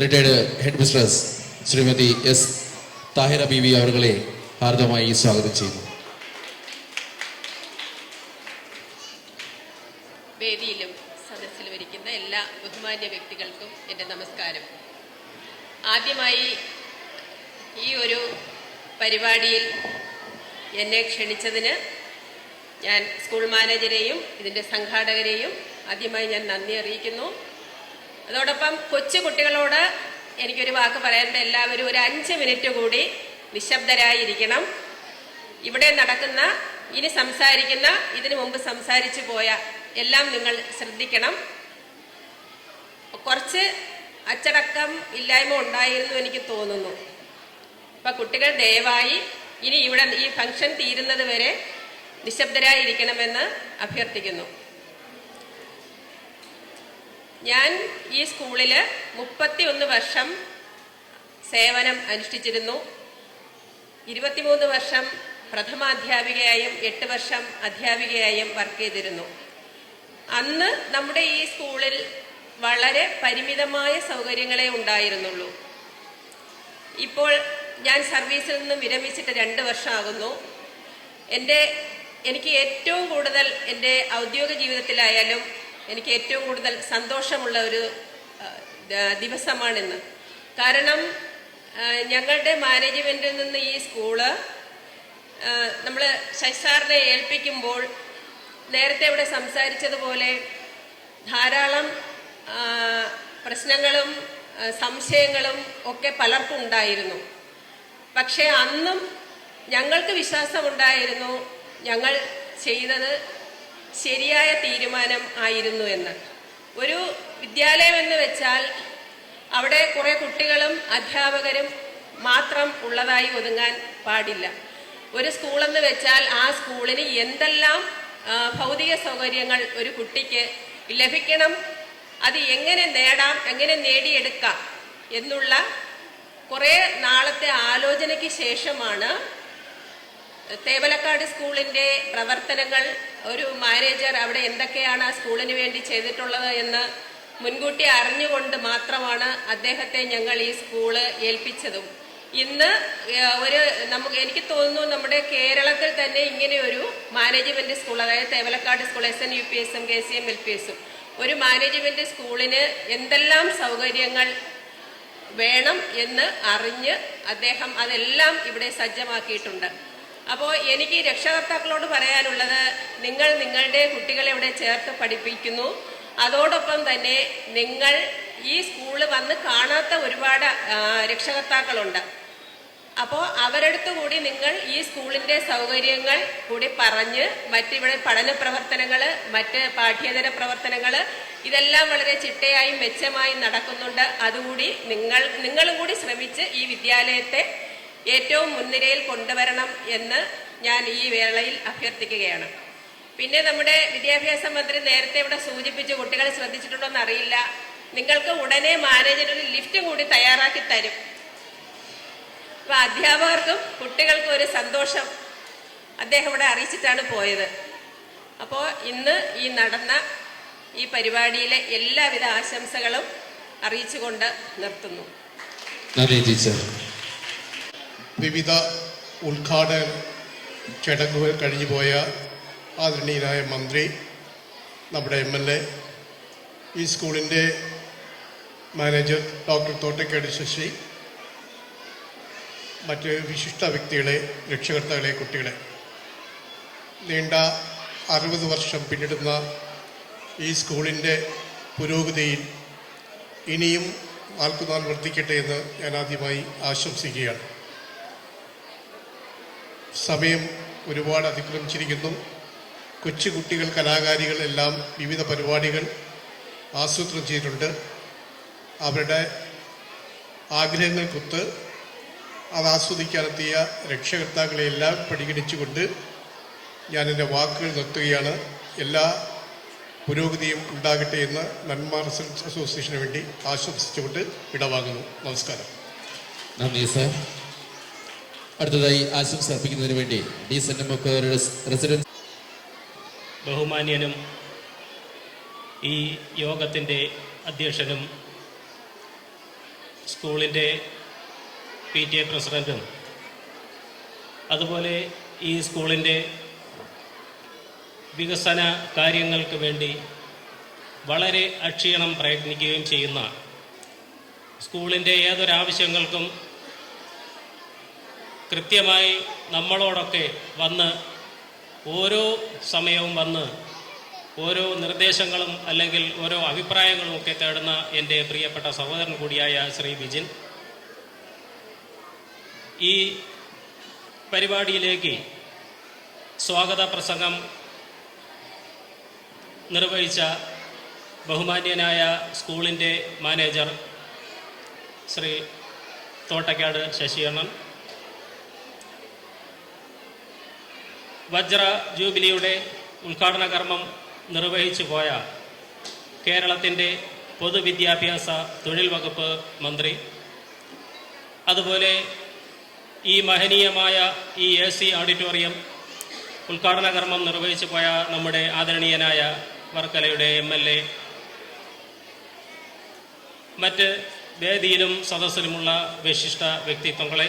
retired head mistress Shrimati S. Thahira Beevi അവരെ ഹാർദമായി സ്വാഗതം ചെയ്യുന്നു.
വേദിയിലും സദസ്സിലും ഇരിക്കുന്ന എല്ലാ ബഹുമാന്യ വ്യക്തികൾക്കും എൻ്റെ നമസ്കാരം. ആദ്യമായി ഈ ഒരു പരിപാടിയിൽ എന്നെ ക്ഷണിച്ചതിന് ഞാൻ സ്കൂൾ മാനേജരെയും ഇതിൻ്റെ സംഘാടകരെയും ആദ്യമായി ഞാൻ നന്ദി അറിയിക്കുന്നു. അതോടൊപ്പം കൊച്ചു കുട്ടികളോട് എനിക്കൊരു വാക്ക് പറയാനുണ്ട്. എല്ലാവരും ഒരു 5 മിനിറ്റ് കൂടി നിശബ്ദരായിരിക്കണം. ഇവിടെ നടക്കുന്ന, ഇനി സംസാരിക്കുന്ന, ഇതിനു മുമ്പ് സംസാരിച്ചു പോയ എല്ലാം നിങ്ങൾ ശ്രദ്ധിക്കണം. കുറച്ച് അച്ചടക്കം ഇല്ലായ്മ ഉണ്ടായിരുന്നു എനിക്ക് തോന്നുന്നു. അപ്പം കുട്ടികൾ ദയവായി ഇനി ഇവിടെ ഈ ഫംഗ്ഷൻ തീരുന്നത് വരെ നിശബ്ദരായിരിക്കണമെന്ന് അഭ്യർത്ഥിക്കുന്നു. ഞാൻ ഈ സ്കൂളിൽ 31 വർഷം സേവനം അനുഷ്ഠിച്ചിരുന്നു. 23 വർഷം പ്രഥമാധ്യാപികയായും 8 വർഷം അധ്യാപികയായും വർക്ക് ചെയ്തിരുന്നു. അന്ന് നമ്മുടെ ഈ സ്കൂളിൽ വളരെ പരിമിതമായ സൗകര്യങ്ങളെ ഉണ്ടായിരുന്നുള്ളൂ. ഇപ്പോൾ ഞാൻ സർവീസിൽ നിന്നും വിരമിച്ചിട്ട് 2 വർഷമാകുന്നു. എനിക്ക് ഏറ്റവും കൂടുതൽ എൻ്റെ ഔദ്യോഗിക ജീവിതത്തിലായാലും എനിക്ക് ഏറ്റവും കൂടുതൽ സന്തോഷമുള്ള ഒരു ദിവസമാണിന്ന്.
കാരണം ഞങ്ങളുടെ മാനേജ്മെൻറ്റിൽ നിന്ന് ഈ സ്കൂള് നമ്മൾ ശശാറിനെ ഏൽപ്പിക്കുമ്പോൾ നേരത്തെ ഇവിടെ സംസാരിച്ചതുപോലെ ധാരാളം പ്രശ്നങ്ങളും സംശയങ്ങളും ഒക്കെ പലർക്കും ഉണ്ടായിരുന്നു. പക്ഷേ അന്നും ഞങ്ങൾക്ക് വിശ്വാസമുണ്ടായിരുന്നു ഞങ്ങൾ ചെയ്തത് ശരിയായ തീരുമാനം ആയിരുന്നു എന്ന്. ഒരു വിദ്യാലയം എന്ന് വെച്ചാൽ അവിടെ കുറേ കുട്ടികളും അധ്യാപകരും മാത്രം ഉള്ളതായി ഒതുങ്ങാൻ പാടില്ല. ഒരു സ്കൂളെന്ന് വെച്ചാൽ ആ സ്കൂളിന് എന്തെല്ലാം ഭൗതിക സൗകര്യങ്ങൾ ഒരു കുട്ടിക്ക് ലഭിക്കണം, അത് എങ്ങനെ നേടാം, എങ്ങനെ നേടിയെടുക്കാം എന്നുള്ള കുറേ നാളത്തെ ആലോചനയ്ക്ക് ശേഷമാണ് തേവലക്കാട് സ്കൂളിൻ്റെ പ്രവർത്തനങ്ങൾ ഒരു മാനേജർ അവിടെ എന്തൊക്കെയാണ് ആ സ്കൂളിന് വേണ്ടി ചെയ്തിട്ടുള്ളത് എന്ന് മുൻകൂട്ടി അറിഞ്ഞുകൊണ്ട് മാത്രമാണ് അദ്ദേഹത്തെ ഞങ്ങൾ ഈ സ്കൂള് ഏൽപ്പിച്ചതും. ഇന്ന് എനിക്ക് തോന്നുന്നു നമ്മുടെ കേരളത്തിൽ തന്നെ ഇങ്ങനെ ഒരു മാനേജ്മെന്റ് സ്കൂൾ, അതായത് തേവലക്കാട് സ്കൂൾ, SNUPSഉം KCM LPSഉം ഒരു മാനേജ്മെന്റ് സ്കൂളിന് എന്തെല്ലാം സൗകര്യങ്ങൾ വേണം എന്ന് അറിഞ്ഞ് അദ്ദേഹം അതെല്ലാം ഇവിടെ സജ്ജമാക്കിയിട്ടുണ്ട്. അപ്പോൾ എനിക്ക് രക്ഷകർത്താക്കളോട് പറയാനുള്ളത്, നിങ്ങൾ നിങ്ങളുടെ കുട്ടികളെ ഇവിടെ ചേർത്ത് പഠിപ്പിക്കുന്നു, അതോടൊപ്പം തന്നെ നിങ്ങൾ ഈ സ്കൂള് വന്ന് കാണാത്ത ഒരുപാട് രക്ഷകർത്താക്കളുണ്ട്. അപ്പോൾ അവരടുത്ത് കൂടി നിങ്ങൾ ഈ സ്കൂളിൻ്റെ സൗകര്യങ്ങൾ കൂടി പറഞ്ഞ് മറ്റിവിടെ പഠന പ്രവർത്തനങ്ങൾ, മറ്റ് പാഠ്യേതര പ്രവർത്തനങ്ങൾ ഇതെല്ലാം വളരെ ചിട്ടയായും മെച്ചമായും നടക്കുന്നുണ്ട്. അതുകൂടി നിങ്ങളും കൂടി ശ്രമിച്ച് ഈ വിദ്യാലയത്തെ ഏറ്റവും മുൻനിരയിൽ കൊണ്ടുവരണം എന്ന് ഞാൻ ഈ വേളയിൽ അഭ്യർത്ഥിക്കുകയാണ്. പിന്നെ നമ്മുടെ വിദ്യാഭ്യാസ മന്ത്രി നേരത്തെ ഇവിടെ സൂചിപ്പിച്ചു, കുട്ടികളെ ശ്രദ്ധിച്ചിട്ടുണ്ടോ എന്നറിയില്ല, നിങ്ങൾക്ക് ഉടനെ മാനേജർ ഒരു ലിഫ്റ്റും കൂടി തയ്യാറാക്കി തരും. അപ്പോൾ അധ്യാപകർക്കും കുട്ടികൾക്കും ഒരു സന്തോഷം അദ്ദേഹം ഇവിടെ അറിയിച്ചിട്ടാണ് പോയത്. അപ്പോൾ ഇന്ന് ഈ നടന്ന ഈ പരിപാടിയിലെ എല്ലാവിധ ആശംസകളും അറിയിച്ചുകൊണ്ട് നിർത്തുന്നു.
വിവിധ ഉദ്ഘാടന ചടങ്ങുകൾ കഴിഞ്ഞുപോയ ആദരണീയനായ മന്ത്രി, നമ്മുടെ MLA, ഈ സ്കൂളിൻ്റെ മാനേജർ ഡോക്ടർ തോട്ടക്കാട് ശശി, മറ്റ് വിശിഷ്ട വ്യക്തികളെ, രക്ഷകർത്താക്കളെ, കുട്ടികളെ, നീണ്ട 60 വർഷം പിന്നിടുന്ന ഈ സ്കൂളിൻ്റെ പുരോഗതിയിൽ ഇനിയും നാൾക്കുനാൾ വർദ്ധിക്കട്ടെ എന്ന് ഞാൻ ആദ്യമായി ആശംസിക്കുകയാണ്. സമയം ഒരുപാട് അതിക്രമിച്ചിരിക്കുന്നു. കൊച്ചുകുട്ടികൾ, കലാകാരികൾ എല്ലാം വിവിധ പരിപാടികൾ ആസൂത്രണം ചെയ്തിട്ടുണ്ട്. അവരുടെ ആഗ്രഹങ്ങൾക്കൊത്ത് അത് ആസ്വദിക്കാനെത്തിയ രക്ഷകർത്താക്കളെയെല്ലാം പരിഗണിച്ചുകൊണ്ട് ഞാൻ എൻ്റെ വാക്കുകൾ നിർത്തുകയാണ്. എല്ലാ പുരോഗതിയും ഉണ്ടാകട്ടെ എന്ന് നന്മ റെസിഡൻസ് അസോസിയേഷന് വേണ്ടി ആശംസിച്ചുകൊണ്ട് വിടവാങ്ങുന്നു. നമസ്കാരം.
നന്ദി സർ. അടുത്തതായി ആശംസ അർപ്പിക്കുന്നതിന് വേണ്ടി റെസിഡൻസ്
ബഹുമാന്യനും ഈ യോഗത്തിൻ്റെ അധ്യക്ഷനും സ്കൂളിൻ്റെ PTA പ്രസിഡൻറ്റും അതുപോലെ ഈ സ്കൂളിൻ്റെ വികസന കാര്യങ്ങൾക്ക് വേണ്ടി വളരെ അക്ഷീണം പ്രയത്നിക്കുകയും ചെയ്യുന്ന, സ്കൂളിൻ്റെ ഏതൊരാവശ്യങ്ങൾക്കും കൃത്യമായി നമ്മളോടൊക്കെ വന്ന് ഓരോ സമയവും വന്ന് ഓരോ നിർദ്ദേശങ്ങളും അല്ലെങ്കിൽ ഓരോ അഭിപ്രായങ്ങളും ഒക്കെ തേടുന്ന എൻ്റെ പ്രിയപ്പെട്ട സഹോദരൻ കൂടിയായ ശ്രീ വിജിൻ, ഈ പരിപാടിയിലേക്ക് സ്വാഗത പ്രസംഗം നിർവഹിച്ച ബഹുമാന്യനായ സ്കൂളിൻ്റെ മാനേജർ ശ്രീ തോട്ടക്കാട് ശശിയണ്ണൻ, വജ്ര ജൂബിലിയുടെ ഉദ്ഘാടന കർമ്മം നിർവഹിച്ചു പോയ കേരളത്തിൻ്റെ പൊതുവിദ്യാഭ്യാസ തൊഴിൽ വകുപ്പ് മന്ത്രി, അതുപോലെ ഈ മഹനീയമായ ഈ AC ഓഡിറ്റോറിയം ഉദ്ഘാടന കർമ്മം നിർവഹിച്ചു പോയ നമ്മുടെ ആദരണീയനായ വർക്കലയുടെ MLA, മറ്റ് വേദിയിലും സദസ്സിലുമുള്ള വിശിഷ്ട വ്യക്തിത്വങ്ങളെ,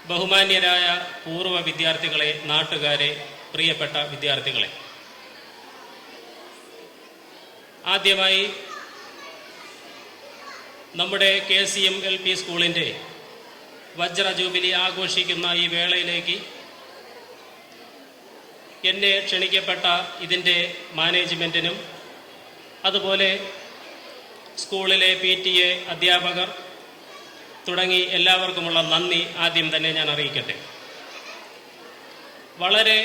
ബഹുമാന്യരായ പൂർവ്വ വിദ്യാർത്ഥികളെ, നാട്ടുകാരെ, പ്രിയപ്പെട്ട വിദ്യാർത്ഥികളെ, ആദ്യമായി നമ്മുടെ KCM LP സ്കൂളിൻ്റെ വജ്ര ജൂബിലി ആഘോഷിക്കുന്ന ഈ വേളയിലേക്ക് എന്നെ ക്ഷണിക്കപ്പെട്ട ഇതിൻ്റെ മാനേജ്മെൻറ്റിനും അതുപോലെ സ്കൂളിലെ PTA അധ്യാപകർ തുടങ്ങി എല്ലാവർക്കുമുള്ള നന്ദി ആദ്യം തന്നെ ഞാൻ അറിയിക്കട്ടെ. വളരെ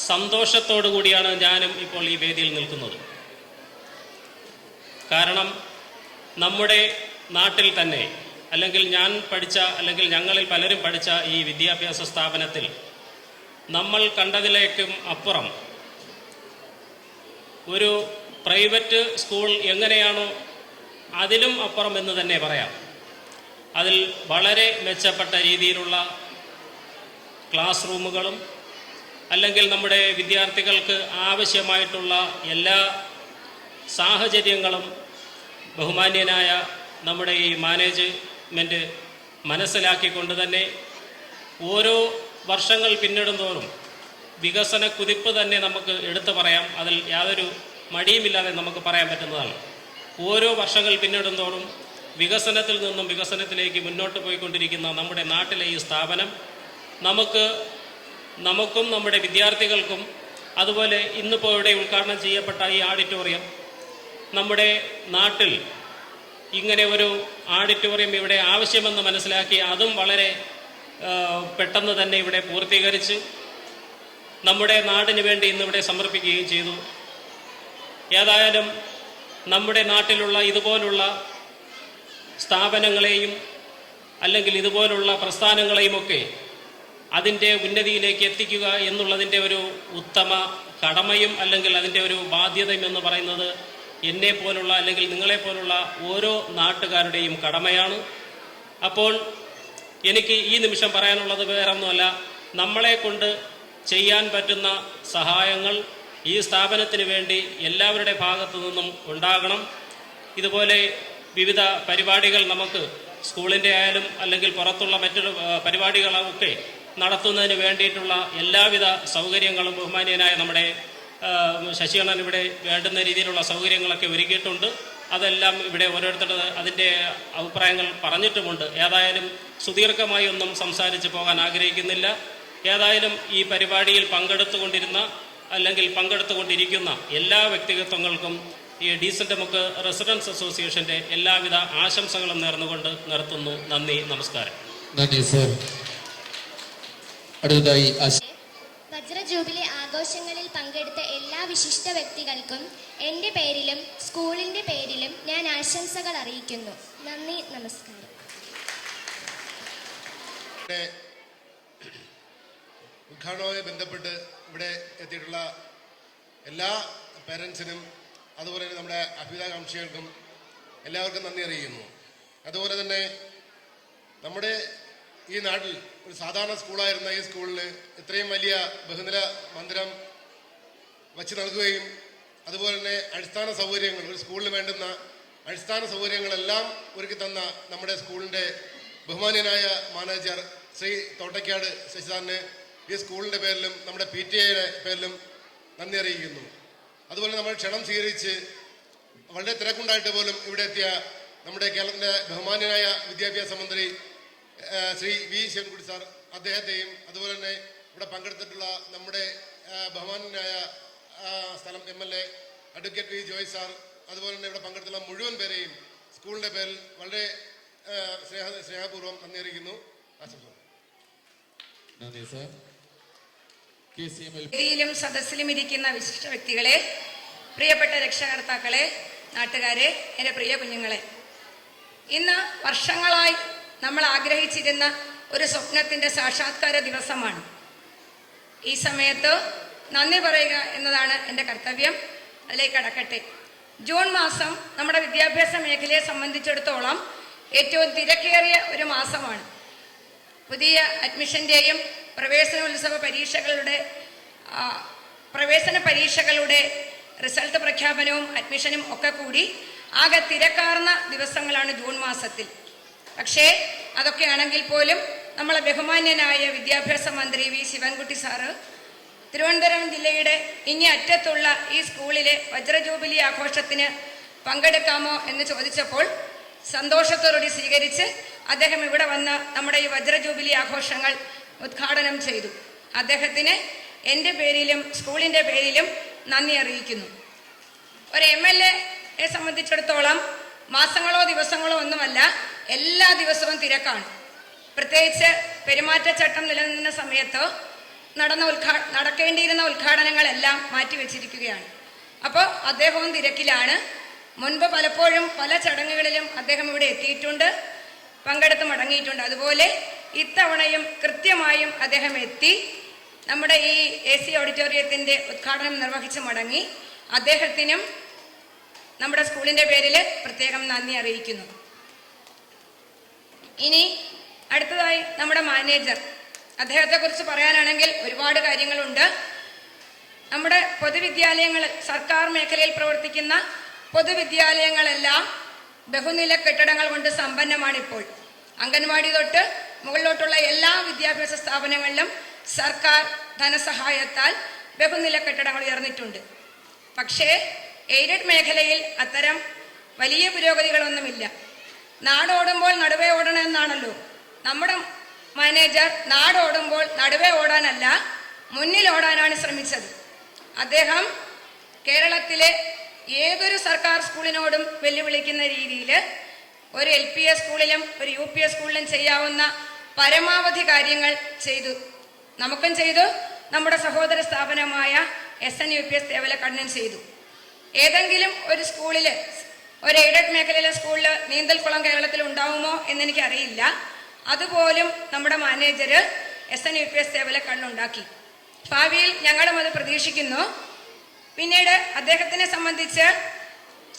സന്തോഷത്തോടു കൂടിയാണ് ഞാനും ഇപ്പോൾ ഈ വേദിയിൽ നിൽക്കുന്നത്. കാരണം നമ്മുടെ നാട്ടിൽ തന്നെ അല്ലെങ്കിൽ ഞാൻ പഠിച്ച അല്ലെങ്കിൽ ഞങ്ങളിൽ പലരും പഠിച്ച ഈ വിദ്യാഭ്യാസ സ്ഥാപനത്തിൽ നമ്മൾ കണ്ടതിലേക്കും അപ്പുറം ഒരു പ്രൈവറ്റ് സ്കൂൾ എങ്ങനെയാണോ അതിലും അപ്പുറം എന്ന് തന്നെ പറയാം. അതിൽ വളരെ മെച്ചപ്പെട്ട രീതിയിലുള്ള ക്ലാസ് റൂമുകളും അല്ലെങ്കിൽ നമ്മുടെ വിദ്യാർത്ഥികൾക്ക് ആവശ്യമായിട്ടുള്ള എല്ലാ സാഹചര്യങ്ങളും ബഹുമാന്യനായ നമ്മുടെ ഈ മാനേജ്മെൻറ്റ് മനസ്സിലാക്കിക്കൊണ്ട് തന്നെ ഓരോ വർഷങ്ങൾ പിന്നിടുന്തോറും വികസന കുതിപ്പ് തന്നെ നമുക്ക് എടുത്തു പറയാം. അതിൽ യാതൊരു മടിയുമില്ലാതെ നമുക്ക് പറയാൻ പറ്റുന്നതാണ്. ഓരോ വർഷങ്ങൾ പിന്നിടുന്തോറും വികസനത്തിൽ നിന്നും വികസനത്തിലേക്ക് മുന്നോട്ട് പോയിക്കൊണ്ടിരിക്കുന്ന നമ്മുടെ നാട്ടിലെ ഈ സ്ഥാപനം നമുക്കും നമ്മുടെ വിദ്യാർത്ഥികൾക്കും അതുപോലെ ഇന്നിപ്പോൾ ഇവിടെ ഉദ്ഘാടനം ചെയ്യപ്പെട്ട ഈ ഓഡിറ്റോറിയം നമ്മുടെ നാട്ടിൽ ഇങ്ങനെ ഒരു ഓഡിറ്റോറിയം ഇവിടെ ആവശ്യമെന്ന് മനസ്സിലാക്കി അതും വളരെ പെട്ടെന്ന് തന്നെ ഇവിടെ പൂർത്തീകരിച്ച് നമ്മുടെ നാടിന് വേണ്ടി ഇന്നിവിടെ സമർപ്പിക്കുകയും ചെയ്തു. ഏതായാലും നമ്മുടെ നാട്ടിലുള്ള ഇതുപോലുള്ള സ്ഥാപനങ്ങളെയും അല്ലെങ്കിൽ ഇതുപോലുള്ള പ്രസ്ഥാനങ്ങളെയുമൊക്കെ അതിൻ്റെ ഉന്നതിയിലേക്ക് എത്തിക്കുക എന്നുള്ളതിൻ്റെ ഒരു ഉത്തമ കടമയും അല്ലെങ്കിൽ അതിൻ്റെ ഒരു ബാധ്യതയും എന്ന് പറയുന്നത് എന്നെപ്പോലുള്ള അല്ലെങ്കിൽ നിങ്ങളെപ്പോലുള്ള ഓരോ നാട്ടുകാരുടെയും കടമയാണ്. അപ്പോൾ എനിക്ക് ഈ നിമിഷം പറയാനുള്ളത് വേറൊന്നുമല്ല, നമ്മളെ കൊണ്ട് ചെയ്യാൻ പറ്റുന്ന സഹായങ്ങൾ ഈ സ്ഥാപനത്തിന് വേണ്ടി എല്ലാവരുടെ ഭാഗത്തു നിന്നും ഉണ്ടാകണം. ഇതുപോലെ വിവിധ പരിപാടികൾ നമുക്ക് സ്കൂളിൻ്റെ ആയാലും അല്ലെങ്കിൽ പുറത്തുള്ള മറ്റൊരു പരിപാടികളൊക്കെ നടത്തുന്നതിന് വേണ്ടിയിട്ടുള്ള എല്ലാവിധ സൗകര്യങ്ങളും ബഹുമാനീയനായ നമ്മുടെ ശശികണ്ണൻ ഇവിടെ വേണ്ടുന്ന രീതിയിലുള്ള സൗകര്യങ്ങളൊക്കെ ഒരുക്കിയിട്ടുണ്ട്. അതെല്ലാം ഇവിടെ ഓരോരുത്തരുടെ അതിൻ്റെ അഭിപ്രായങ്ങൾ പറഞ്ഞിട്ടുമുണ്ട്. ഏതായാലും സുദീർഘമായി ഒന്നും സംസാരിച്ച് പോകാൻ ആഗ്രഹിക്കുന്നില്ല. ഏതായാലും ഈ പരിപാടിയിൽ പങ്കെടുത്തുകൊണ്ടിരിക്കുന്ന എല്ലാ വ്യക്തിത്വങ്ങൾക്കും ഈ ഡീസൻ്റ് നമുക്ക് റെസിഡൻസ് അസോസിയേഷൻ്റെ എല്ലാവിധ ആശംസകളും നേർന്നുകൊണ്ട് നിർത്തുന്നു. നന്ദി, നമസ്കാരം.
നന്ദി സർ. അടുത്തതായി
വജ്ര ജൂബിലി ആഘോഷങ്ങളിൽ പങ്കെടുത്ത എല്ലാ വിശിഷ്ട വ്യക്തികൾക്കും എൻ്റെ പേരിലും സ്കൂളിൻ്റെ പേരിലും ഞാൻ ആശംസകൾ അറിയിക്കുന്നു. നന്ദി, നമസ്കാരം.
ഉദ്ഘാടനവുമായി ബന്ധപ്പെട്ട് ഇവിടെ എത്തിയിട്ടുള്ള എല്ലാ പേരൻസിനും അതുപോലെ തന്നെ നമ്മുടെ അഭ്യുദാകാംക്ഷികൾക്കും എല്ലാവർക്കും നന്ദി അറിയിക്കുന്നു. അതുപോലെ തന്നെ നമ്മുടെ ഈ നാട്ടിൽ ഒരു സാധാരണ സ്കൂളായിരുന്ന ഈ സ്കൂളിൽ ഇത്രയും വലിയ ബഹുനില മന്ദിരം വച്ച് നൽകുകയും അതുപോലെ തന്നെ അടിസ്ഥാന സൗകര്യങ്ങൾ ഒരു സ്കൂളിന് വേണ്ടുന്ന അടിസ്ഥാന സൗകര്യങ്ങളെല്ലാം ഒരുക്കി തന്ന നമ്മുടെ സ്കൂളിൻ്റെ ബഹുമാന്യനായ മാനേജർ ശ്രീ തോട്ടയ്ക്കാട് ശശിസാറിന് ഈ സ്കൂളിൻ്റെ പേരിലും നമ്മുടെ PTA പേരിലും നന്ദി അറിയിക്കുന്നു. അതുപോലെ നമ്മൾ ക്ഷണം സ്വീകരിച്ച് വളരെ തിരക്കുണ്ടായിട്ട് പോലും ഇവിടെ എത്തിയ നമ്മുടെ കേരളത്തിൻ്റെ ബഹുമാന്യനായ വിദ്യാഭ്യാസ മന്ത്രി ശ്രീ വി ശിവൻകുട്ടി സാർ, അദ്ദേഹത്തെയും അതുപോലെ തന്നെ ഇവിടെ പങ്കെടുത്തിട്ടുള്ള നമ്മുടെ ബഹുമാന്യനായ സ്ഥലം MLA advocate V Joy sir, അതുപോലെ തന്നെ ഇവിടെ പങ്കെടുത്തുള്ള മുഴുവൻ പേരെയും സ്കൂളിൻ്റെ പേരിൽ വളരെ സ്നേഹപൂർവ്വം നന്ദി അറിയിക്കുന്നു. ആശംസകൾ.
നന്ദി സർ.
വേദിയിലും സദസ്സിലും ഇരിക്കുന്ന വിശിഷ്ട വ്യക്തികളെ, പ്രിയപ്പെട്ട രക്ഷകർത്താക്കളെ, നാട്ടുകാരെ, എൻ്റെ പ്രിയ കുഞ്ഞുങ്ങളെ, ഇന്ന് വർഷങ്ങളായി നമ്മൾ ആഗ്രഹിച്ചിരുന്ന ഒരു സ്വപ്നത്തിൻ്റെ സാക്ഷാത്കാര ദിവസമാണ്. ഈ സമയത്ത് നന്ദി പറയുക എന്നതാണ് എൻ്റെ കർത്തവ്യം. അതിലേക്ക് കടക്കട്ടെ. ജൂൺ മാസം നമ്മുടെ വിദ്യാഭ്യാസ മേഖലയെ സംബന്ധിച്ചിടത്തോളം ഏറ്റവും തിരക്കേറിയ ഒരു മാസമാണ്. പുതിയ അഡ്മിഷൻ്റെയും പ്രവേശന പരീക്ഷകളുടെ റിസൾട്ട് പ്രഖ്യാപനവും അഡ്മിഷനും ഒക്കെ കൂടി ആകെ തിരക്കാർന്ന ദിവസങ്ങളാണ് ജൂൺ മാസത്തിൽ. പക്ഷേ അതൊക്കെ ആണെങ്കിൽ പോലും നമ്മളെ ബഹുമാന്യനായ വിദ്യാഭ്യാസ മന്ത്രി വി ശിവൻകുട്ടി സാറ് തിരുവനന്തപുരം ജില്ലയുടെ ഇങ്ങേ അറ്റത്തുള്ള ഈ സ്കൂളിലെ വജ്ര ജൂബിലി ആഘോഷത്തിന് പങ്കെടുക്കാമോ എന്ന് ചോദിച്ചപ്പോൾ സന്തോഷത്തോടുകൂടി സ്വീകരിച്ച് അദ്ദേഹം ഇവിടെ വന്ന് നമ്മുടെ ഈ വജ്ര ജൂബിലി ആഘോഷങ്ങൾ ഉദ്ഘാടനം ചെയ്തു. അദ്ദേഹത്തിന് എൻ്റെ പേരിലും സ്കൂളിൻ്റെ പേരിലും നന്ദി അറിയിക്കുന്നു. ഒരു MLA സംബന്ധിച്ചിടത്തോളം മാസങ്ങളോ ദിവസങ്ങളോ ഒന്നുമല്ല, എല്ലാ ദിവസവും തിരക്കാണ്. പ്രത്യേകിച്ച് പെരുമാറ്റച്ചട്ടം നിലനിന്ന സമയത്ത് നടക്കേണ്ടിയിരുന്ന ഉദ്ഘാടനങ്ങളെല്ലാം മാറ്റിവെച്ചിരിക്കുകയാണ്. അപ്പോൾ അദ്ദേഹവും തിരക്കിലാണ്. മുൻപ് പലപ്പോഴും പല ചടങ്ങുകളിലും അദ്ദേഹം ഇവിടെ എത്തിയിട്ടുണ്ട്, പങ്കെടുത്ത് മടങ്ങിയിട്ടുണ്ട്. അതുപോലെ ഇത്തവണയും കൃത്യമായും അദ്ദേഹം എത്തി നമ്മുടെ ഈ AC ഓഡിറ്റോറിയത്തിൻ്റെ ഉദ്ഘാടനം നിർവഹിച്ച് മടങ്ങി. അദ്ദേഹത്തിനും നമ്മുടെ സ്കൂളിൻ്റെ പേരിൽ പ്രത്യേകം നന്ദി അറിയിക്കുന്നു. ഇനി അടുത്തതായി നമ്മുടെ മാനേജർ, അദ്ദേഹത്തെക്കുറിച്ച് പറയാനാണെങ്കിൽ ഒരുപാട് കാര്യങ്ങളുണ്ട്. നമ്മുടെ പൊതുവിദ്യാലയങ്ങൾ, സർക്കാർ മേഖലയിൽ പ്രവർത്തിക്കുന്ന പൊതുവിദ്യാലയങ്ങളെല്ലാം ബഹുനില കെട്ടിടങ്ങൾ കൊണ്ട് സമ്പന്നമാണിപ്പോൾ. അംഗൻവാടി തൊട്ട് മുകളിലോട്ടുള്ള എല്ലാ വിദ്യാഭ്യാസ സ്ഥാപനങ്ങളിലും സർക്കാർ ധനസഹായത്താൽ ബഹുനില കെട്ടിടങ്ങൾ ഉയർന്നിട്ടുണ്ട്. പക്ഷേ എയ്ഡഡ് മേഖലയിൽ അത്തരം വലിയ പുരോഗതികളൊന്നുമില്ല. നാടോടുമ്പോൾ നടുവേ ഓടണമെന്നാണല്ലോ. നമ്മുടെ മാനേജർ നാടോടുമ്പോൾ നടുവേ ഓടാനല്ല, മുന്നിൽ ഓടാനാണ് ശ്രമിച്ചത്. അദ്ദേഹം കേരളത്തിലെ ഏതൊരു സർക്കാർ സ്കൂളിനോടും വെല്ലുവിളിക്കുന്ന രീതിയിൽ ഒരു LPS സ്കൂളിലും ഒരു UPS സ്കൂളിലും ചെയ്യാവുന്ന പരമാവധി കാര്യങ്ങൾ ചെയ്തു. നമുക്കും ചെയ്തു, നമ്മുടെ സഹോദര സ്ഥാപനമായ SNUPS തേവലക്കണ്ണൻ ചെയ്തു. ഏതെങ്കിലും ഒരു സ്കൂളിൽ, ഒരു എയ്ഡഡ് മേഖലയിലെ സ്കൂളിൽ നീന്തൽക്കുളം കേരളത്തിൽ ഉണ്ടാവുമോ എന്നെനിക്കറിയില്ല. അതുപോലും നമ്മുടെ മാനേജർ SNUPS തേവലക്കണ്ണുണ്ടാക്കി. ഭാവിയിൽ ഞങ്ങളും അത് പ്രതീക്ഷിക്കുന്നു. പിന്നീട് അദ്ദേഹത്തിനെ സംബന്ധിച്ച്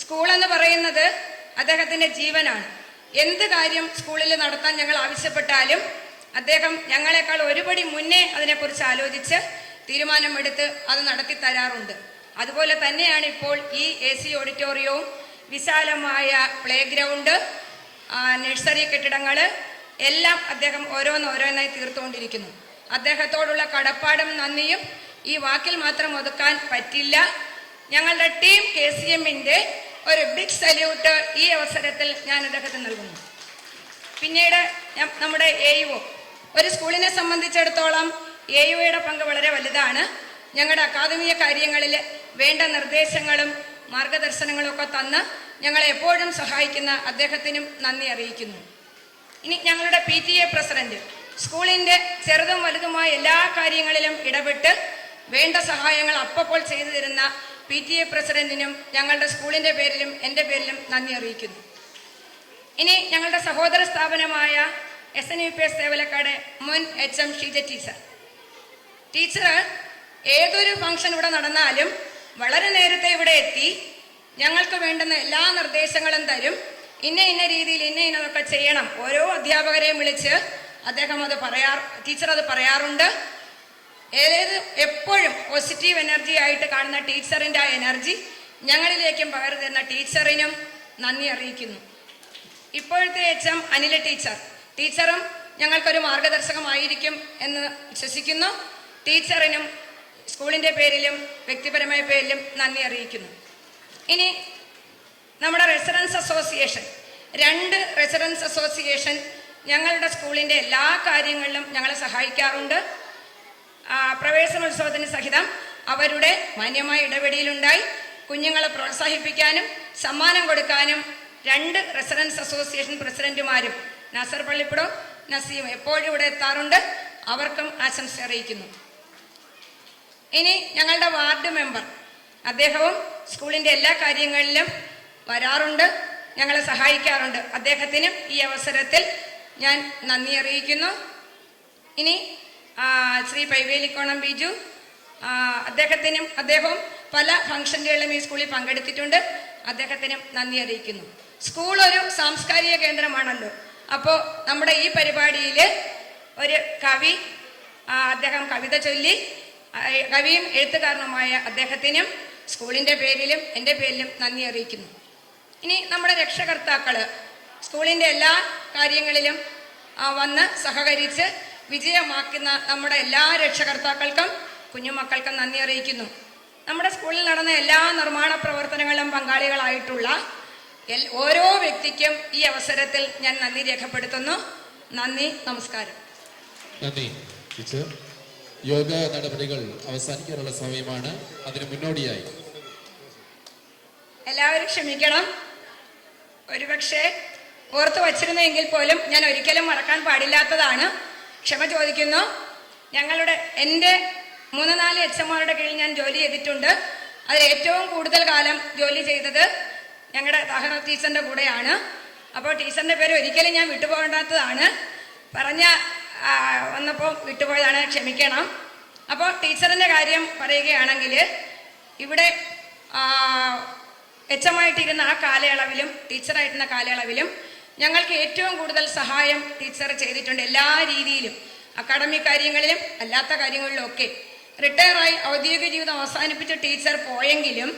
സ്കൂളെന്ന് പറയുന്നത് അദ്ദേഹത്തിൻ്റെ ജീവനാണ്. എന്ത് കാര്യം സ്കൂളിൽ നടത്താൻ ഞങ്ങൾ ആവശ്യപ്പെട്ടാലും അദ്ദേഹം ഞങ്ങളെക്കാൾ ഒരുപടി മുന്നേ അതിനെക്കുറിച്ച് ആലോചിച്ച് തീരുമാനമെടുത്ത് അത് നടത്തി തരാറുണ്ട്. അതുപോലെ തന്നെയാണ് ഇപ്പോൾ ഈ AC ഓഡിറ്റോറിയവും വിശാലമായ പ്ലേ ഗ്രൗണ്ട്, നഴ്സറി കെട്ടിടങ്ങൾ എല്ലാം അദ്ദേഹം ഓരോന്നോരോന്നായി തീർത്തുകൊണ്ടിരിക്കുന്നു. അദ്ദേഹത്തോടുള്ള കടപ്പാടും നന്ദിയും ഈ വാക്കിൽ മാത്രം ഒതുക്കാൻ പറ്റില്ല. ഞങ്ങളുടെ ടീം KCMന്റെ ഒരു ബിഗ് സല്യൂട്ട് ഈ അവസരത്തിൽ ഞാൻ അദ്ദേഹത്തിന് നൽകുന്നു. പിന്നീട് നമ്മുടെ AEO, ഒരു സ്കൂളിനെ സംബന്ധിച്ചിടത്തോളം AEOയുടെ പങ്ക് വളരെ വലുതാണ്. ഞങ്ങളുടെ അക്കാദമിക കാര്യങ്ങളിൽ വേണ്ട നിർദ്ദേശങ്ങളും മാർഗദർശനങ്ങളും ഒക്കെ തന്ന് ഞങ്ങളെ എപ്പോഴും സഹായിക്കുന്ന അദ്ദേഹത്തിനും നന്ദി അറിയിക്കുന്നു. ഇനി ഞങ്ങളുടെ PTA പ്രസിഡന്റ്, സ്കൂളിൻ്റെ ചെറുതും വലുതുമായ എല്ലാ കാര്യങ്ങളിലും ഇടപെട്ട് വേണ്ട സഹായങ്ങൾ അപ്പോൾ ചെയ്തു തരുന്ന PTA പ്രസിഡന്റിനും ഞങ്ങളുടെ സ്കൂളിൻ്റെ പേരിലും എൻ്റെ പേരിലും നന്ദി അറിയിക്കുന്നു. ഇനി ഞങ്ങളുടെ സഹോദര സ്ഥാപനമായ SNUPS തേവലക്കാട് മുൻ HM ഷീജ ടീച്ചർ ഏതൊരു ഫംഗ്ഷൻ ഇവിടെ നടന്നാലും വളരെ നേരത്തെ ഇവിടെ എത്തി ഞങ്ങൾക്ക് വേണ്ടുന്ന എല്ലാ നിർദ്ദേശങ്ങളും തരും. ഇന്ന രീതിയിൽ ഇന്നതൊക്കെ ചെയ്യണം. ഓരോ അധ്യാപകരെയും വിളിച്ച് ടീച്ചർ അത് പറയാറുണ്ട്. എപ്പോഴും പോസിറ്റീവ് എനർജി ആയിട്ട് കാണുന്ന ടീച്ചറിൻ്റെ ആ എനർജി ഞങ്ങളിലേക്കും പകർന്നു തരുന്ന ടീച്ചറിനും നന്ദി അറിയിക്കുന്നു. ഇപ്പോഴത്തെ HM അനില ടീച്ചറും ഞങ്ങൾക്കൊരു മാർഗദർശകമായിരിക്കും എന്ന് വിശ്വസിക്കുന്നു. ടീച്ചറിനും സ്കൂളിൻ്റെ പേരിലും വ്യക്തിപരമായ പേരിലും നന്ദി അറിയിക്കുന്നു. ഇനി നമ്മുടെ റെസിഡൻസ് അസോസിയേഷൻ, 2 റെസിഡൻസ് അസോസിയേഷൻ ഞങ്ങളുടെ സ്കൂളിൻ്റെ എല്ലാ കാര്യങ്ങളിലും ഞങ്ങളെ സഹായിക്കാറുണ്ട്. പ്രവേശനോത്സവത്തിന് സഹിതം അവരുടെ മാന്യമായ ഇടപെടലുണ്ടായി. കുഞ്ഞുങ്ങളെ പ്രോത്സാഹിപ്പിക്കാനും സമ്മാനം കൊടുക്കാനും 2 റെസിഡൻസ് അസോസിയേഷൻ പ്രസിഡന്റുമാരും നാസർ പള്ളിപ്പുറം, നസീം എപ്പോഴും ഇവിടെ എത്താറുണ്ട്. അവർക്കും ആശംസ അറിയിക്കുന്നു. ഇനി ഞങ്ങളുടെ വാർഡ് മെമ്പർ, അദ്ദേഹവും സ്കൂളിൻ്റെ എല്ലാ കാര്യങ്ങളിലും വരാറുണ്ട്, ഞങ്ങളെ സഹായിക്കാറുണ്ട്. അദ്ദേഹത്തിനും ഈ അവസരത്തിൽ ഞാൻ നന്ദി അറിയിക്കുന്നു. ഇനി ശ്രീ പൈവേലിക്കോണം ബിജു, അദ്ദേഹവും പല ഫംഗ്ഷനുകളിലും ഈ സ്കൂളിൽ പങ്കെടുത്തിട്ടുണ്ട്. അദ്ദേഹത്തിനും നന്ദി അറിയിക്കുന്നു. സ്കൂൾ ഒരു സാംസ്കാരിക കേന്ദ്രമാണല്ലോ. അപ്പോൾ നമ്മുടെ ഈ പരിപാടിയിൽ ഒരു കവി, അദ്ദേഹം കവിത ചൊല്ലി, കവിയും എഴുത്തുകാരനുമായ അദ്ദേഹത്തിനും സ്കൂളിൻ്റെ പേരിലും എൻ്റെ പേരിലും നന്ദി അറിയിക്കുന്നു. ഇനി നമ്മുടെ രക്ഷകർത്താക്കൾ സ്കൂളിൻ്റെ എല്ലാ കാര്യങ്ങളിലും വന്ന് സഹകരിച്ച് വിജയമാക്കുന്ന നമ്മുടെ എല്ലാ രക്ഷകർത്താക്കൾക്കും കുഞ്ഞുമക്കൾക്കും നന്ദി അറിയിക്കുന്നു. നമ്മുടെ സ്കൂളിൽ നടന്ന എല്ലാ നിർമ്മാണ പ്രവർത്തനങ്ങളിലും പങ്കാളികളായിട്ടുള്ള ഓരോ വ്യക്തിക്കും ഈ അവസരത്തിൽ ഞാൻ നന്ദി രേഖപ്പെടുത്തുന്നു. നന്ദി, നമസ്കാരം.
നന്ദി ടീച്ചർ. യോഗ നടപടികൾ അവസാനിക്കാനുള്ള സമയമാണ്. അതിന് മുന്നോടിയായി
എല്ലാവരും ക്ഷമിക്കണം. ഒരുപക്ഷെ ഓർത്ത് വച്ചിരുന്നെങ്കിൽ പോലും ഞാൻ ഒരിക്കലും മറക്കാൻ പാടില്ലാത്തതാണ്. ക്ഷമ ചോദിക്കുന്നു. എൻ്റെ 3-4 HMമാരുടെ കീഴിൽ ഞാൻ ജോലി ചെയ്തിട്ടുണ്ട്. അതിൽ ഏറ്റവും കൂടുതൽ കാലം ജോലി ചെയ്തത് ഞങ്ങളുടെ താഹറ ടീച്ചറിൻ്റെ കൂടെയാണ്. അപ്പോൾ ടീച്ചറിൻ്റെ പേര് ഒരിക്കലും ഞാൻ വിട്ടുപോകേണ്ടാത്തതാണ്. വന്നപ്പോൾ വിട്ടുപോയതാണ്, ക്ഷമിക്കണം. അപ്പോൾ ടീച്ചറിൻ്റെ കാര്യം പറയുകയാണെങ്കിൽ ഇവിടെ HMമായിട്ടിരുന്ന ആ കാലയളവിലും ടീച്ചറായിരുന്ന കാലയളവിലും ഞങ്ങൾക്ക് ഏറ്റവും കൂടുതൽ സഹായം ടീച്ചർ ചെയ്തിട്ടുണ്ട്. എല്ലാ രീതിയിലും, അക്കാഡമിക് കാര്യങ്ങളിലും അല്ലാത്ത കാര്യങ്ങളിലും ഒക്കെ. റിട്ടയറായി ഔദ്യോഗിക ജീവിതം അവസാനിപ്പിച്ച ടീച്ചർ പോയെങ്കിലും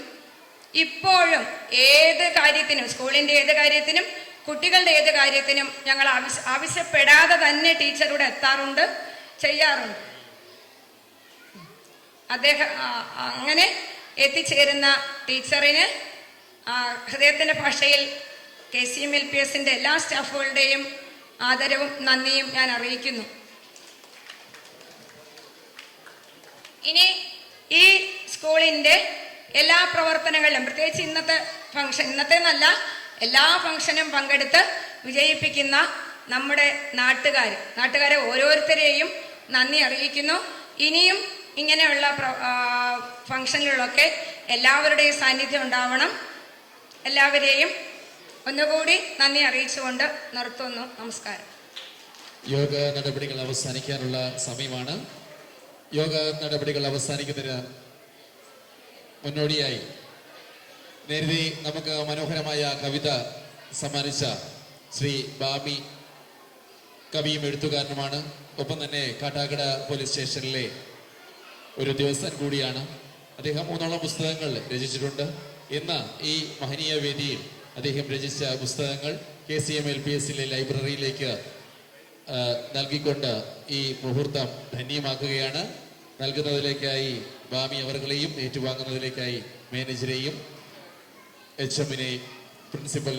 ഇപ്പോഴും ഏത് കാര്യത്തിനും, സ്കൂളിൻ്റെ ഏത് കാര്യത്തിനും കുട്ടികളുടെ ഏത് കാര്യത്തിനും ഞങ്ങൾ ആവശ്യപ്പെടാതെ തന്നെ ടീച്ചറുടെ എത്താറുണ്ട്, ചെയ്യാറുണ്ട്. അദ്ദേഹം അങ്ങനെ എത്തിച്ചേരുന്ന ടീച്ചറിന് ഹൃദയത്തിൻ്റെ ഭാഷയിൽ KCM-LPSൻ്റെ എല്ലാ സ്റ്റാഫുകളുടെയും ആദരവും നന്ദിയും ഞാൻ അറിയിക്കുന്നു. ഇനി ഈ സ്കൂളിൻ്റെ എല്ലാ പ്രവർത്തനങ്ങളിലും, പ്രത്യേകിച്ച് ഇന്നത്തെ ഫംഗ്ഷൻ, ഇന്നത്തെന്നല്ല എല്ലാ ഫംഗ്ഷനും പങ്കെടുത്ത് വിജയിപ്പിക്കുന്ന നമ്മുടെ നാട്ടുകാരെ ഓരോരുത്തരെയും നന്ദി അറിയിക്കുന്നു. ഇനിയും ഇങ്ങനെയുള്ള ഫംഗ്ഷനുകളിലൊക്കെ എല്ലാവരുടെയും സാന്നിധ്യം ഉണ്ടാവണം. എല്ലാവരെയും ഒന്നുകൂടി നന്ദി അറിയിച്ചുകൊണ്ട് നിർത്തുന്നു. നമസ്കാരം.
യോഗ നടപടികൾ അവസാനിക്കാനുള്ള സമയമാണ്. യോഗ നടപടികൾ അവസാനിക്കുന്നതിന് മുന്നോടിയായി നേരത്തെ നമുക്ക് മനോഹരമായ കവിത സമ്മാനിച്ച ശ്രീ ബാമി കവിയും എഴുത്തുകാരനുമാണ്. ഒപ്പം തന്നെ കാട്ടാക്കട പോലീസ് സ്റ്റേഷനിലെ ഒരു ഉദ്യോഗസ്ഥൻ കൂടിയാണ്. അദ്ദേഹം 3 പുസ്തകങ്ങൾ രചിച്ചിട്ടുണ്ട്. ഇന്ന് ഈ മഹനീയ വേദിയിൽ അദ്ദേഹം രചിച്ച പുസ്തകങ്ങൾ KCM-LPSലെ ലൈബ്രറിയിലേക്ക് നൽകിക്കൊണ്ട് ഈ മുഹൂർത്തം ധന്യമാക്കുകയാണ്. നൽകുന്നതിലേക്കായി ബാമി അവർകളെയും ഏറ്റുവാങ്ങുന്നതിലേക്കായി മാനേജരെയും HMനെയും പ്രിൻസിപ്പൽ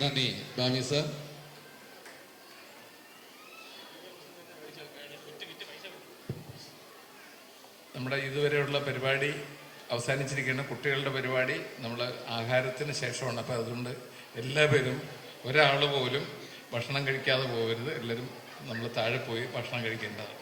നന്ദി. ബാമി സർ.
നമ്മുടെ ഇതുവരെയുള്ള പരിപാടി അവസാനിച്ചിരിക്കുന്ന കുട്ടികളുടെ പരിപാടി നമ്മൾ ആഹാരത്തിന് ശേഷമാണ്. അപ്പോൾ അതുകൊണ്ട് എല്ലാവരും ഒരാൾ പോലും ഭക്ഷണം കഴിക്കാതെ പോകരുത്. എല്ലാവരും നമ്മൾ താഴെ പോയി ഭക്ഷണം കഴിക്കേണ്ടതാണ്.